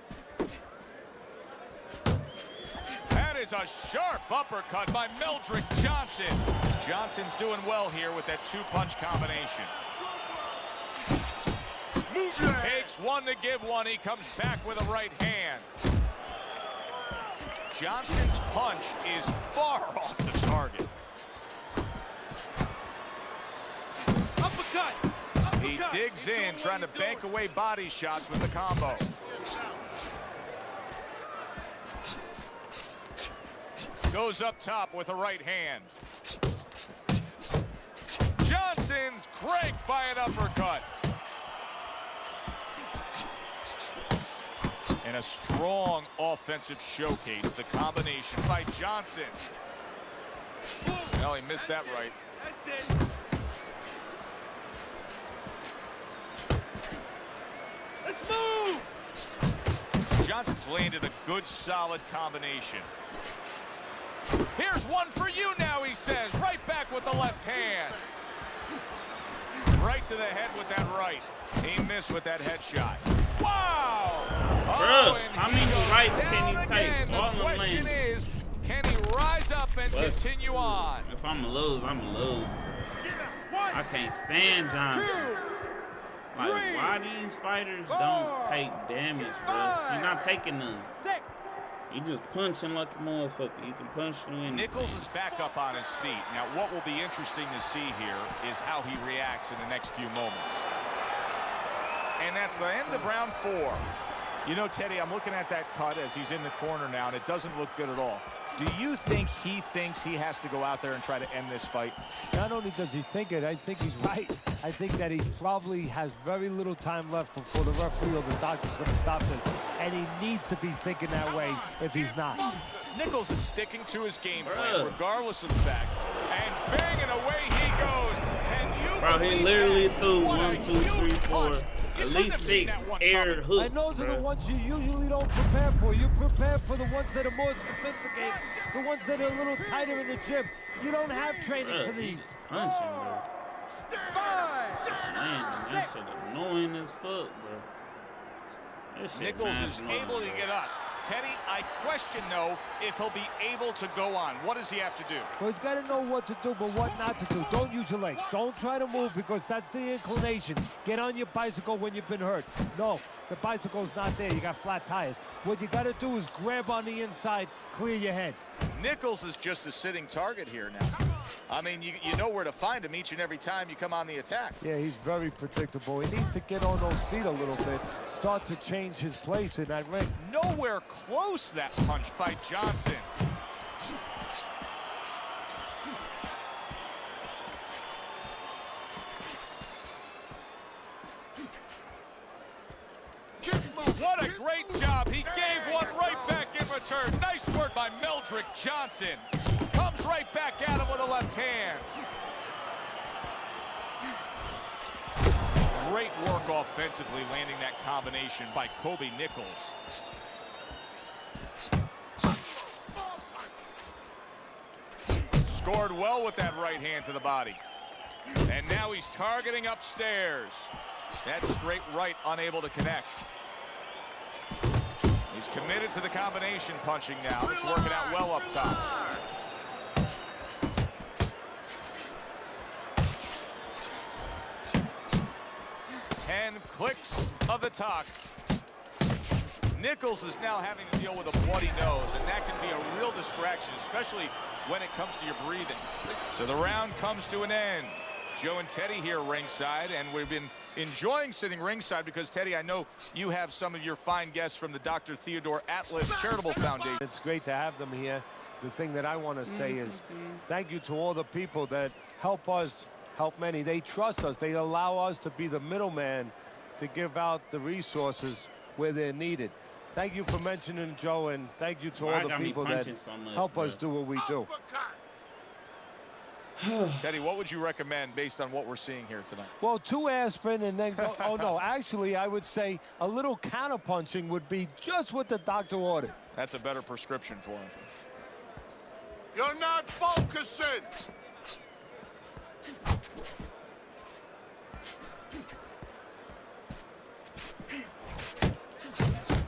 B: That is a sharp uppercut by Meldrick Johnson. Johnson's doing well here with that 2-punch combination. Takes one to give one. He comes back with a right hand. Johnson's punch is far off the target.
D: Uppercut.
B: He digs in, trying to bank away body shots with the combo. Goes up top with a right hand. Johnson's cranked by an uppercut. And a strong offensive showcase. The combination by Johnson. No, he missed that right.
D: That's it. Let's move.
B: Johnson's landed a good, solid combination. Here's one for you now, he says. Right back with the left hand. Right to the head with that right. He missed with that headshot. Wow!
A: Bruh, how many rights can he take?
B: The question is, can he rise up and continue on?
A: If I'm a lose, I'm a lose. I can't stand Johnson. Like, why these fighters don't take damage, bro? You're not taking none. You just punching like a motherfucker. You can punch through anything.
B: Nichols is back up on his feet. Now, what will be interesting to see here is how he reacts in the next few moments. And that's the end of round 4. You know, Teddy, I'm looking at that cut as he's in the corner now, and it doesn't look good at all. Do you think he thinks he has to go out there and try to end this fight?
C: Not only does he think it, I think he's right. I think that he probably has very little time left before the referee or the doctor's going to stop this. And he needs to be thinking that way if he's not.
B: Nichols is sticking to his game plan, regardless of the fact. And banging away he goes. Can you
A: bro, he literally threw 1, 2, 3, 4, at least 6 air hooks.
C: And those are the ones you usually don't prepare for. You prepare for the ones that are more sophisticated, the ones that are a little tighter in the gym. You don't have training for these.
A: Punching, bro.
D: 5,
A: Landing, that shit annoying as fuck, bro.
B: Nichols is able to get up. Teddy, I question, though, if he'll be able to go on. What does he have to do?
C: Well, he's got to know what to do, but what not to do. Don't use your legs. Don't try to move because that's the inclination. Get on your bicycle when you've been hurt. No, the bicycle's not there. You got flat tires. What you got to do is grab on the inside, clear your head.
B: Nichols is just a sitting target here now. I mean, you know where to find him each and every time you come on the attack.
C: Yeah, he's very predictable. He needs to get on those feet a little bit, start to change his place in that ring.
B: Nowhere close, that punch by Johnson. What a great job. He gave one right back in return. Nice work by Meldrick Johnson. Comes right back at him with a left hand. Great work offensively, landing that combination by Kobe Nichols. Scored well with that right hand to the body. And now he's targeting upstairs. That straight right unable to connect. He's committed to the combination punching now. It's working out well up top. Ten clicks of the talk. Nichols is now having to deal with a bloody nose, and that can be a real distraction, especially when it comes to your breathing. So the round comes to an end. Joe and Teddy here ringside, and we've been enjoying sitting ringside because, Teddy, I know you have some of your fine guests from the Dr. Theodore Atlas Charitable Foundation.
C: It's great to have them here. The thing that I want to say is thank you to all the people that help us, help many. They trust us. They allow us to be the middleman to give out the resources where they're needed. Thank you for mentioning Joe, and thank you to all the people that help us do what we do.
B: Teddy, what would you recommend based on what we're seeing here tonight?
C: Well, 2 aspirin and then go. Oh, no. Actually, I would say a little counterpunching would be just what the doctor ordered.
B: That's a better prescription for him.
J: You're not focusing.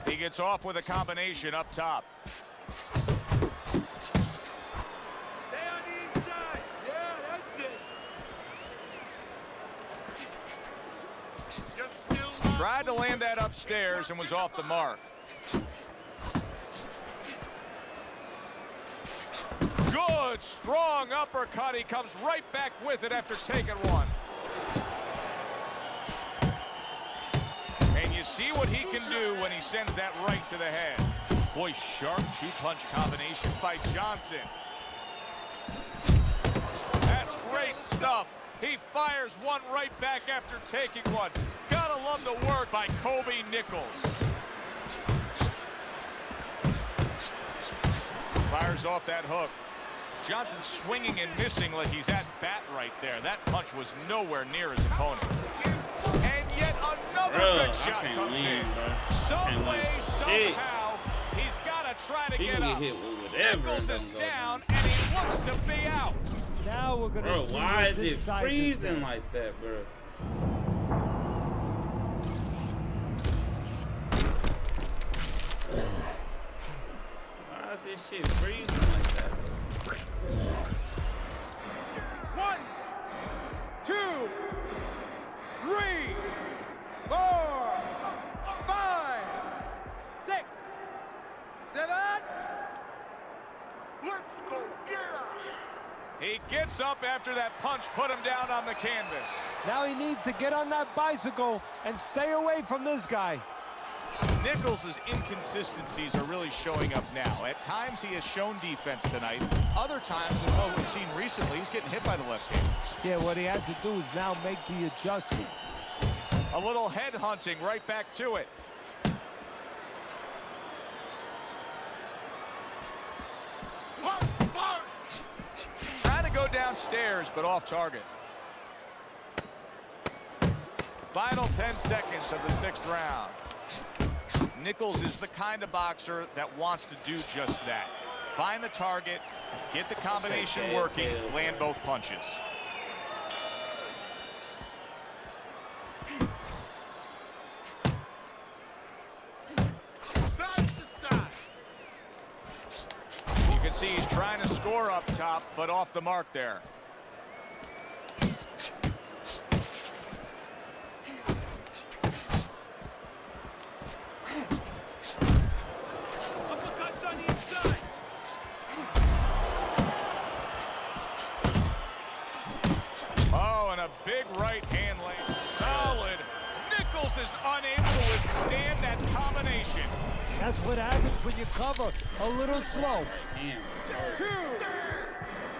B: He gets off with a combination up top. Tried to land that upstairs and was off the mark. Good, strong uppercut. He comes right back with it after taking one. And you see what he can do when he sends that right to the head. Boy, sharp two-punch combination by Johnson. That's great stuff. He fires one right back after taking one. Gotta love the work by Kobe Nichols. Fires off that hook. Johnson swinging and missing like he's at bat right there. That punch was nowhere near his opponent. And yet another good shot comes in. Some way, somehow, he's got to try to get up. Nichols is down, and he looks to be out.
C: Now we're going to see
A: why is it freezing like that, bro? Why is this shit freezing like that?
D: 1, 2, 3, 4, 5, 6, 7.
J: Let's go get her.
B: He gets up after that punch, put him down on the canvas.
C: Now he needs to get on that bicycle and stay away from this guy.
B: Nichols' inconsistencies are really showing up now. At times he has shown defense tonight. Other times, with what we've seen recently, he's getting hit by the left hand.
C: Yeah, what he had to do is now make the adjustment.
B: A little head hunting right back to it. Trying to go downstairs, but off target. Final 10 seconds of the 6th round. Nichols is the kind of boxer that wants to do just that. Find the target, get the combination working, land both punches.
J: Side to side.
B: He's trying to score up top, but off the mark there.
D: Uppercuts on the inside.
B: Oh, and a big right hand lane. Solid. Nichols is unable to withstand that combination.
C: That's what happens when you cover a little slow.
A: Damn.
D: 2,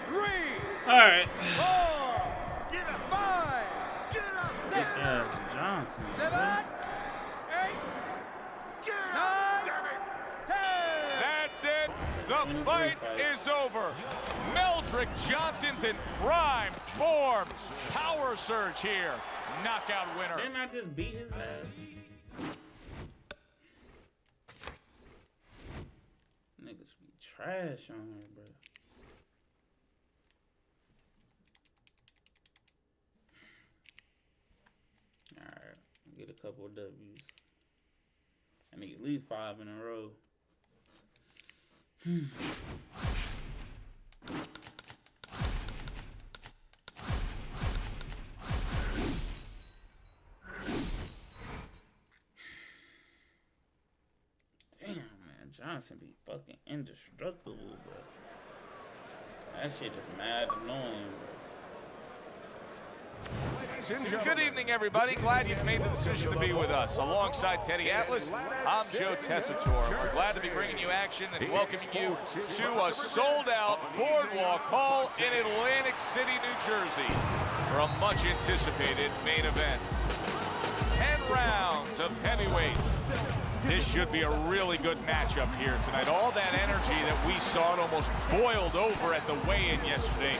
D: 3,
A: All right.
D: 4, 5, 6,
A: Johnson.
D: 7, 8, 9, 10.
B: That's it. The fight is over. Meldrick Johnson's in prime form. Power surge here. Knockout winner.
A: Didn't I just beat his ass? Niggas be trash on here, bro. Alright, get a couple of W's. I need at least 5 in a row. Damn, man, Johnson be fucking indestructible, bro. That shit is mad annoying, bro.
B: Good evening, everybody. Glad you've made the decision to be with us. Alongside Teddy Atlas, I'm Joe Tessitore. We're glad to be bringing you action and welcoming you to a sold-out Boardwalk Hall in Atlantic City, New Jersey for a much-anticipated main event. 10 rounds of heavyweights. This should be a really good matchup here tonight. All that energy that we saw, it almost boiled over at the weigh-in yesterday.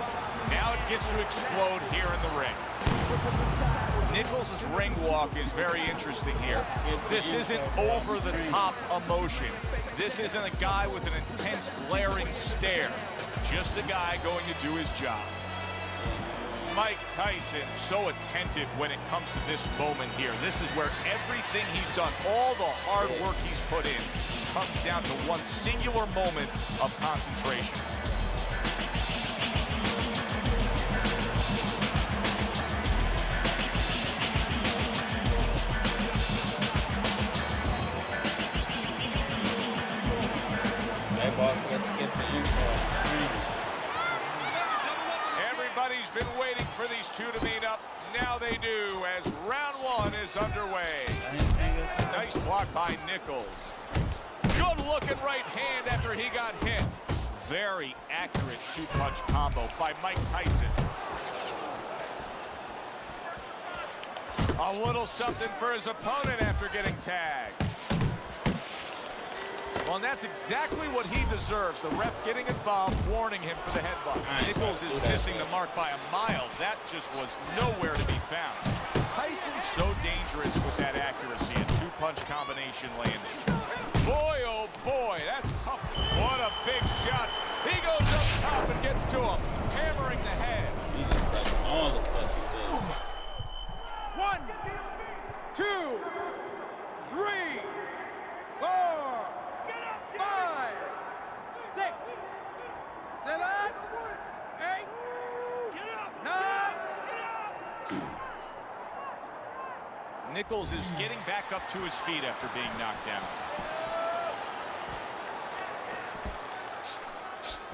B: Now it gets to explode here in the ring. Nichols' ring walk is very interesting here. This isn't over-the-top emotion. This isn't a guy with an intense, glaring stare. Just a guy going to do his job. Mike Tyson so attentive when it comes to this moment here. This is where everything he's done, all the hard work he's put in, comes down to one singular moment of concentration.
A: Hey, boss, let's skip the intro.
B: Everybody's been waiting for these two to meet up. Now they do, as round one is underway. Nice block by Nichols. Good looking right hand after he got hit. Very accurate two-punch combo by Mike Tyson. A little something for his opponent after getting tagged. Well, and that's exactly what he deserves. The ref getting involved, warning him for the headbutt. Nichols is missing the mark by a mile. That just was nowhere to be found. Tyson's so dangerous with that accuracy. A two-punch combination landing. Boy, oh boy, that's tough. What a big shot. He goes up top and gets to him, hammering the head.
A: He just like all the fucking things.
D: 1, 2, 3, 4, 5, 6, 7, 8, 9.
B: Nichols is getting back up to his feet after being knocked down.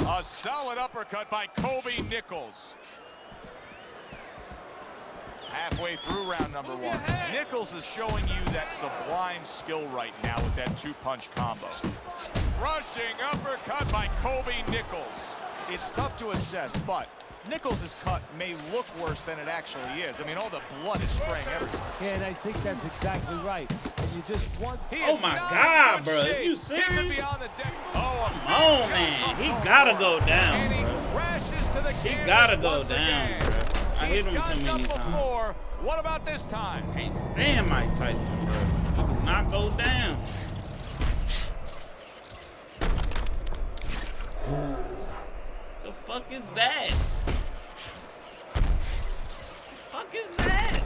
B: A solid uppercut by Kobe Nichols. Halfway through round number one. Nichols is showing you that sublime skill right now with that two-punch combo. Rushing uppercut by Kobe Nichols. It's tough to assess, but Nichols' cut may look worse than it actually is. I mean, all the blood is spraying everywhere.
C: Yeah, and I think that's exactly right. And you just want...
A: Oh my God, bro. Is you serious?
B: Oh,
A: come on, man. He gotta go down,
B: and he
A: bro.
B: crashes to the
A: He gotta go down, bro. I hit him too many times.
B: What about this time?
A: Can't stand Mike Tyson, bro. He do not go down. The fuck is that? The fuck is that?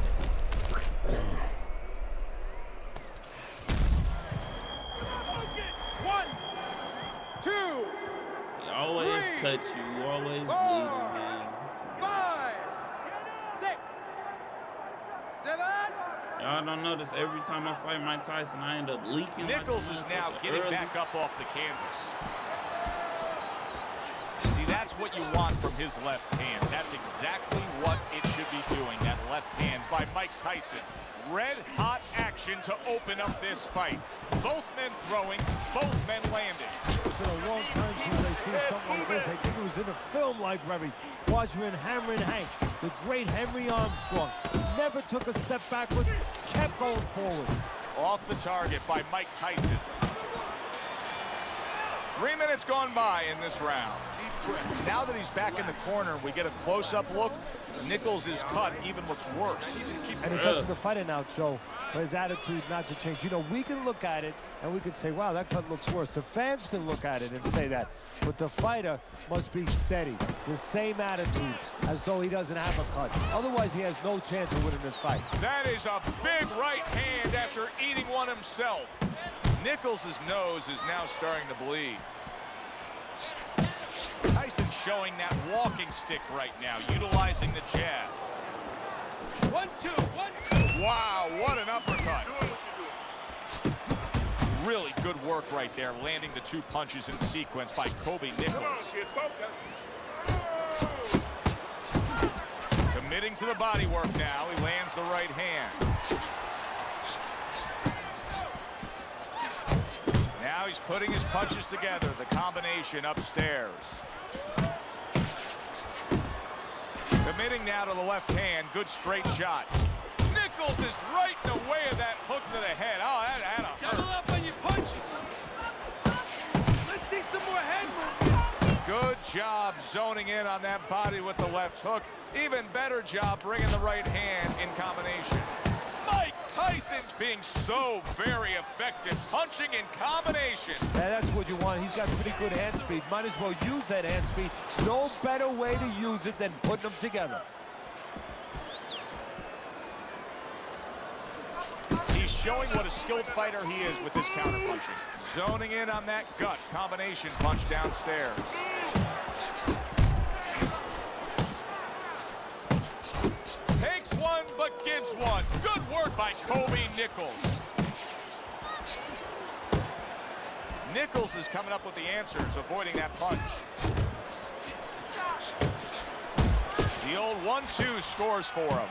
D: 1, 2,
A: He always cut you. You always bleeding, man.
D: 5, 6, 7.
A: Y'all don't notice every time I fight Mike Tyson, I end up leaking.
B: Nichols is now getting back up off the canvas. See, that's what you want from his left hand. That's exactly what it should be doing, that left hand by Mike Tyson. Red-hot action to open up this fight. Both men throwing, both men landing.
C: It's been a long time since I seen something like this. I think it was in a film library. Watching Hammer and Hank, the great Henry Armstrong. Never took a step backwards, kept going forward.
B: Off the target by Mike Tyson. 3 minutes gone by in this round. Now that he's back in the corner, we get a close-up look. Nichols' cut even looks worse.
C: And it's up to the fighter now, Joe, for his attitude not to change. You know, we can look at it and we can say, wow, that cut looks worse. The fans can look at it and say that. But the fighter must be steady, the same attitude, as though he doesn't have a cut. Otherwise, he has no chance of winning this fight.
B: That is a big right hand after eating one himself. Nichols' nose is now starting to bleed. Tyson showing that walking stick right now, utilizing the jab.
D: 1, 2, 1, 2.
B: Wow, what an uppercut. Really good work right there, landing the 2 punches in sequence by Kobe Nichols. Committing to the body work now, he lands the right hand. Now he's putting his punches together, the combination upstairs. Committing now to the left hand, good straight shot. Nichols is right in the way of that hook to the head. Oh, that had a
D: Double
B: hurt.
D: up on your punches. Let's see some more head movement.
B: Good job zoning in on that body with the left hook. Even better job bringing the right hand in combination. Mike Tyson's being so very effective, punching in combination.
C: Yeah, that's what you want. He's got pretty good hand speed. Might as well use that hand speed. No better way to use it than putting them together.
B: He's showing what a skilled fighter he is with this counterpunching. Zoning in on that gut combination punch downstairs. Takes one, but gives one. Good work by Kobe Nichols. Nichols is coming up with the answers, avoiding that punch. The old 1-2 scores for him.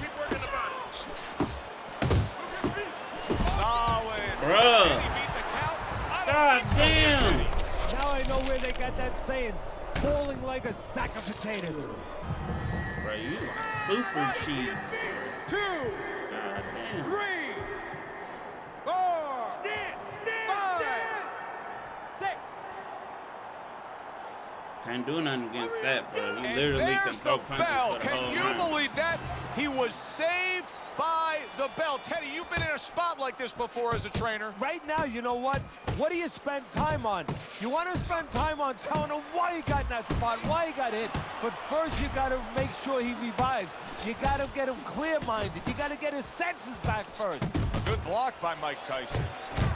E: Keep working the body.
B: Solid.
A: Bruh.
B: Can he beat the count?
A: God damn.
C: Now I know where they got that saying, falling like a sack of potatoes.
A: Bro, you like super cheese.
D: 2,
A: God damn.
D: 3, 4, 5, 6.
A: Can't do nothing against that, bro. You
B: And
A: literally can
B: there's
A: throw
B: the
A: punches
B: bell.
A: for the
B: Can
A: whole
B: you
A: round.
B: believe that? He was saved by the bell. Teddy, you've been in a spot like this before as a trainer.
C: Right now, you know what? What do you spend time on? You want to spend time on telling him why he got in that spot, why he got hit. But first, you got to make sure he revives. You got to get him clear-minded. You got to get his senses back first.
B: A good block by Mike Tyson.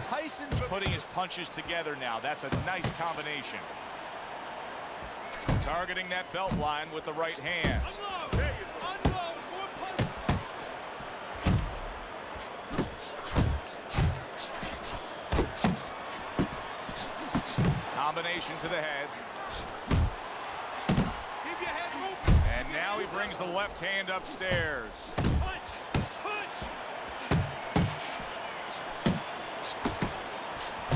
B: Tyson's putting his punches together now. That's a nice combination. Targeting that belt line with the right hand.
D: Unload. Unload. More punches.
B: Combination to the head.
D: Keep your head moving.
B: And now he brings the left hand upstairs.
D: Punch. Punch.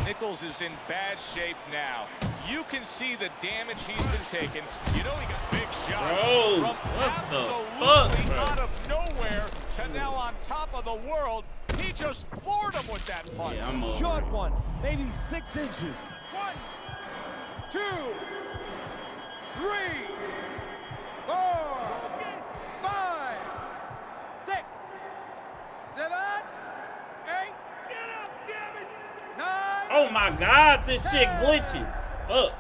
B: Nichols is in bad shape now. You can see the damage he's been taking. You know he got big shot
A: Bro,
B: from
A: what the
B: absolutely
A: fuck, bro?
B: out of nowhere to now on top of the world. He just floored him with that punch.
A: Yeah, I'm over.
C: Short one, maybe 6 inches.
D: 1, 2, 3, 4, 5, 6, 7, 8. Get up, damn it. 9.
A: Oh my God, this shit glitching. Fuck.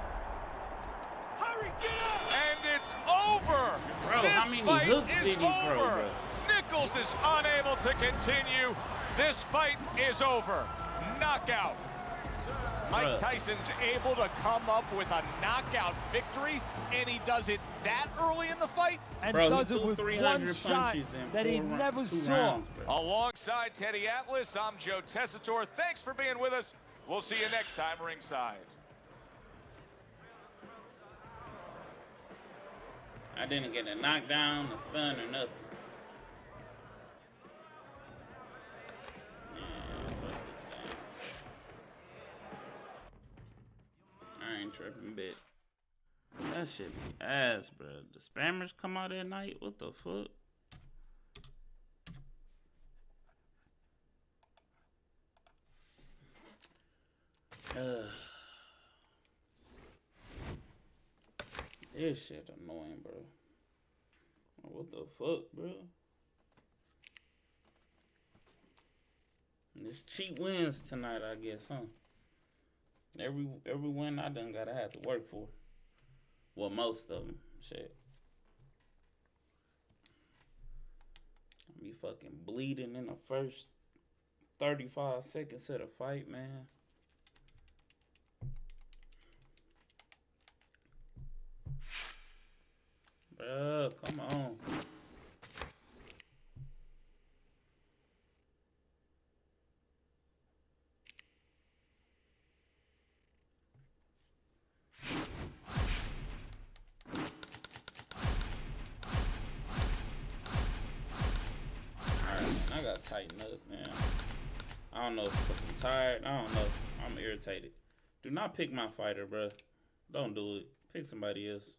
D: Hurry, get up.
B: And it's over.
A: Bro,
B: This
A: how many
B: fight
A: hooks
B: is
A: did he throw,
B: over.
A: bro?
B: Nichols is unable to continue. This fight is over. Knockout. Mike Tyson's able to come up with a knockout victory, and he does it that early in the fight?
C: And does it with one shot that he never saw.
B: Alongside Teddy Atlas, I'm Joe Tessitore. Thanks for being with us. We'll see you next time ringside.
A: I didn't get a knockdown, a stun, or nothing. Yeah, fuck this game. I ain't tripping, bitch. That shit be ass, bro. The spammers come out at night? What the fuck? This shit annoying, bro. What the fuck, bro? This cheap wins tonight, I guess, huh? Every win I done gotta have to work for. Well, most of them, shit. I be fucking bleeding in the first 35 seconds of the fight, man. Bruh, come on. I gotta tighten up, man. I don't know if I'm tired. I don't know. I'm irritated. Do not pick my fighter, bro. Don't do it. Pick somebody else.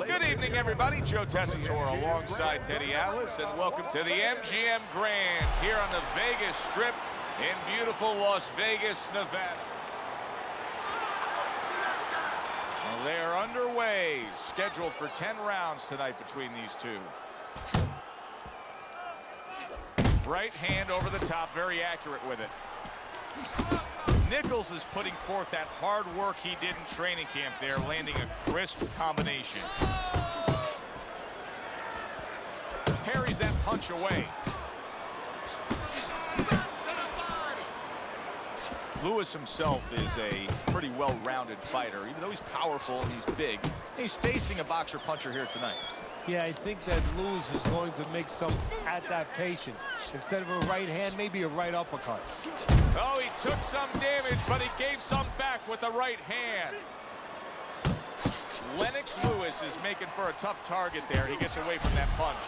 B: Good evening, everybody. Joe Tessitore alongside Teddy Atlas, and welcome to the MGM Grand here on the Vegas Strip in beautiful Las Vegas, Nevada. Well, they are underway, scheduled for 10 rounds tonight between these two. Right hand over the top, very accurate with it. Nichols is putting forth that hard work he did in training camp there, landing a crisp combination. Parries that punch away. Lewis himself is a pretty well-rounded fighter, even though he's powerful and he's big. He's facing a boxer-puncher here tonight.
C: Yeah, I think that Lewis is going to make some adaptations. Instead of a right hand, maybe a right uppercut.
B: Oh, he took some damage, but he gave some back with the right hand. Lennox Lewis is making for a tough target there. He gets away from that punch.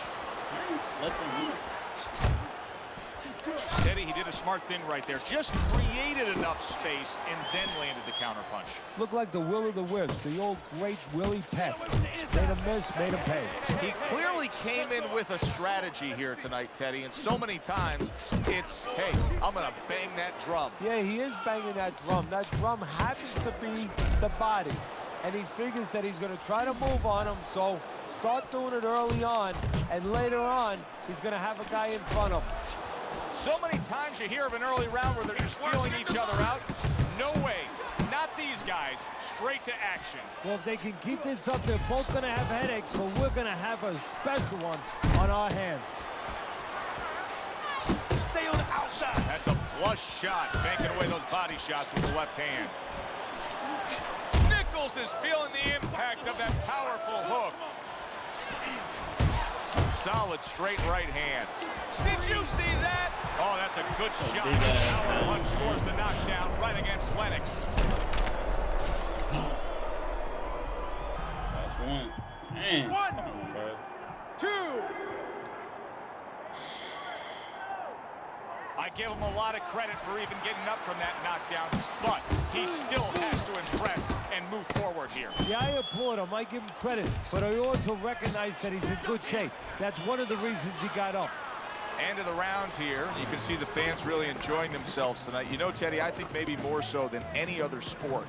B: Teddy, he did a smart thing right there. Just created enough space and then landed the counter punch.
C: Looked like the will of the wisps, the old great Willie Pett. Made him miss, made him pay.
B: He clearly came in with a strategy here tonight, Teddy, and so many times it's, hey, I'm gonna bang that drum.
C: Yeah, he is banging that drum. That drum happens to be the body, and he figures that he's gonna try to move on him, so start doing it early on, and later on, he's gonna have a guy in front of him.
B: So many times you hear of an early round where they're just feeling each other out. No way. Not these guys. Straight to action.
C: Well, if they can keep this up, they're both going to have headaches, but we're going to have a special one on our hands.
D: Stay on the outside.
B: That's a flush shot, banking away those body shots with the left hand. Nichols is feeling the impact of that powerful hook. Solid straight right hand. Did you see that? Oh, that's a good shot. Power punch scores the knockdown right against Lennox.
A: That's one. Man,
D: One,
A: come on, bro.
D: two.
B: I give him a lot of credit for even getting up from that knockdown, but he still has to impress and move forward here.
C: Yeah, I applaud him. I give him credit, but I also recognize that he's in good shape. That's one of the reasons he got up.
B: End of the round here. You can see the fans really enjoying themselves tonight. You know, Teddy, I think maybe more so than any other sport,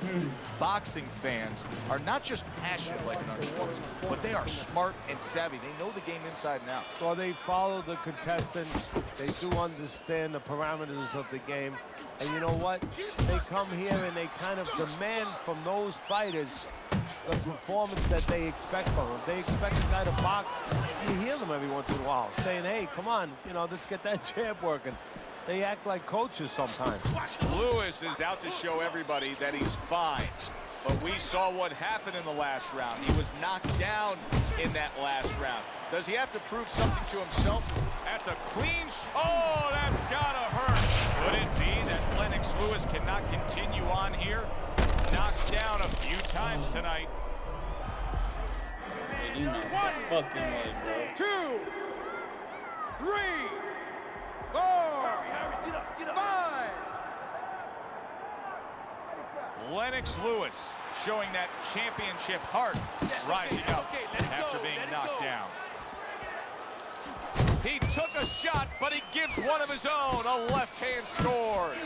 B: boxing fans are not just passionate like in other sports, but they are smart and savvy. They know the game inside and out.
C: So they follow the contestants. They do understand the parameters of the game. And you know what? They come here and they kind of demand from those fighters the performance that they expect from them. They expect a guy to box. You hear them every once in a while saying, hey, come on, you know, let's get that jab working. They act like coaches sometimes.
B: Lewis is out to show everybody that he's fine. But we saw what happened in the last round. He was knocked down in that last round. Does he have to prove something to himself? That's a clean oh, that's gotta hurt. Could it be that Lennox Lewis cannot continue on here? Knocked down a few times tonight.
A: Hey, you know, fucking way, bro.
D: 2, 3, 4, 5.
B: Lennox Lewis showing that championship heart, rising up after being knocked down. He took a shot, but he gives one of his own. A left hand scores.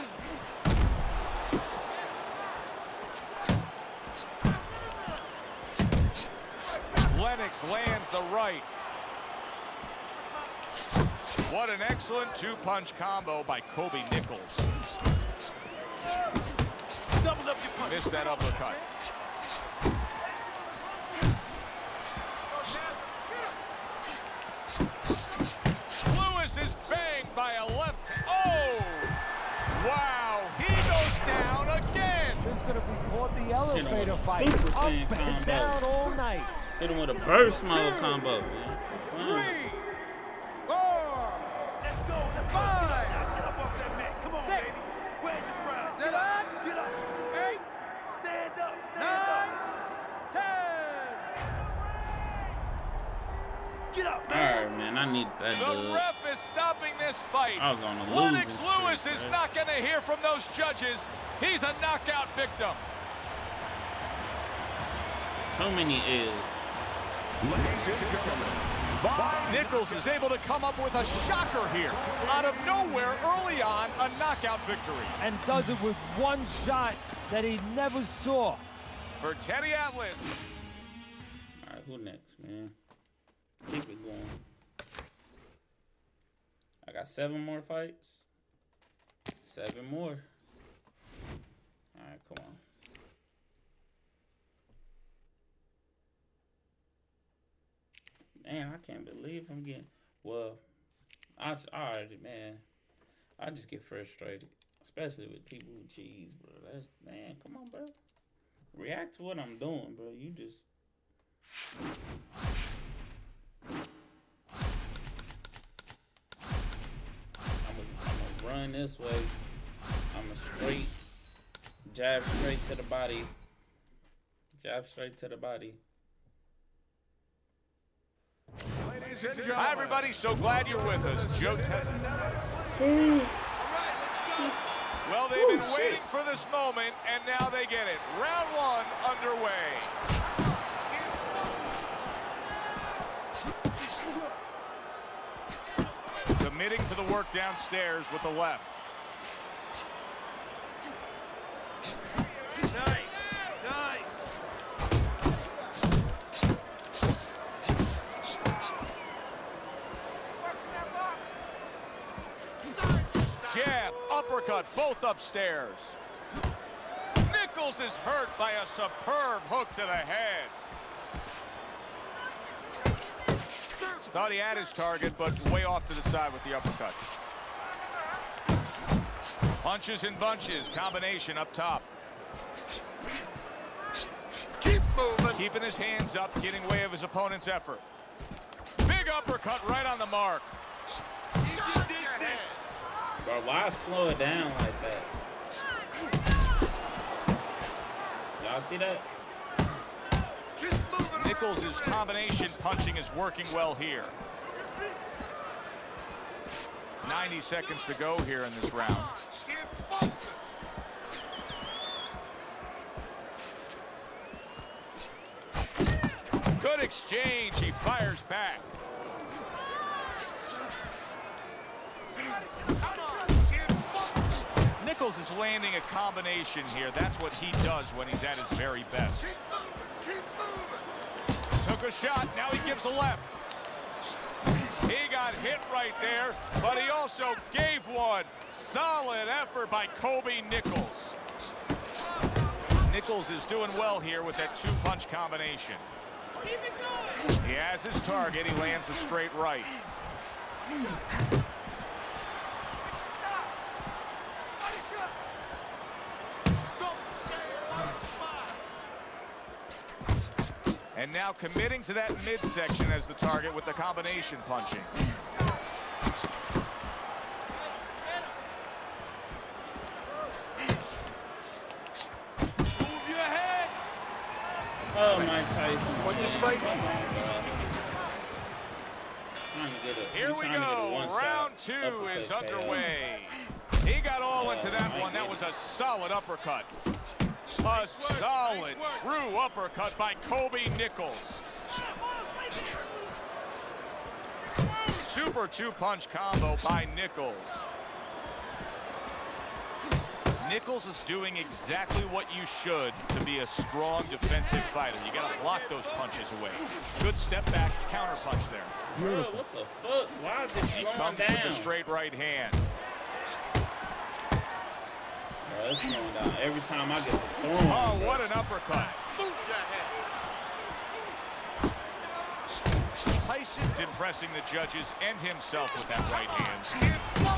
B: Lennox lands the right. What an excellent two-punch combo by Kobe Nichols.
D: Double up your punch.
B: Missed that uppercut. Lewis is banged by a left. Oh! Wow, he goes down again.
C: This is going to be called the elevator fight. Up and down all night.
A: Hit him with a burst mode combo, man.
D: 3, 4, let's go. 5, get up off that mat. Come on, 6, baby. Where's your pride? 7, get up. 8, stand up. 9, 10. Get up, man.
A: All right, man. I need that.
B: The ref is stopping this fight.
A: I was on a
B: Lennox
A: losing
B: Lewis
A: streak,
B: is
A: man.
B: not going to hear from those judges. He's a knockout victim.
A: Too many L's.
K: Ladies and gentlemen,
B: Nichols is able to come up with a shocker here. Out of nowhere, early on, a knockout victory.
C: And does it with one shot that he never saw.
B: For Teddy Atlas.
A: All right, who next, man? Keep it going. I got 7 more fights. 7 more. All right, come on. Man, I can't believe I'm getting. Well, I already, man. I just get frustrated, especially with people who cheese, bro. That's, man, come on, bro. React to what I'm doing, bro. You just. I'm gonna run this way. I'm a straight jab straight to the body. Jab straight to the body.
B: Hi, everybody. So glad you're with us. Joe Tessin. Well, they've been waiting for this moment, and now they get it. Round 1 underway. Committing to the work downstairs with the left. Jab, uppercut, both upstairs. Nichols is hurt by a superb hook to the head. Thought he had his target, but way off to the side with the uppercut. Punches and bunches, combination up top.
J: Keep moving.
B: Keeping his hands up, getting way of his opponent's effort. Big uppercut right on the mark.
A: Bro, why slow it down like that? Y'all see that?
B: Nichols' combination punching is working well here. 90 seconds to go here in this round. Good exchange. He fires back. Nichols is landing a combination here. That's what he does when he's at his very best. Took a shot. Now he gives a left. He got hit right there, but he also gave one. Solid effort by Kobe Nichols. Nichols is doing well here with that two-punch combination. He has his target. He lands a straight right. And now committing to that midsection as the target with the combination punching.
C: Move your head.
A: Oh, Mike Tyson.
I: What this fight?
B: Here we go. Round two is underway. He got all into that one. That was a solid uppercut. A solid, true uppercut by Kobe Nichols. Super two-punch combo by Nichols. Nichols is doing exactly what you should to be a strong defensive fighter. You got to block those punches away. Good step back, counter punch there.
A: Bro, what the fuck? Why is this slowing
B: down? He comes with a straight right hand.
A: Bro, it's slowing down every time I get the throw.
B: Oh, what an uppercut. Tyson's impressing the judges and himself with that right hand.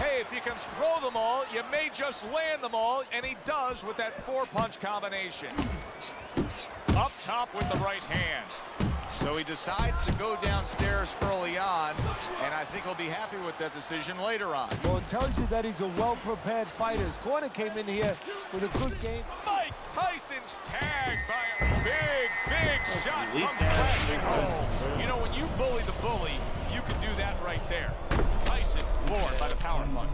B: Hey, if you can throw them all, you may just land them all, and he does with that four-punch combination. Up top with the right hand. So he decides to go downstairs early on, and I think he'll be happy with that decision later on.
C: Well, it tells you that he's a well-prepared fighter. His corner came in here with a good game.
B: Mike Tyson's tagged by a big shot from crashing home. You know, when you bully the bully, you can do that right there. Tyson floored by the power punch.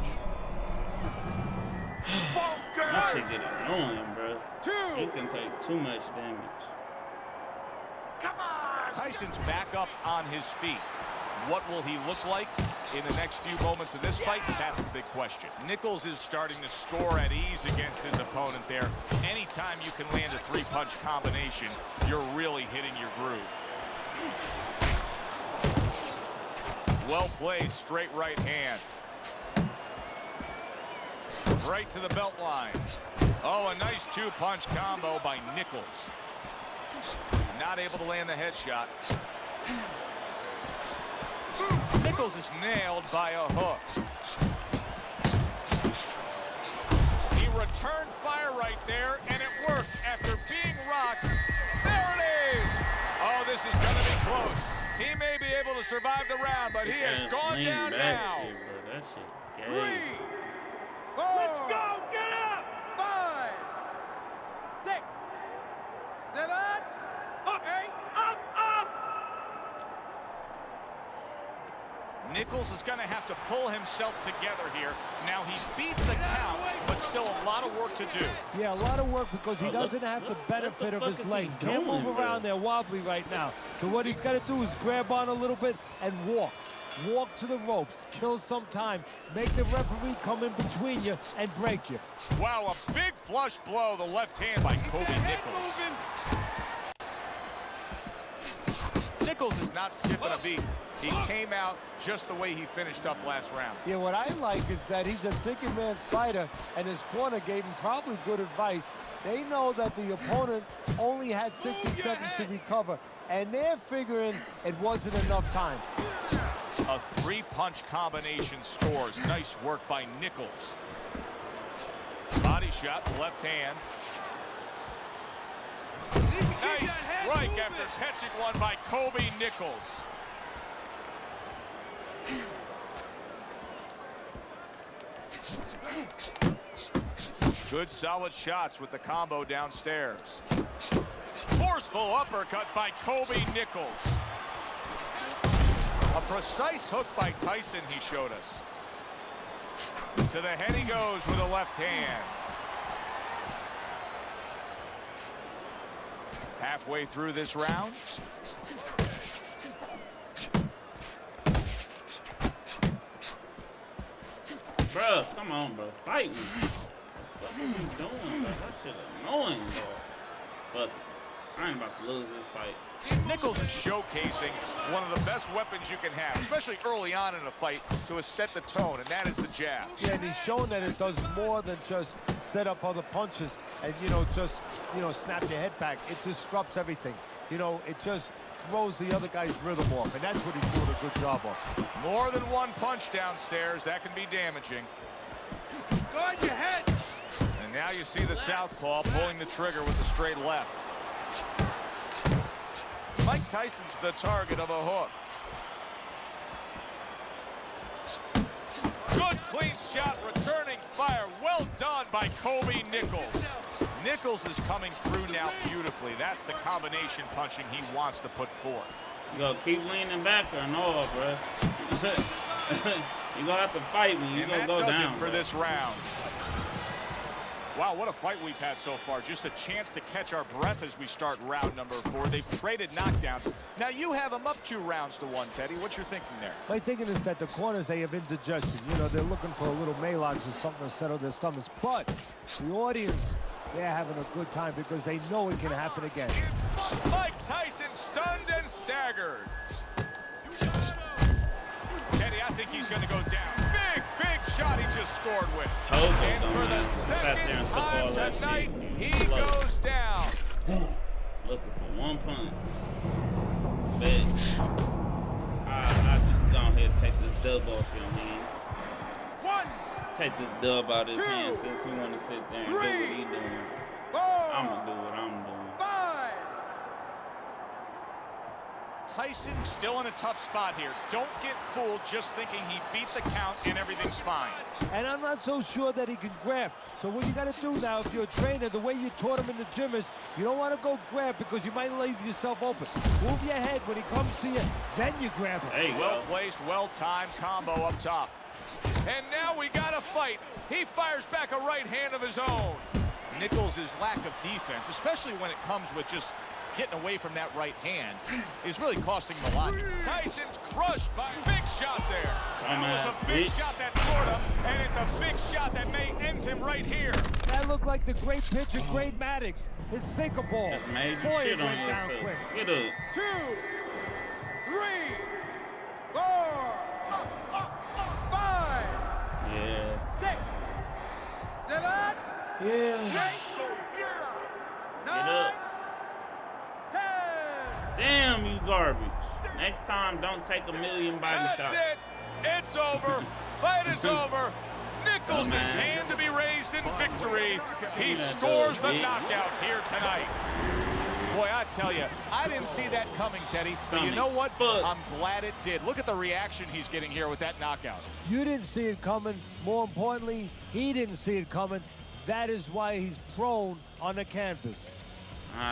A: That shit get annoying, bro. He can take too much damage.
B: Come on! Tyson's back up on his feet. What will he look like in the next few moments of this fight? That's the big question. Nichols is starting to score at ease against his opponent there. Anytime you can land a three-punch combination, you're really hitting your groove. Well played, straight right hand. Right to the belt line. Oh, a nice two-punch combo by Nichols. Not able to land the headshot. Nichols is nailed by a hook. He returned fire right there, and it worked after being rocked. There it is! Oh, this is going to be close. He may be able to survive the round, but he has gone down now.
A: Shit, bro. That shit
D: 3, 4, let's go, get up! 5, 6, 7, up, 8, up!
B: Nichols is going to have to pull himself together here. Now he beat the count, but still a lot of work to do.
C: Yeah, a lot of work because he doesn't have the benefit of his legs. Can't move around there wobbly right now. So what he's got to do is grab on a little bit and walk. Walk to the ropes, kill some time, make the referee come in between you and break you.
B: Wow, a big flush blow, the left hand by Kobe Nichols. Nichols is not skipping a beat. He came out just the way he finished up last round.
C: Yeah, what I like is that he's a thinking man's fighter, and his corner gave him probably good advice. They know that the opponent only had 60 seconds to recover, and they're figuring it wasn't enough time.
B: A three-punch combination scores. Nice work by Nichols. Body shot, left hand. Nice strike after catching one by Kobe Nichols. Good solid shots with the combo downstairs. Forceful uppercut by Kobe Nichols. A precise hook by Tyson he showed us. To the head he goes with a left hand. Halfway through this round.
A: Bro, come on, bro. Fight me. What are you doing, bro? That shit annoying, bro. Fuck it. I ain't about to lose this fight.
B: Nichols is showcasing one of the best weapons you can have, especially early on in a fight, to set the tone, and that is the jab.
C: Yeah, and he's shown that it does more than just set up other punches and, snap your head back. It disrupts everything. It just throws the other guy's rhythm off, and that's what he's doing a good job of.
B: More than one punch downstairs, that can be damaging.
D: Guard your head.
B: And now you see the southpaw pulling the trigger with the straight left. Mike Tyson's the target of a hook. Good clean shot, returning fire. Well done by Kobe Nichols. Nichols is coming through now beautifully. That's the combination punching he wants to put forth.
A: You gonna keep leaning back or no, bro? You gonna have to fight me. You gonna go down
B: for this round. Wow, what a fight we've had so far. Just a chance to catch our breath as we start round number 4. They've traded knockdowns. Now you have them up 2 rounds to 1, Teddy. What's your thinking there?
C: My thinking is that the corners, they have indigestion. They're looking for a little Maalox or something to settle their stomachs. But the audience, they're having a good time because they know it can happen again.
B: Mike Tyson stunned and staggered. Teddy, I think he's going to go down. Big shot he just scored with. And for the second time tonight, he goes down.
A: Looking for one punch. But I just go ahead and take this dub off your hands. Take this dub out of his hands since he want to sit there and do what he doing. I'm going to do what I'm doing.
B: Tyson's still in a tough spot here. Don't get fooled just thinking he beat the count and everything's fine.
C: And I'm not so sure that he can grab. So what you got to do now, if you're a trainer, the way you taught him in the gym is you don't want to go grab because you might leave yourself open. Move your head when he comes to you, then you grab him.
B: Hey, well placed, well-timed combo up top. And now we got a fight. He fires back a right hand of his own. Nichols' lack of defense, especially when it comes with just getting away from that right hand, is really costing him a lot. Tyson's crushed by a big shot there. That was a big shot that scored him, and it's a big shot that may end him right here.
C: That looked like the great pitcher, Great Maddox. His sinker ball.
A: Just made you
C: Boy,
A: shit
C: it
A: on
C: went down
A: yourself.
C: quick.
A: Get up.
D: 2, 3, 4, 5.
A: Yeah.
D: 6, 7.
A: Yeah.
D: 8, 9.
A: Get up.
D: 10.
A: Damn, you garbage. Next time, don't take a million body shots.
B: That's it. It's over. Fight is over. Nichols' hand to be raised in victory. He scores the knockout here tonight. Boy, I tell you, I didn't see that coming, Teddy. But you know what? I'm glad it did. Look at the reaction he's getting here with that knockout.
C: You didn't see it coming. More importantly, he didn't see it coming. That is why he's prone on the canvas.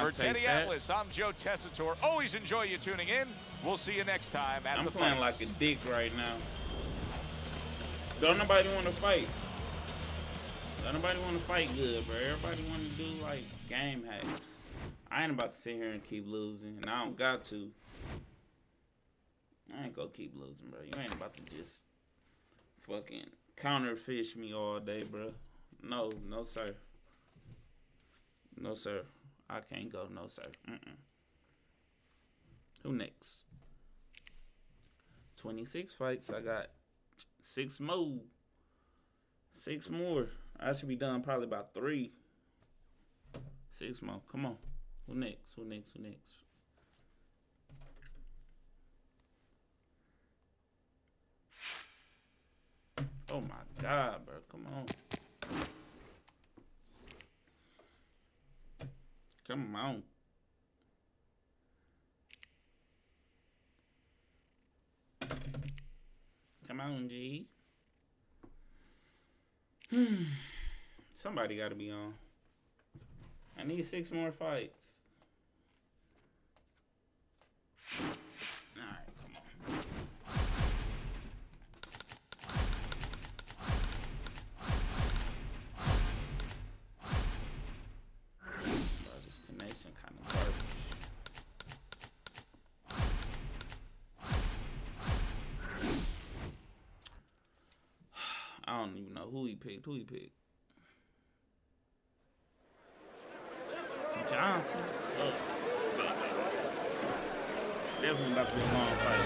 B: For Teddy Atlas, I'm Joe Tessitore. Always enjoy you tuning in. We'll see you next time at the
A: I'm playing like a dick right now. Don't nobody want to fight. Don't nobody want to fight good, bro. Everybody want to do, like, game hacks. I ain't about to sit here and keep losing, and I don't got to. I ain't gonna keep losing, bro. You ain't about to just fucking counterfish me all day, bro. No, no, sir. No, sir. I can't go, no, sir. Who next? 26 fights. I got 6 more. 6 more. I should be done probably about 3. 6 more. Come on. Who next? Who next? Who next? Oh my God, bro. Come on. Come on. Come on, G. Somebody got to be on. I need 6 more fights. Alright, come on. who he picked. Johnson. Definitely about to be a long fight.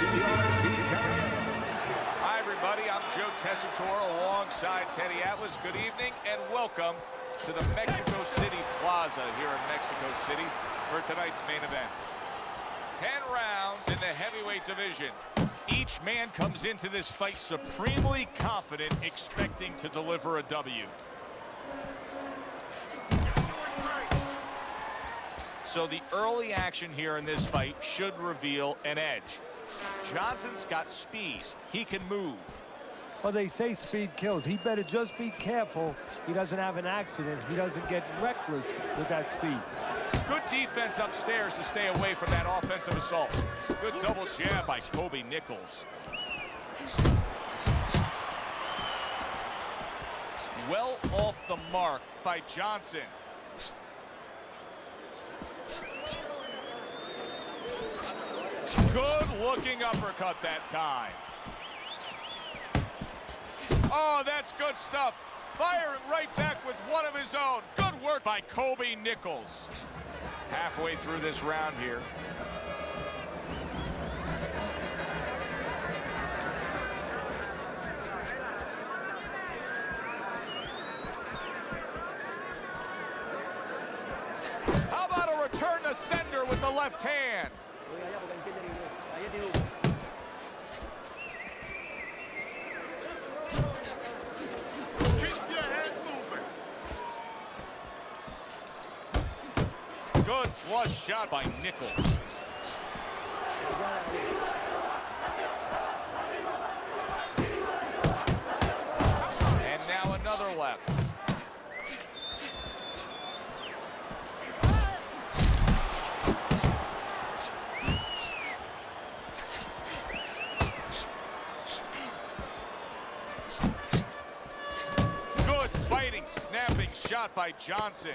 B: Hi, everybody. I'm Joe Tessitore alongside Teddy Atlas. Good evening and welcome to the Mexico City Plaza here in Mexico City for tonight's main event. 10 rounds in the heavyweight division. Each man comes into this fight supremely confident, expecting to deliver a W. So the early action here in this fight should reveal an edge. Johnson's got speed. He can move.
C: Well, they say speed kills. He better just be careful he doesn't have an accident. He doesn't get reckless with that speed.
B: Good defense upstairs to stay away from that offensive assault. Good double jab by Kobe Nichols. Well off the mark by Johnson. Good looking uppercut that time. Oh, that's good stuff. Firing right back with one of his own. Good work by Kobe Nichols. Halfway through this round here. How about a return to sender with the left hand?
J: Keep your head moving.
B: Good flush shot by Nichols. And now another left. Good fighting, snapping shot by Johnson.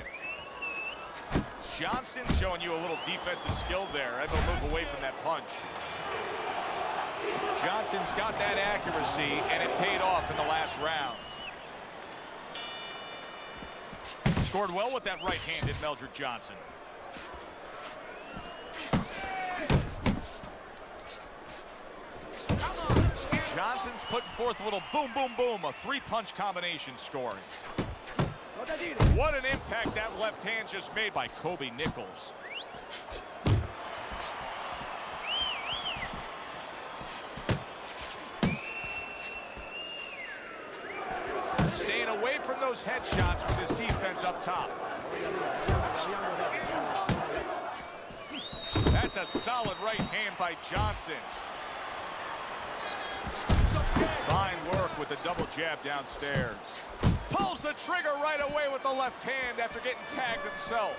B: Johnson showing you a little defensive skill there. Able to move away from that punch. Johnson's got that accuracy, and it paid off in the last round. Scored well with that right-handed Meldrick Johnson. Johnson's putting forth a little boom, boom, boom, a three-punch combination scoring. What an impact that left hand just made by Kobe Nichols. Staying away from those headshots with his defense up top. That's a solid right hand by Johnson. Fine work with the double jab downstairs. Pulls the trigger right away with the left hand after getting tagged himself.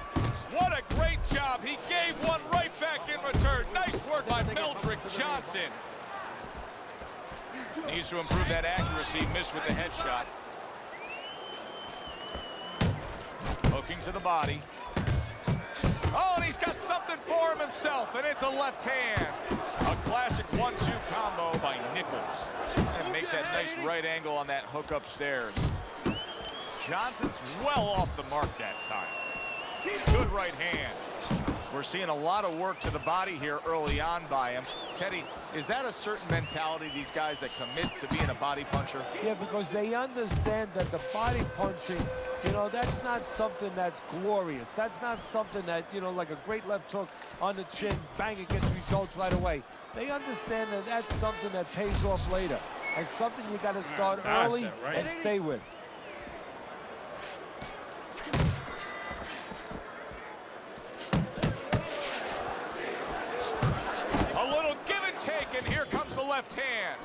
B: What a great job. He gave one right back in return. Nice work by Meldrick Johnson. Needs to improve that accuracy. Missed with the headshot. Hooking to the body. Oh, and he's got something for him himself, and it's a left hand. A classic 1-2 combo by Nichols. And makes that nice right angle on that hook upstairs. Johnson's well off the mark that time. Good right hand. We're seeing a lot of work to the body here early on by him. Teddy, is that a certain mentality, these guys that commit to being a body puncher?
C: Yeah, because they understand that the body punching, you know, that's not something that's glorious. That's not something that, you know, like a great left hook on the chin, bang, it gets results right away. They understand that that's something that pays off later. And something you got to start early and stay with.
B: A little give and take, and here comes the left hand.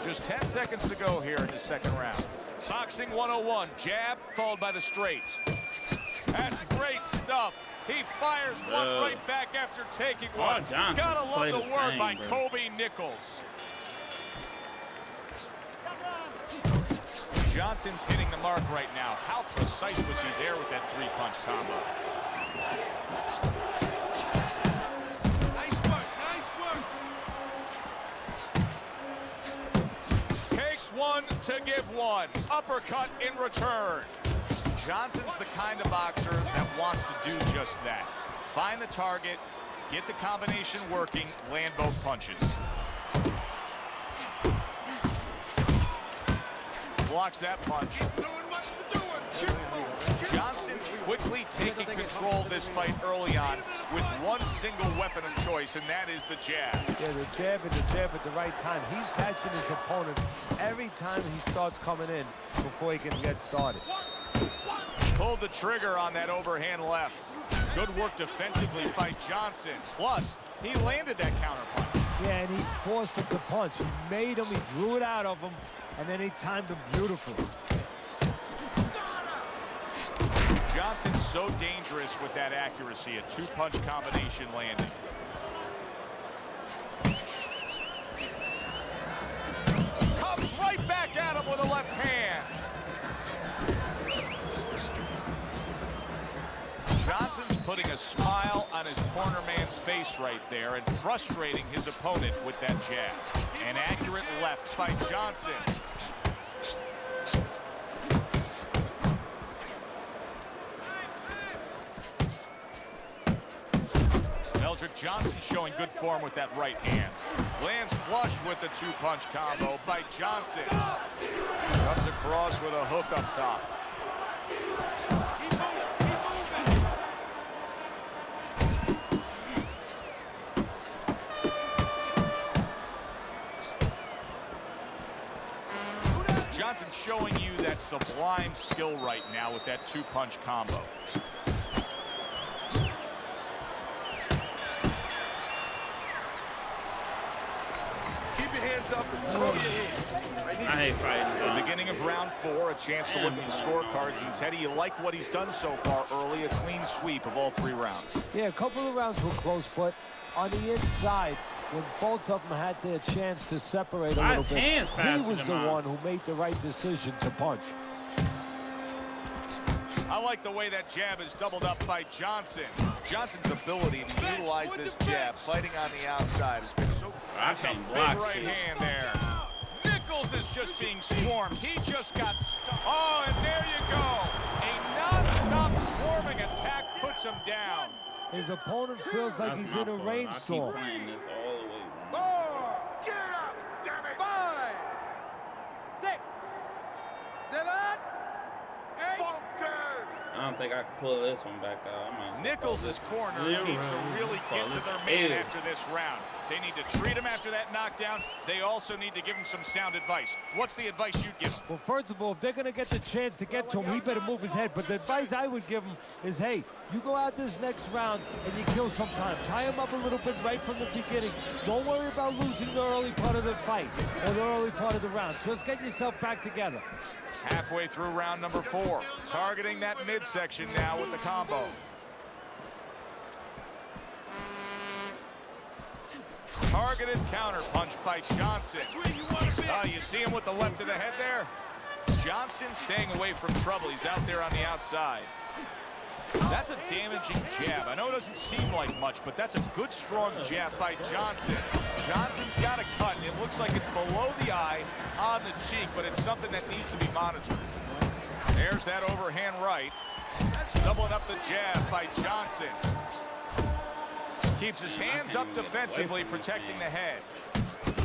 B: Just 10 seconds to go here in the second round. Boxing 101, jab followed by the straight. That's great stuff. He fires one right back after taking one. Gotta love the work by Kobe Nichols. Johnson's hitting the mark right now. How precise was he there with that three-punch combo?
D: Nice work, nice work.
B: Takes one to give one. Uppercut in return. Johnson's the kind of boxer that wants to do just that. Find the target, get the combination working, land both punches. Blocks that punch. Johnson quickly taking control of this fight early on with one single weapon of choice, and that is the jab.
C: Yeah, the jab at the right time. He's catching his opponent every time he starts coming in before he can get started.
B: Pulled the trigger on that overhand left. Good work defensively by Johnson. Plus, he landed that counter punch.
C: Yeah, and he forced him to punch. He made him, he drew it out of him, and then he timed him beautifully.
B: Johnson's so dangerous with that accuracy, a two-punch combination landing. Comes right back at him with a left hand. Johnson's putting a smile on his corner man's face right there and frustrating his opponent with that jab. An accurate left by Johnson. Eldrick Johnson showing good form with that right hand. Lands flush with the two-punch combo by Johnson. Comes across with a hook up top. Johnson's showing you that sublime skill right now with that two-punch combo.
I: Keep your hands up and throw your hands.
A: I hate fighting.
B: The beginning of round 4, a chance to look at the scorecards. And Teddy, you like what he's done so far early, a clean sweep of all 3 rounds.
C: Yeah, a couple of rounds were close, but on the inside, when both of them had their chance to separate a little bit, he was the one who made the right decision to punch.
B: I like the way that jab is doubled up by Johnson. Johnson's ability to utilize this jab, fighting on the outside, has been so good.
A: That's a big
B: right hand there. Nichols is just being swarmed. He just got oh, and there you go. A non-stop swarming attack puts him down.
C: His opponent feels like he's in a rainstorm.
A: I keep playing this all the way.
D: 4, 5, 6, 7, 8.
A: I don't think I can pull this one back out.
B: Nichols' corner needs to really get to their man after this round. They need to treat him after that knockdown. They also need to give him some sound advice. What's the advice you'd give him?
C: Well, first of all, if they're going to get the chance to get to him, he better move his head. But the advice I would give him is, hey, you go out this next round and you kill some time. Tie him up a little bit right from the beginning. Don't worry about losing the early part of the fight or the early part of the round. Just get yourself back together.
B: Halfway through round number 4. Targeting that midsection now with the combo. Targeted counter punch by Johnson. You see him with the left to the head there? Johnson staying away from trouble. He's out there on the outside. That's a damaging jab. I know it doesn't seem like much, but that's a good, strong jab by Johnson. Johnson's got a cut, and it looks like it's below the eye on the cheek, but it's something that needs to be monitored. There's that overhand right. Doubling up the jab by Johnson. Keeps his hands up defensively, protecting the head.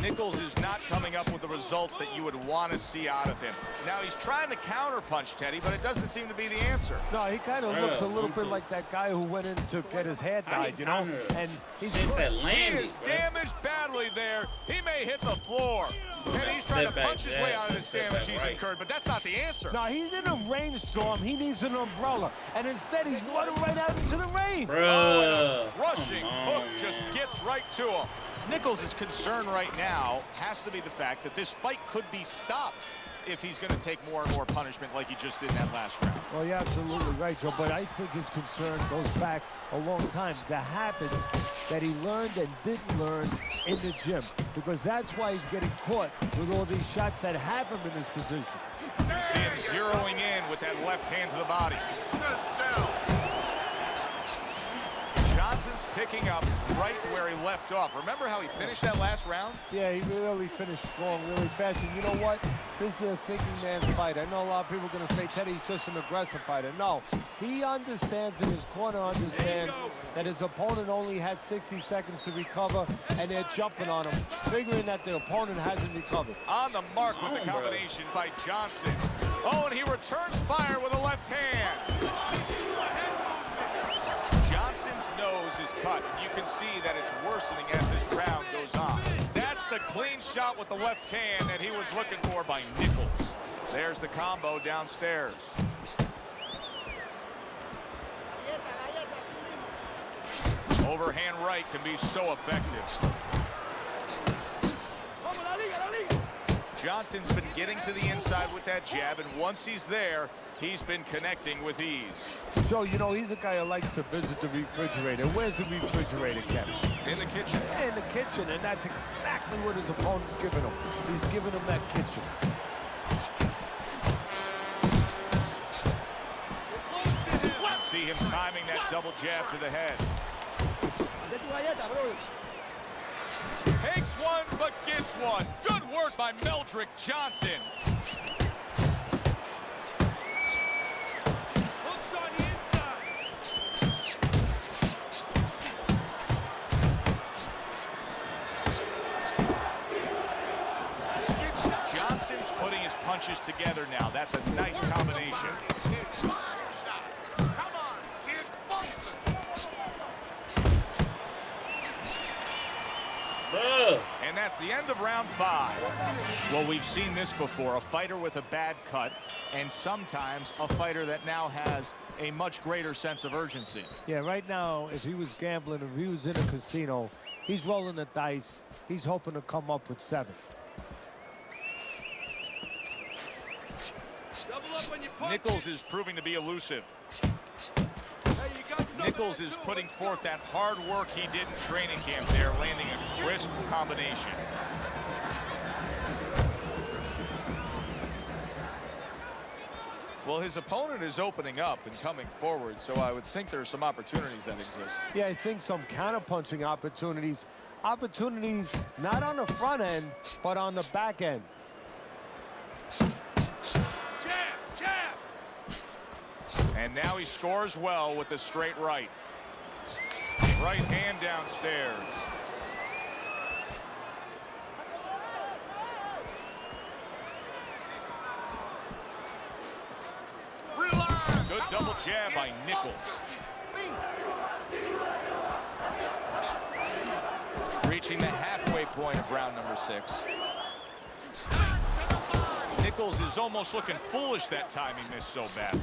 B: Nichols is not coming up with the results that you would want to see out of him. Now, he's trying to counterpunch, Teddy, but it doesn't seem to be the answer.
C: No, he kind of looks a little bit like that guy who went in to get his hair dyed, you know? And he's
B: he is damaged badly there. He may hit the floor. And he's trying to punch his way out of this damage he's incurred, but that's not the answer.
C: No, he's in a rainstorm. He needs an umbrella. And instead, he's running right out into the rain.
B: Rushing hook just gets right to him. Nichols' concern right now has to be the fact that this fight could be stopped if he's going to take more and more punishment like he just did in that last round.
C: Well, you're absolutely right, Joe, but I think his concern goes back a long time. The habits that he learned and didn't learn in the gym, because that's why he's getting caught with all these shots that have him in this position.
B: You see him zeroing in with that left hand to the body. picking up right where he left off. Remember how he finished that last round?
C: Yeah, he really finished strong, really fast. And you know what? This is a thinking man's fight. I know a lot of people are going to say Teddy's just an aggressive fighter. No, he understands, and his corner understands that his opponent only had 60 seconds to recover, and they're jumping on him, figuring that the opponent hasn't recovered.
B: On the mark with the combination by Johnson. Oh, and he returns fire with a left hand. Johnson's nose is cut. You can see that it's worsening as this round goes on. That's the clean shot with the left hand that he was looking for by Nichols. There's the combo downstairs. Overhand right can be so effective. Johnson's been getting to the inside with that jab, and once he's there, he's been connecting with ease.
C: So, you know, he's a guy who likes to visit the refrigerator. Where's the refrigerator, Kevin?
B: In the kitchen.
C: Yeah, in the kitchen, and that's exactly what his opponent's giving him. He's giving him that kitchen.
B: See him timing that double jab to the head. Takes one, but gives one. Good work by Meldrick Johnson.
D: Hooks on the inside.
B: Johnson's putting his punches together now. That's a nice combination. And that's the end of round 5. Well, we've seen this before, a fighter with a bad cut, and sometimes a fighter that now has a much greater sense of urgency.
C: Yeah, right now, if he was gambling, if he was in a casino, he's rolling the dice. He's hoping to come up with 7.
B: Nichols is proving to be elusive. Nichols is putting forth that hard work he did in training camp there, landing a crisp combination. Well, his opponent is opening up and coming forward, so I would think there are some opportunities that exist.
C: Yeah, I think some counter-punching opportunities. Opportunities not on the front end, but on the back end.
B: And now he scores well with a straight right. Right hand downstairs. Good double jab by Nichols. Reaching the halfway point of round number 6. Nichols is almost looking foolish that time he missed so badly.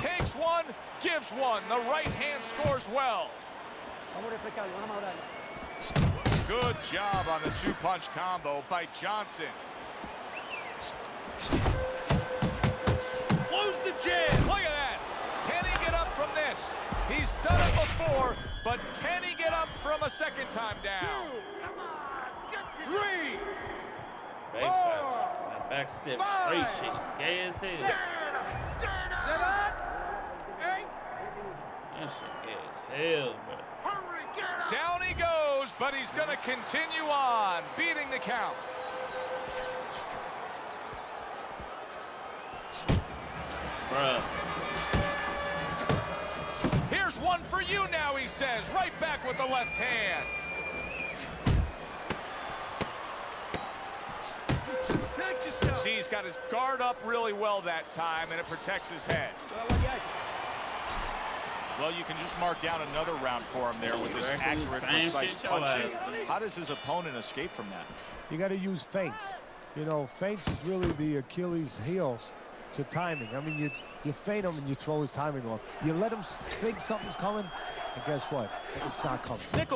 B: Takes one, gives one. The right hand scores well. Good job on the 2-punch combo by Johnson.
D: Close the jam.
B: Look at that. Can he get up from this? He's done it before, but can he get up from a second time down?
D: 2, 3,
A: That back stiff, straight shit. Gay as hell.
D: 7, 8.
A: That shit gay as hell, bro.
B: Down he goes, but he's going to continue on, beating the count.
A: Bruh.
B: Here's one for you now, he says, right back with the left hand.
D: Protect yourself.
B: See, he's got his guard up really well that time, and it protects his head. Well, you can just mark down another round for him there with this accurate, precise punching. How does his opponent escape from that?
C: You got to use feints. You know, feints is really the Achilles heel to timing. I mean, you feint him and you throw his timing off. You let him think something's coming, and guess what? It's not coming.
B: Nichols